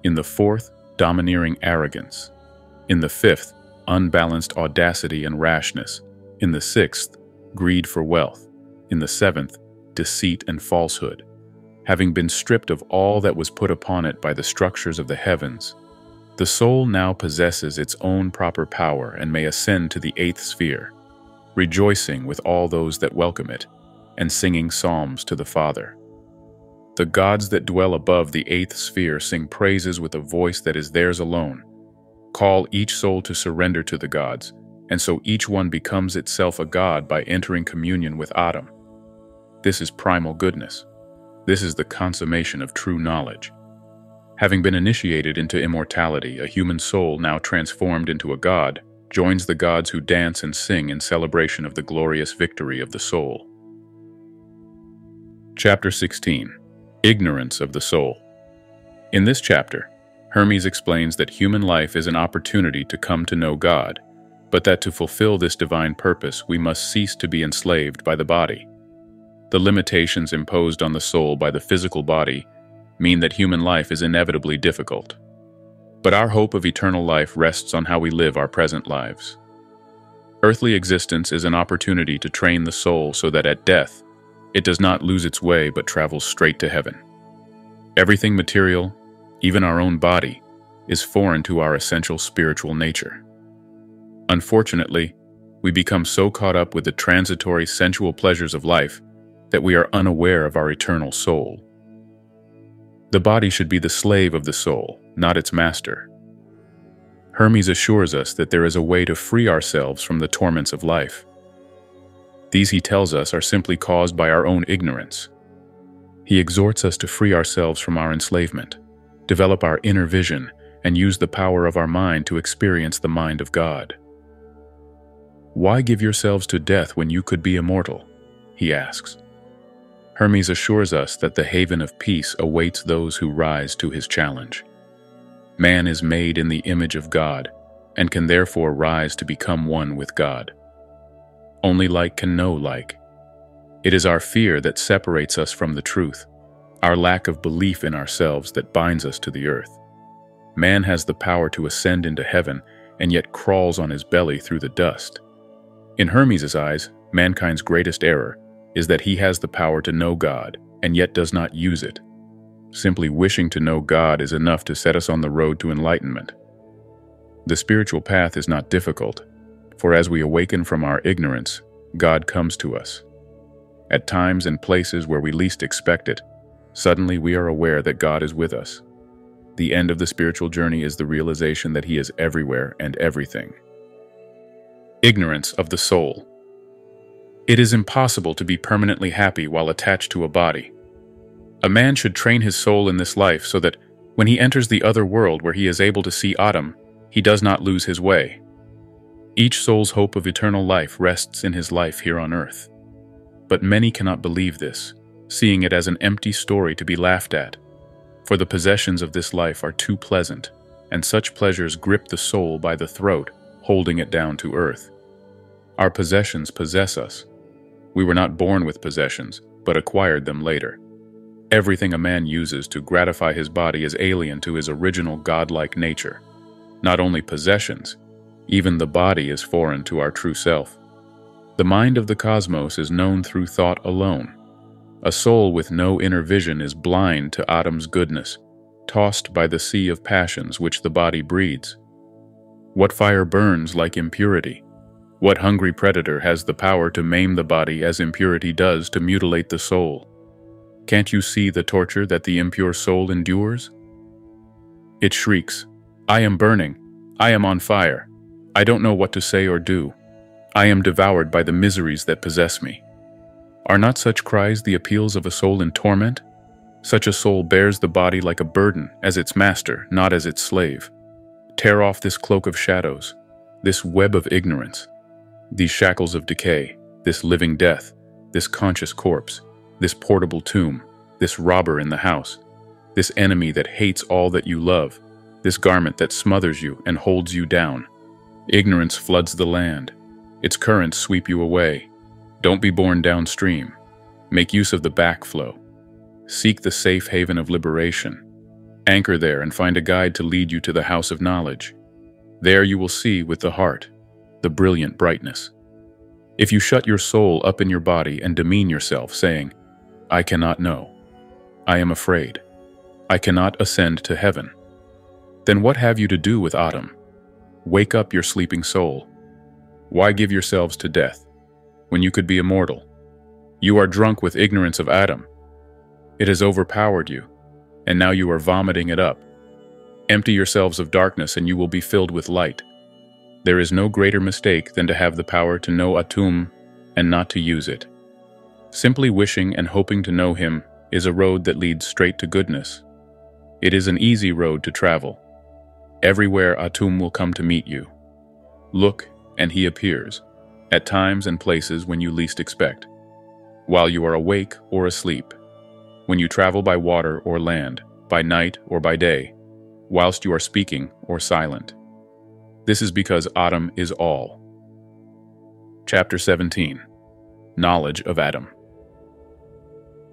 In the fourth, domineering arrogance. In the fifth, unbalanced audacity and rashness. In the sixth, greed for wealth. In the seventh, deceit and falsehood. Having been stripped of all that was put upon it by the structures of the heavens, the soul now possesses its own proper power and may ascend to the eighth sphere, rejoicing with all those that welcome it, and singing psalms to the Father. The gods that dwell above the eighth sphere sing praises with a voice that is theirs alone, call each soul to surrender to the gods, and so each one becomes itself a god by entering communion with Atum. This is primal goodness. This is the consummation of true knowledge. Having been initiated into immortality, a human soul now transformed into a god joins the gods who dance and sing in celebration of the glorious victory of the soul. Chapter 16. Ignorance of the Soul. In this chapter, Hermes explains that human life is an opportunity to come to know God, but that to fulfill this divine purpose we must cease to be enslaved by the body. The limitations imposed on the soul by the physical body mean that human life is inevitably difficult. But our hope of eternal life rests on how we live our present lives. Earthly existence is an opportunity to train the soul so that at death, it does not lose its way but travels straight to heaven. Everything material, even our own body, is foreign to our essential spiritual nature. Unfortunately, we become so caught up with the transitory sensual pleasures of life that we are unaware of our eternal soul. The body should be the slave of the soul, not its master. Hermes assures us that there is a way to free ourselves from the torments of life. These, he tells us, are simply caused by our own ignorance. He exhorts us to free ourselves from our enslavement, develop our inner vision, and use the power of our mind to experience the mind of God. Why give yourselves to death when you could be immortal? He asks. Hermes assures us that the haven of peace awaits those who rise to his challenge. Man is made in the image of God, and can therefore rise to become one with God. Only like can know like. It is our fear that separates us from the truth, our lack of belief in ourselves that binds us to the earth. Man has the power to ascend into heaven, and yet crawls on his belly through the dust. In Hermes' eyes, mankind's greatest error is that he has the power to know God, and yet does not use it. Simply wishing to know God is enough to set us on the road to enlightenment. The spiritual path is not difficult, for as we awaken from our ignorance, God comes to us. At times and places where we least expect it, suddenly we are aware that God is with us. The end of the spiritual journey is the realization that He is everywhere and everything. Ignorance of the soul. It is impossible to be permanently happy while attached to a body. A man should train his soul in this life so that when he enters the other world where he is able to see ATUM, he does not lose his way. Each soul's hope of eternal life rests in his life here on earth. But many cannot believe this, seeing it as an empty story to be laughed at. For the possessions of this life are too pleasant, and such pleasures grip the soul by the throat, holding it down to earth. Our possessions possess us. We were not born with possessions, but acquired them later. Everything a man uses to gratify his body is alien to his original godlike nature. Not only possessions, even the body is foreign to our true self. The mind of the cosmos is known through thought alone. A soul with no inner vision is blind to ATUM's goodness, tossed by the sea of passions which the body breeds. What fire burns like impurity? What hungry predator has the power to maim the body as impurity does to mutilate the soul? Can't you see the torture that the impure soul endures? It shrieks, "I am burning. I am on fire. I don't know what to say or do. I am devoured by the miseries that possess me." Are not such cries the appeals of a soul in torment? Such a soul bears the body like a burden, as its master, not as its slave. Tear off this cloak of shadows, this web of ignorance, these shackles of decay, this living death, this conscious corpse, this portable tomb, this robber in the house, this enemy that hates all that you love, this garment that smothers you and holds you down. Ignorance floods the land. Its currents sweep you away. Don't be borne downstream. Make use of the backflow. Seek the safe haven of liberation. Anchor there and find a guide to lead you to the house of knowledge. There you will see with the heart the brilliant brightness. If you shut your soul up in your body and demean yourself, saying, "I cannot know. I am afraid. I cannot ascend to heaven," then what have you to do with ATUM? Wake up your sleeping soul. Why give yourselves to death when you could be immortal? You are drunk with ignorance of ATUM. It has overpowered you, and now you are vomiting it up. Empty yourselves of darkness and you will be filled with light. There is no greater mistake than to have the power to know ATUM and not to use it. Simply wishing and hoping to know Him is a road that leads straight to goodness. It is an easy road to travel. Everywhere ATUM will come to meet you. Look, and He appears, at times and places when you least expect, while you are awake or asleep, when you travel by water or land, by night or by day, whilst you are speaking or silent. This is because ATUM is all. Chapter 17. Knowledge of ATUM.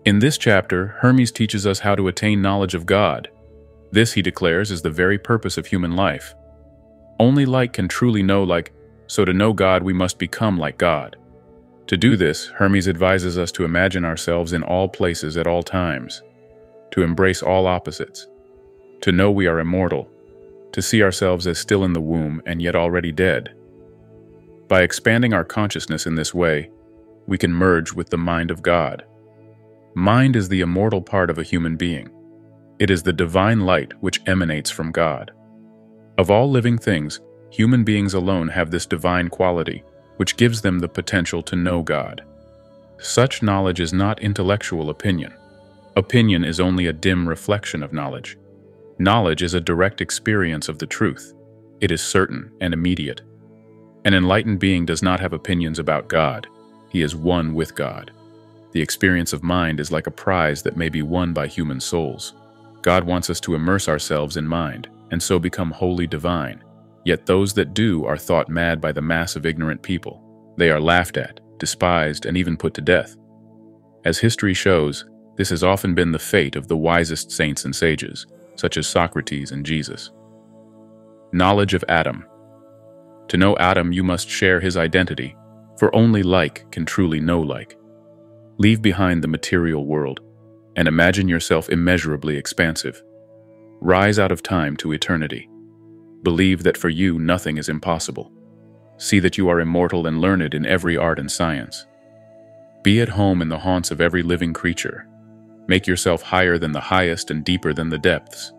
In this chapter, Hermes teaches us how to attain knowledge of God. This, he declares, is the very purpose of human life. Only like can truly know like, so to know God we must become like God. To do this, Hermes advises us to imagine ourselves in all places at all times, to embrace all opposites, to know we are immortal, to see ourselves as still in the womb and yet already dead. By expanding our consciousness in this way, we can merge with the mind of God. Mind is the immortal part of a human being. It is the divine light which emanates from God. Of all living things, human beings alone have this divine quality, which gives them the potential to know God. Such knowledge is not intellectual opinion. Opinion is only a dim reflection of knowledge. Knowledge is a direct experience of the truth. It is certain and immediate. An enlightened being does not have opinions about God. He is one with God. The experience of mind is like a prize that may be won by human souls. God wants us to immerse ourselves in mind, and so become wholly divine. Yet those that do are thought mad by the mass of ignorant people. They are laughed at, despised, and even put to death. As history shows, this has often been the fate of the wisest saints and sages, such as Socrates and Jesus. Knowledge of Atum. To know Atum, you must share his identity, for only like can truly know like. Leave behind the material world, and imagine yourself immeasurably expansive. Rise out of time to eternity. Believe that for you nothing is impossible. See that you are immortal and learned in every art and science. Be at home in the haunts of every living creature. Make yourself higher than the highest and deeper than the depths.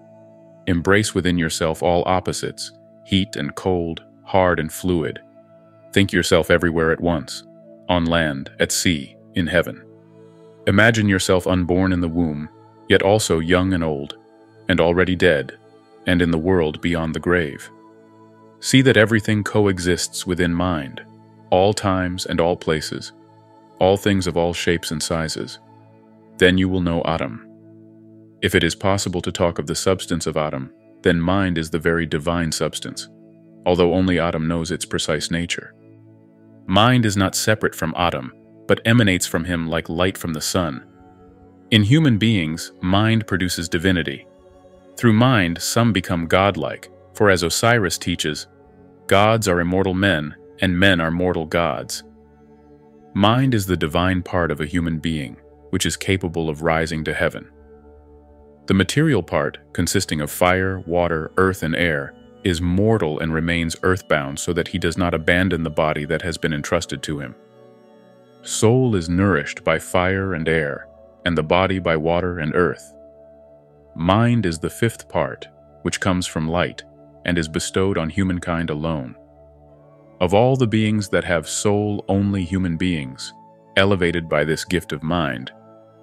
Embrace within yourself all opposites, heat and cold, hard and fluid. Think yourself everywhere at once, on land, at sea, in heaven. Imagine yourself unborn in the womb, yet also young and old, and already dead, and in the world beyond the grave. See that everything coexists within mind, all times and all places, all things of all shapes and sizes. Then you will know Atum. If it is possible to talk of the substance of Atum, then mind is the very divine substance, although only Atum knows its precise nature. Mind is not separate from Atum, but emanates from him like light from the sun. In human beings, mind produces divinity. Through mind, some become godlike, for as Osiris teaches, gods are immortal men, and men are mortal gods. Mind is the divine part of a human being, which is capable of rising to heaven. The material part, consisting of fire, water, earth, and air, is mortal and remains earthbound so that he does not abandon the body that has been entrusted to him. Soul is nourished by fire and air, and the body by water and earth. Mind is the fifth part, which comes from light, and is bestowed on humankind alone. Of all the beings that have soul, only human beings, elevated by this gift of mind,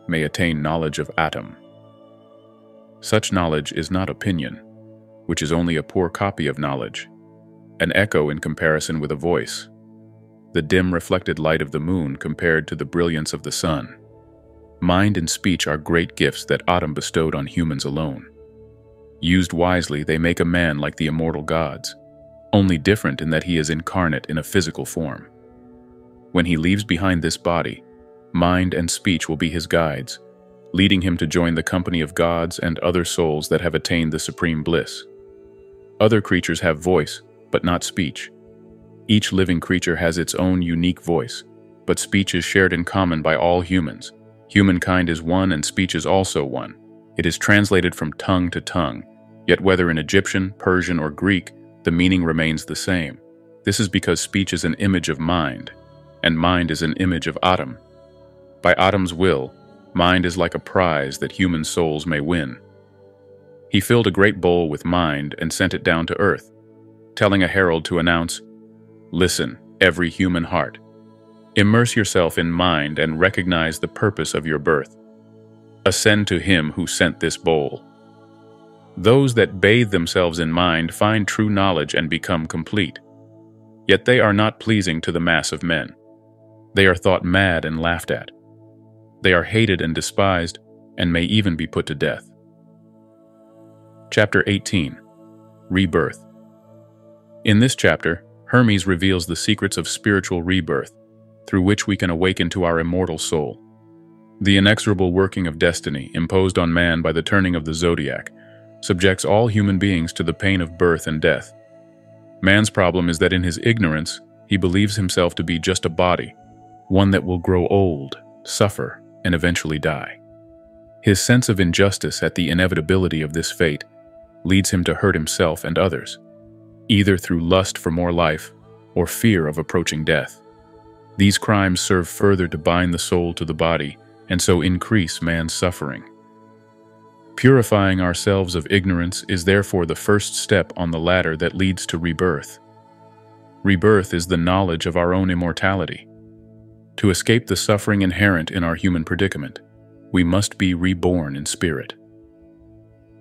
may attain knowledge of Atum. Such knowledge is not opinion, which is only a poor copy of knowledge, an echo in comparison with a voice, the dim reflected light of the moon compared to the brilliance of the sun. Mind and speech are great gifts that Atum bestowed on humans alone. Used wisely, they make a man like the immortal gods, only different in that he is incarnate in a physical form. When he leaves behind this body, mind and speech will be his guides, leading him to join the company of gods and other souls that have attained the supreme bliss. Other creatures have voice, but not speech. Each living creature has its own unique voice, but speech is shared in common by all humans. Humankind is one and speech is also one. It is translated from tongue to tongue, yet whether in Egyptian, Persian, or Greek, the meaning remains the same. This is because speech is an image of mind, and mind is an image of Atum. By Atum's will, mind is like a prize that human souls may win. He filled a great bowl with mind and sent it down to earth, telling a herald to announce, "Listen, every human heart. Immerse yourself in mind and recognize the purpose of your birth. Ascend to him who sent this bowl. Those that bathe themselves in mind find true knowledge and become complete. Yet they are not pleasing to the mass of men. They are thought mad and laughed at. They are hated and despised, and may even be put to death." Chapter 18. Rebirth. In this chapter, Hermes reveals the secrets of spiritual rebirth, through which we can awaken to our immortal soul. The inexorable working of destiny, imposed on man by the turning of the zodiac, subjects all human beings to the pain of birth and death. Man's problem is that in his ignorance, he believes himself to be just a body, one that will grow old, suffer, and eventually die. His sense of injustice at the inevitability of this fate leads him to hurt himself and others, either through lust for more life or fear of approaching death. These crimes serve further to bind the soul to the body and so increase man's suffering. Purifying ourselves of ignorance is therefore the first step on the ladder that leads to rebirth. Rebirth is the knowledge of our own immortality. To escape the suffering inherent in our human predicament, we must be reborn in spirit.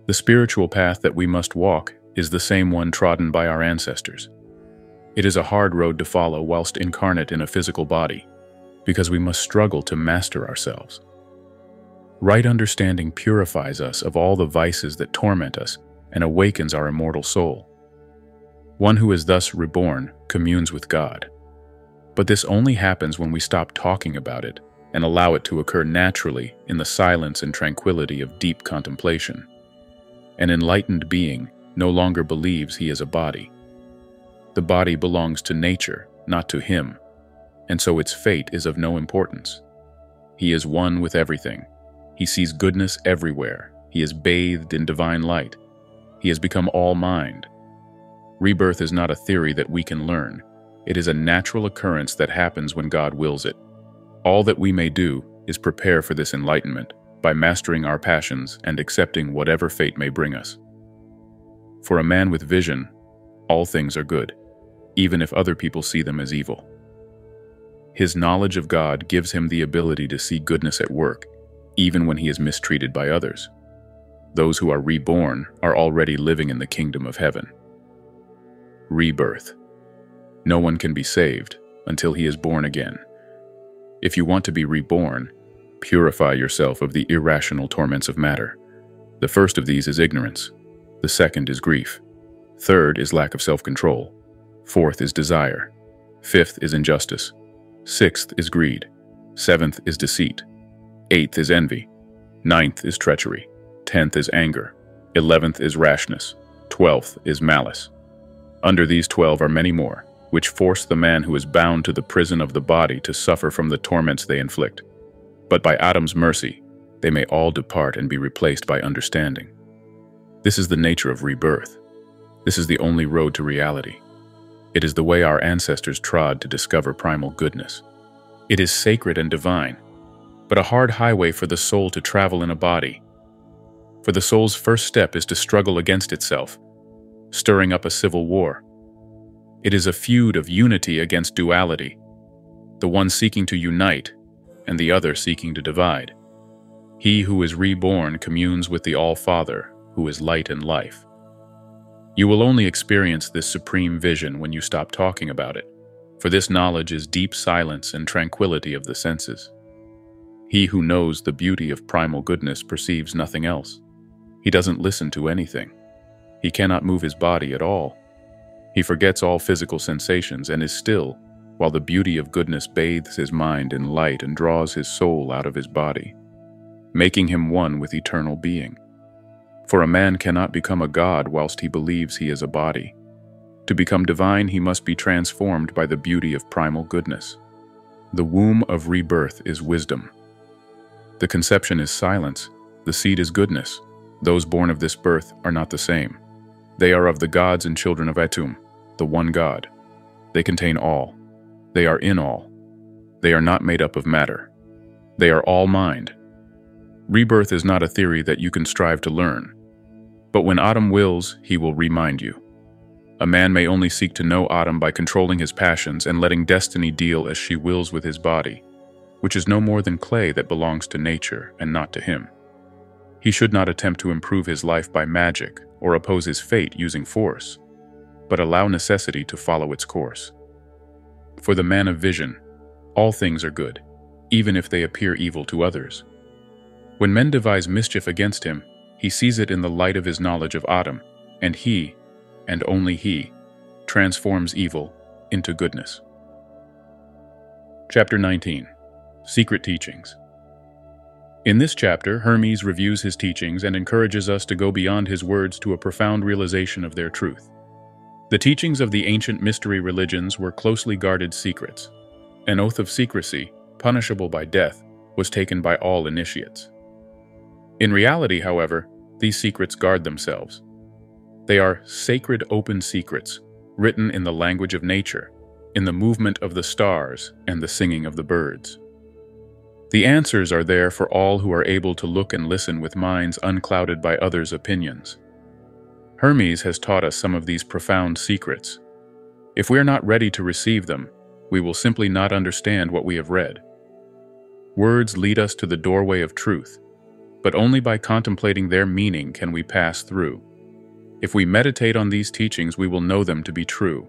The spiritual path that we must walk is the same one trodden by our ancestors. It is a hard road to follow whilst incarnate in a physical body, because we must struggle to master ourselves. Right understanding purifies us of all the vices that torment us and awakens our immortal soul. One who is thus reborn communes with God. But this only happens when we stop talking about it and allow it to occur naturally in the silence and tranquility of deep contemplation. An enlightened being no longer believes he is a body. The body belongs to nature, not to him, and so its fate is of no importance. He is one with everything. He sees goodness everywhere. He is bathed in divine light. He has become all-mind. Rebirth is not a theory that we can learn. It is a natural occurrence that happens when God wills it. All that we may do is prepare for this enlightenment by mastering our passions and accepting whatever fate may bring us. For a man with vision, all things are good, even if other people see them as evil. His knowledge of God gives him the ability to see goodness at work, even when he is mistreated by others. Those who are reborn are already living in the kingdom of heaven. Rebirth. No one can be saved until he is born again. If you want to be reborn, purify yourself of the irrational torments of matter. The first of these is ignorance. The second is grief. Third is lack of self-control. Fourth is desire. Fifth is injustice. Sixth is greed. Seventh is deceit. Eighth is envy. Ninth is treachery. 10th is anger. 11th is rashness. 12th is malice. Under these 12 are many more, which force the man who is bound to the prison of the body to suffer from the torments they inflict. But by Adam's mercy, they may all depart and be replaced by understanding. This is the nature of rebirth. This is the only road to reality. It is the way our ancestors trod to discover primal goodness. It is sacred and divine, but a hard highway for the soul to travel in a body. For the soul's first step is to struggle against itself, stirring up a civil war. It is a feud of unity against duality, the one seeking to unite and the other seeking to divide. He who is reborn communes with the All-Father, who is light and life. You will only experience this supreme vision when you stop talking about it, for this knowledge is deep silence and tranquility of the senses. He who knows the beauty of primal goodness perceives nothing else. He doesn't listen to anything. He cannot move his body at all. He forgets all physical sensations and is still, while the beauty of goodness bathes his mind in light and draws his soul out of his body, making him one with eternal being. For a man cannot become a god whilst he believes he is a body. To become divine, he must be transformed by the beauty of primal goodness. The womb of rebirth is wisdom. The conception is silence. The seed is goodness. Those born of this birth are not the same. They are of the gods and children of ATUM, the one God. They contain all. They are in all. They are not made up of matter. They are all mind. Rebirth is not a theory that you can strive to learn. But when Autumn wills, he will remind you. A man may only seek to know Autumn by controlling his passions and letting destiny deal as she wills with his body, which is no more than clay that belongs to nature and not to him. He should not attempt to improve his life by magic or oppose his fate using force, but allow necessity to follow its course. For the man of vision, all things are good, even if they appear evil to others. When men devise mischief against him, he sees it in the light of his knowledge of Autumn, and he, and only he, transforms evil into goodness. Chapter 19. Secret Teachings. In this chapter, Hermes reviews his teachings and encourages us to go beyond his words to a profound realization of their truth. The teachings of the ancient mystery religions were closely guarded secrets. An oath of secrecy, punishable by death, was taken by all initiates. In reality, however, these secrets guard themselves. They are sacred open secrets, written in the language of nature, in the movement of the stars and the singing of the birds. The answers are there for all who are able to look and listen with minds unclouded by others' opinions. Hermes has taught us some of these profound secrets. If we are not ready to receive them, we will simply not understand what we have read. Words lead us to the doorway of truth, but only by contemplating their meaning can we pass through. If we meditate on these teachings, we will know them to be true.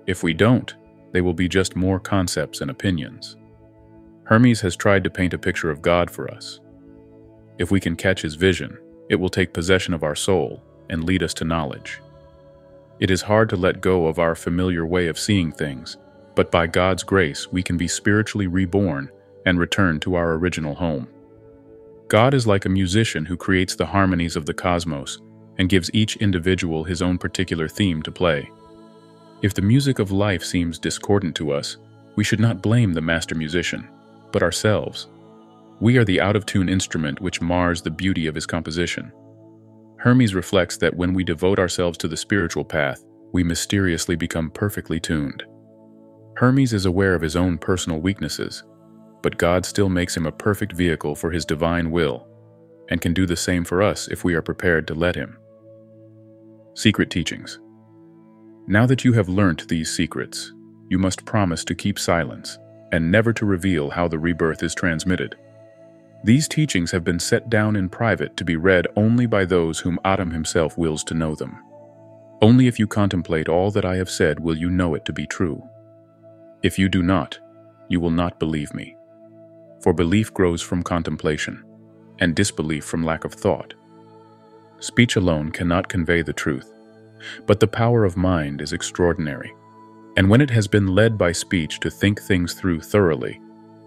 If we don't, they will be just more concepts and opinions. Hermes has tried to paint a picture of God for us. If we can catch his vision, it will take possession of our soul and lead us to knowledge. It is hard to let go of our familiar way of seeing things, but by God's grace, we can be spiritually reborn and return to our original home. God is like a musician who creates the harmonies of the cosmos and gives each individual his own particular theme to play. If the music of life seems discordant to us, we should not blame the master musician, but ourselves. We are the out-of-tune instrument which mars the beauty of his composition. Hermes reflects that when we devote ourselves to the spiritual path, we mysteriously become perfectly tuned. Hermes is aware of his own personal weaknesses, but God still makes him a perfect vehicle for his divine will, and can do the same for us if we are prepared to let him. Secret teachings. Now that you have learnt these secrets, you must promise to keep silence and never to reveal how the rebirth is transmitted. These teachings have been set down in private to be read only by those whom ATUM himself wills to know them. Only if you contemplate all that I have said will you know it to be true. If you do not, you will not believe me. For belief grows from contemplation, and disbelief from lack of thought. Speech alone cannot convey the truth, but the power of mind is extraordinary, and when it has been led by speech to think things through thoroughly,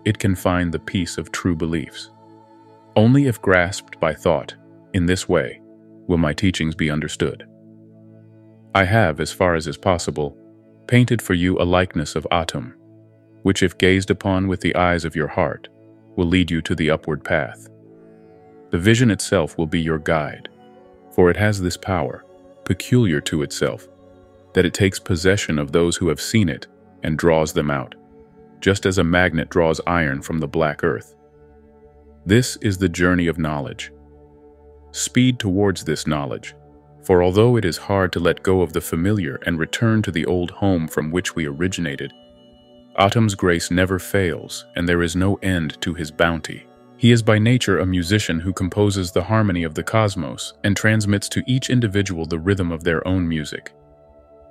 it can find the peace of true beliefs. Only if grasped by thought, in this way, will my teachings be understood. I have, as far as is possible, painted for you a likeness of ATUM, which if gazed upon with the eyes of your heart, will lead you to the upward path. The vision itself will be your guide, for it has this power, peculiar to itself, that it takes possession of those who have seen it and draws them out, just as a magnet draws iron from the black earth. This is the journey of knowledge. Speed towards this knowledge, for although it is hard to let go of the familiar and return to the old home from which we originated, ATUM's grace never fails, and there is no end to his bounty. He is by nature a musician who composes the harmony of the cosmos and transmits to each individual the rhythm of their own music.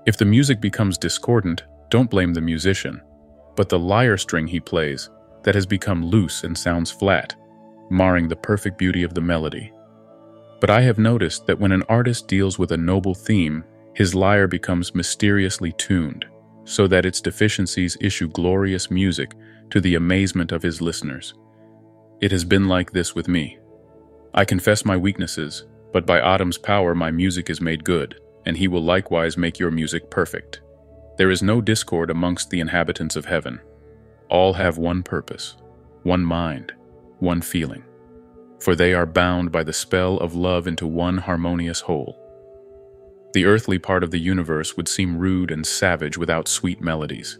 If the music becomes discordant, don't blame the musician, but the lyre string he plays that has become loose and sounds flat, marring the perfect beauty of the melody. But I have noticed that when an artist deals with a noble theme, his lyre becomes mysteriously tuned, so that its deficiencies issue glorious music to the amazement of his listeners. It has been like this with me. I confess my weaknesses, but by ATUM's power my music is made good, and he will likewise make your music perfect. There is no discord amongst the inhabitants of heaven. All have one purpose, one mind, one feeling, for they are bound by the spell of love into one harmonious whole. The earthly part of the universe would seem rude and savage without sweet melodies.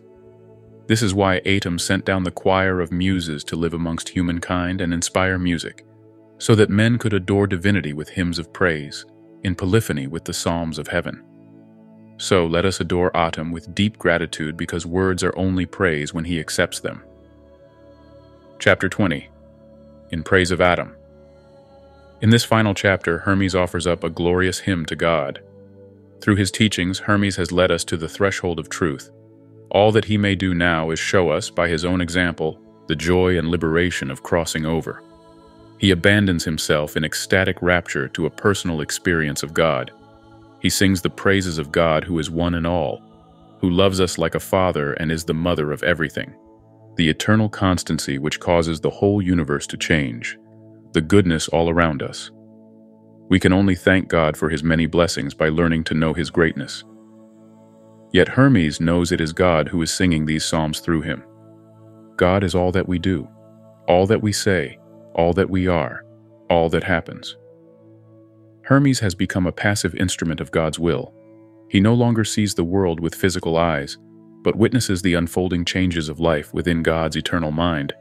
This is why ATUM sent down the choir of muses to live amongst humankind and inspire music, so that men could adore divinity with hymns of praise, in polyphony with the psalms of heaven. So let us adore ATUM with deep gratitude because words are only praise when he accepts them. Chapter 20. In Praise of ATUM. In this final chapter, Hermes offers up a glorious hymn to God. Through his teachings, Hermes has led us to the threshold of truth. All that he may do now is show us, by his own example, the joy and liberation of crossing over. He abandons himself in ecstatic rapture to a personal experience of God. He sings the praises of God who is one and all, who loves us like a father and is the mother of everything, the eternal constancy which causes the whole universe to change, the goodness all around us. We can only thank God for his many blessings by learning to know his greatness. Yet Hermes knows it is God who is singing these psalms through him. God is all that we do, all that we say, all that we are, all that happens. Hermes has become a passive instrument of God's will. He no longer sees the world with physical eyes, but witnesses the unfolding changes of life within God's eternal mind.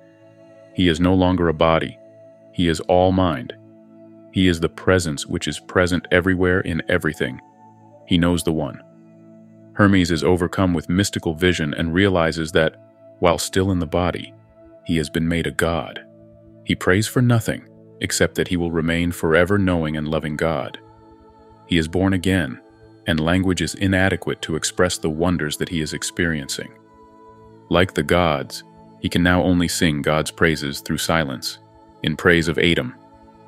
He is no longer a body. He is all mind. He is the presence which is present everywhere in everything. He knows the One. Hermes is overcome with mystical vision and realizes that, while still in the body, he has been made a god. He prays for nothing except that he will remain forever knowing and loving God. He is born again, and language is inadequate to express the wonders that he is experiencing. Like the gods, he can now only sing God's praises through silence, in praise of ATUM,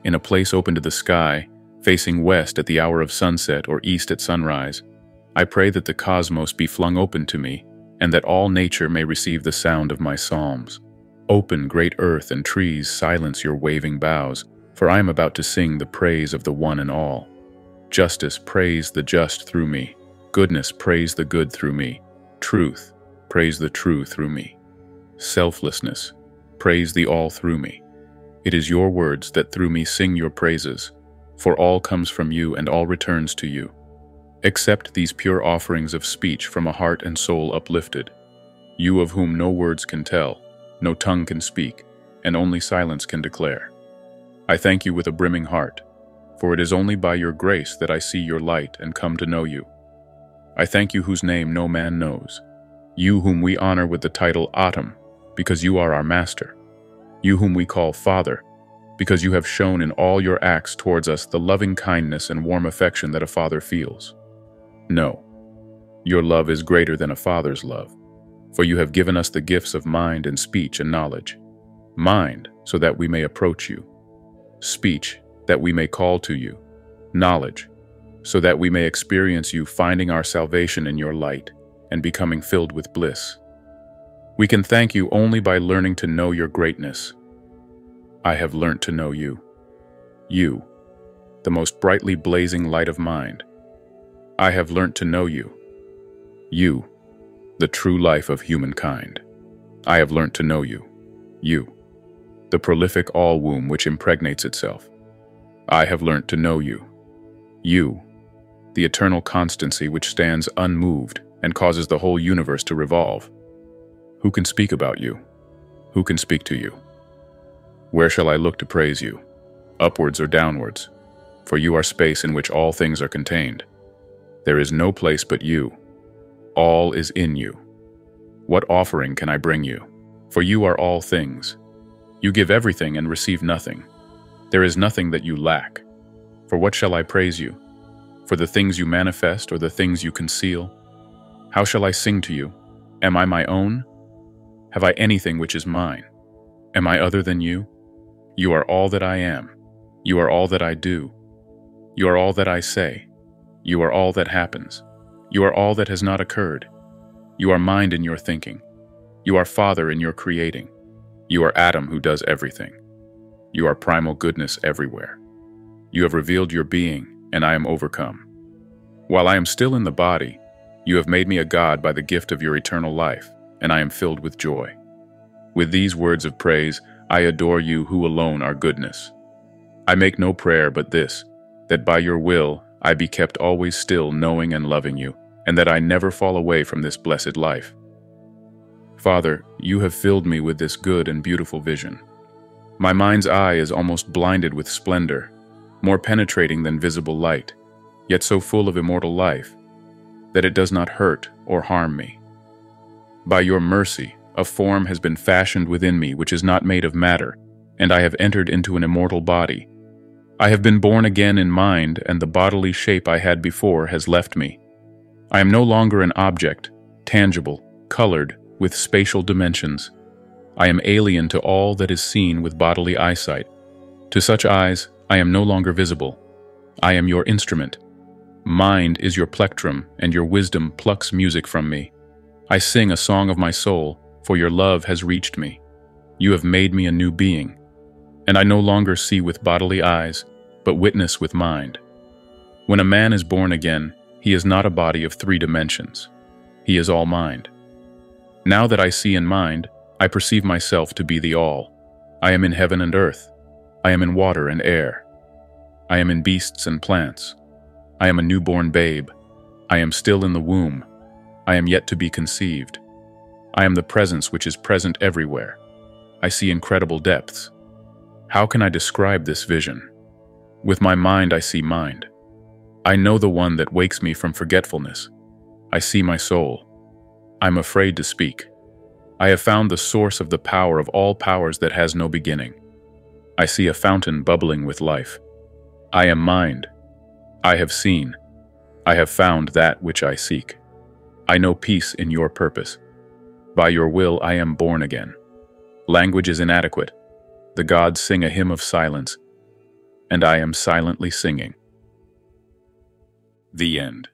in a place open to the sky, facing west at the hour of sunset or east at sunrise. I pray that the cosmos be flung open to me, and that all nature may receive the sound of my psalms. Open, great earth and trees, silence your waving boughs, for I am about to sing the praise of the one and all. Justice, praise the just through me. Goodness, praise the good through me. Truth, praise the true through me. Selflessness, praise the all through me. It is your words that through me sing your praises, for all comes from you and all returns to you. Accept these pure offerings of speech from a heart and soul uplifted, you of whom no words can tell, no tongue can speak, and only silence can declare. I thank you with a brimming heart, for it is only by your grace that I see your light and come to know you. I thank you whose name no man knows, you whom we honor with the title ATUM, because you are our master, you whom we call Father, because you have shown in all your acts towards us the loving kindness and warm affection that a father feels. No, your love is greater than a father's love, for you have given us the gifts of mind and speech and knowledge. Mind, so that we may approach you. Speech, that we may call to you. Knowledge, so that we may experience you, finding our salvation in your light and becoming filled with bliss. We can thank you only by learning to know your greatness. I have learnt to know you. You, the most brightly blazing light of mind. I have learnt to know you. You, the true life of humankind. I have learnt to know you. You, the prolific all-womb which impregnates itself. I have learnt to know you. You, the eternal constancy which stands unmoved and causes the whole universe to revolve. Who can speak about you? Who can speak to you? Where shall I look to praise you? Upwards or downwards? For you are space in which all things are contained. There is no place but you. All is in you. What offering can I bring you? For you are all things. You give everything and receive nothing. There is nothing that you lack. For what shall I praise you? For the things you manifest or the things you conceal? How shall I sing to you? Am I my own? Have I anything which is mine? Am I other than you? You are all that I am. You are all that I do. You are all that I say. You are all that happens. You are all that has not occurred. You are mind in your thinking. You are Father in your creating. You are ATUM who does everything. You are primal goodness everywhere. You have revealed your being, and I am overcome. While I am still in the body, you have made me a god by the gift of your eternal life, and I am filled with joy. With these words of praise, I adore you who alone are goodness. I make no prayer but this, that by your will I be kept always still knowing and loving you, and that I never fall away from this blessed life. Father, you have filled me with this good and beautiful vision. My mind's eye is almost blinded with splendor, more penetrating than visible light, yet so full of immortal life, that it does not hurt or harm me. By your mercy, a form has been fashioned within me which is not made of matter, and I have entered into an immortal body. I have been born again in mind, and the bodily shape I had before has left me. I am no longer an object, tangible, colored, with spatial dimensions. I am alien to all that is seen with bodily eyesight. To such eyes, I am no longer visible. I am your instrument. Mind is your plectrum, and your wisdom plucks music from me. I sing a song of my soul, for your love has reached me. You have made me a new being, and I no longer see with bodily eyes, but witness with mind. When a man is born again, he is not a body of 3 dimensions. He is all mind. Now that I see in mind, I perceive myself to be the all. I am in heaven and earth. I am in water and air. I am in beasts and plants. I am a newborn babe. I am still in the womb. I am yet to be conceived. I am the presence which is present everywhere. I see incredible depths. How can I describe this vision? With my mind I see mind. I know the one that wakes me from forgetfulness. I see my soul. I'm afraid to speak. I have found the source of the power of all powers that has no beginning. I see a fountain bubbling with life. I am mind. I have seen. I have found that which I seek. I know peace in your purpose. By your will I am born again. Language is inadequate. The gods sing a hymn of silence, and I am silently singing. The end.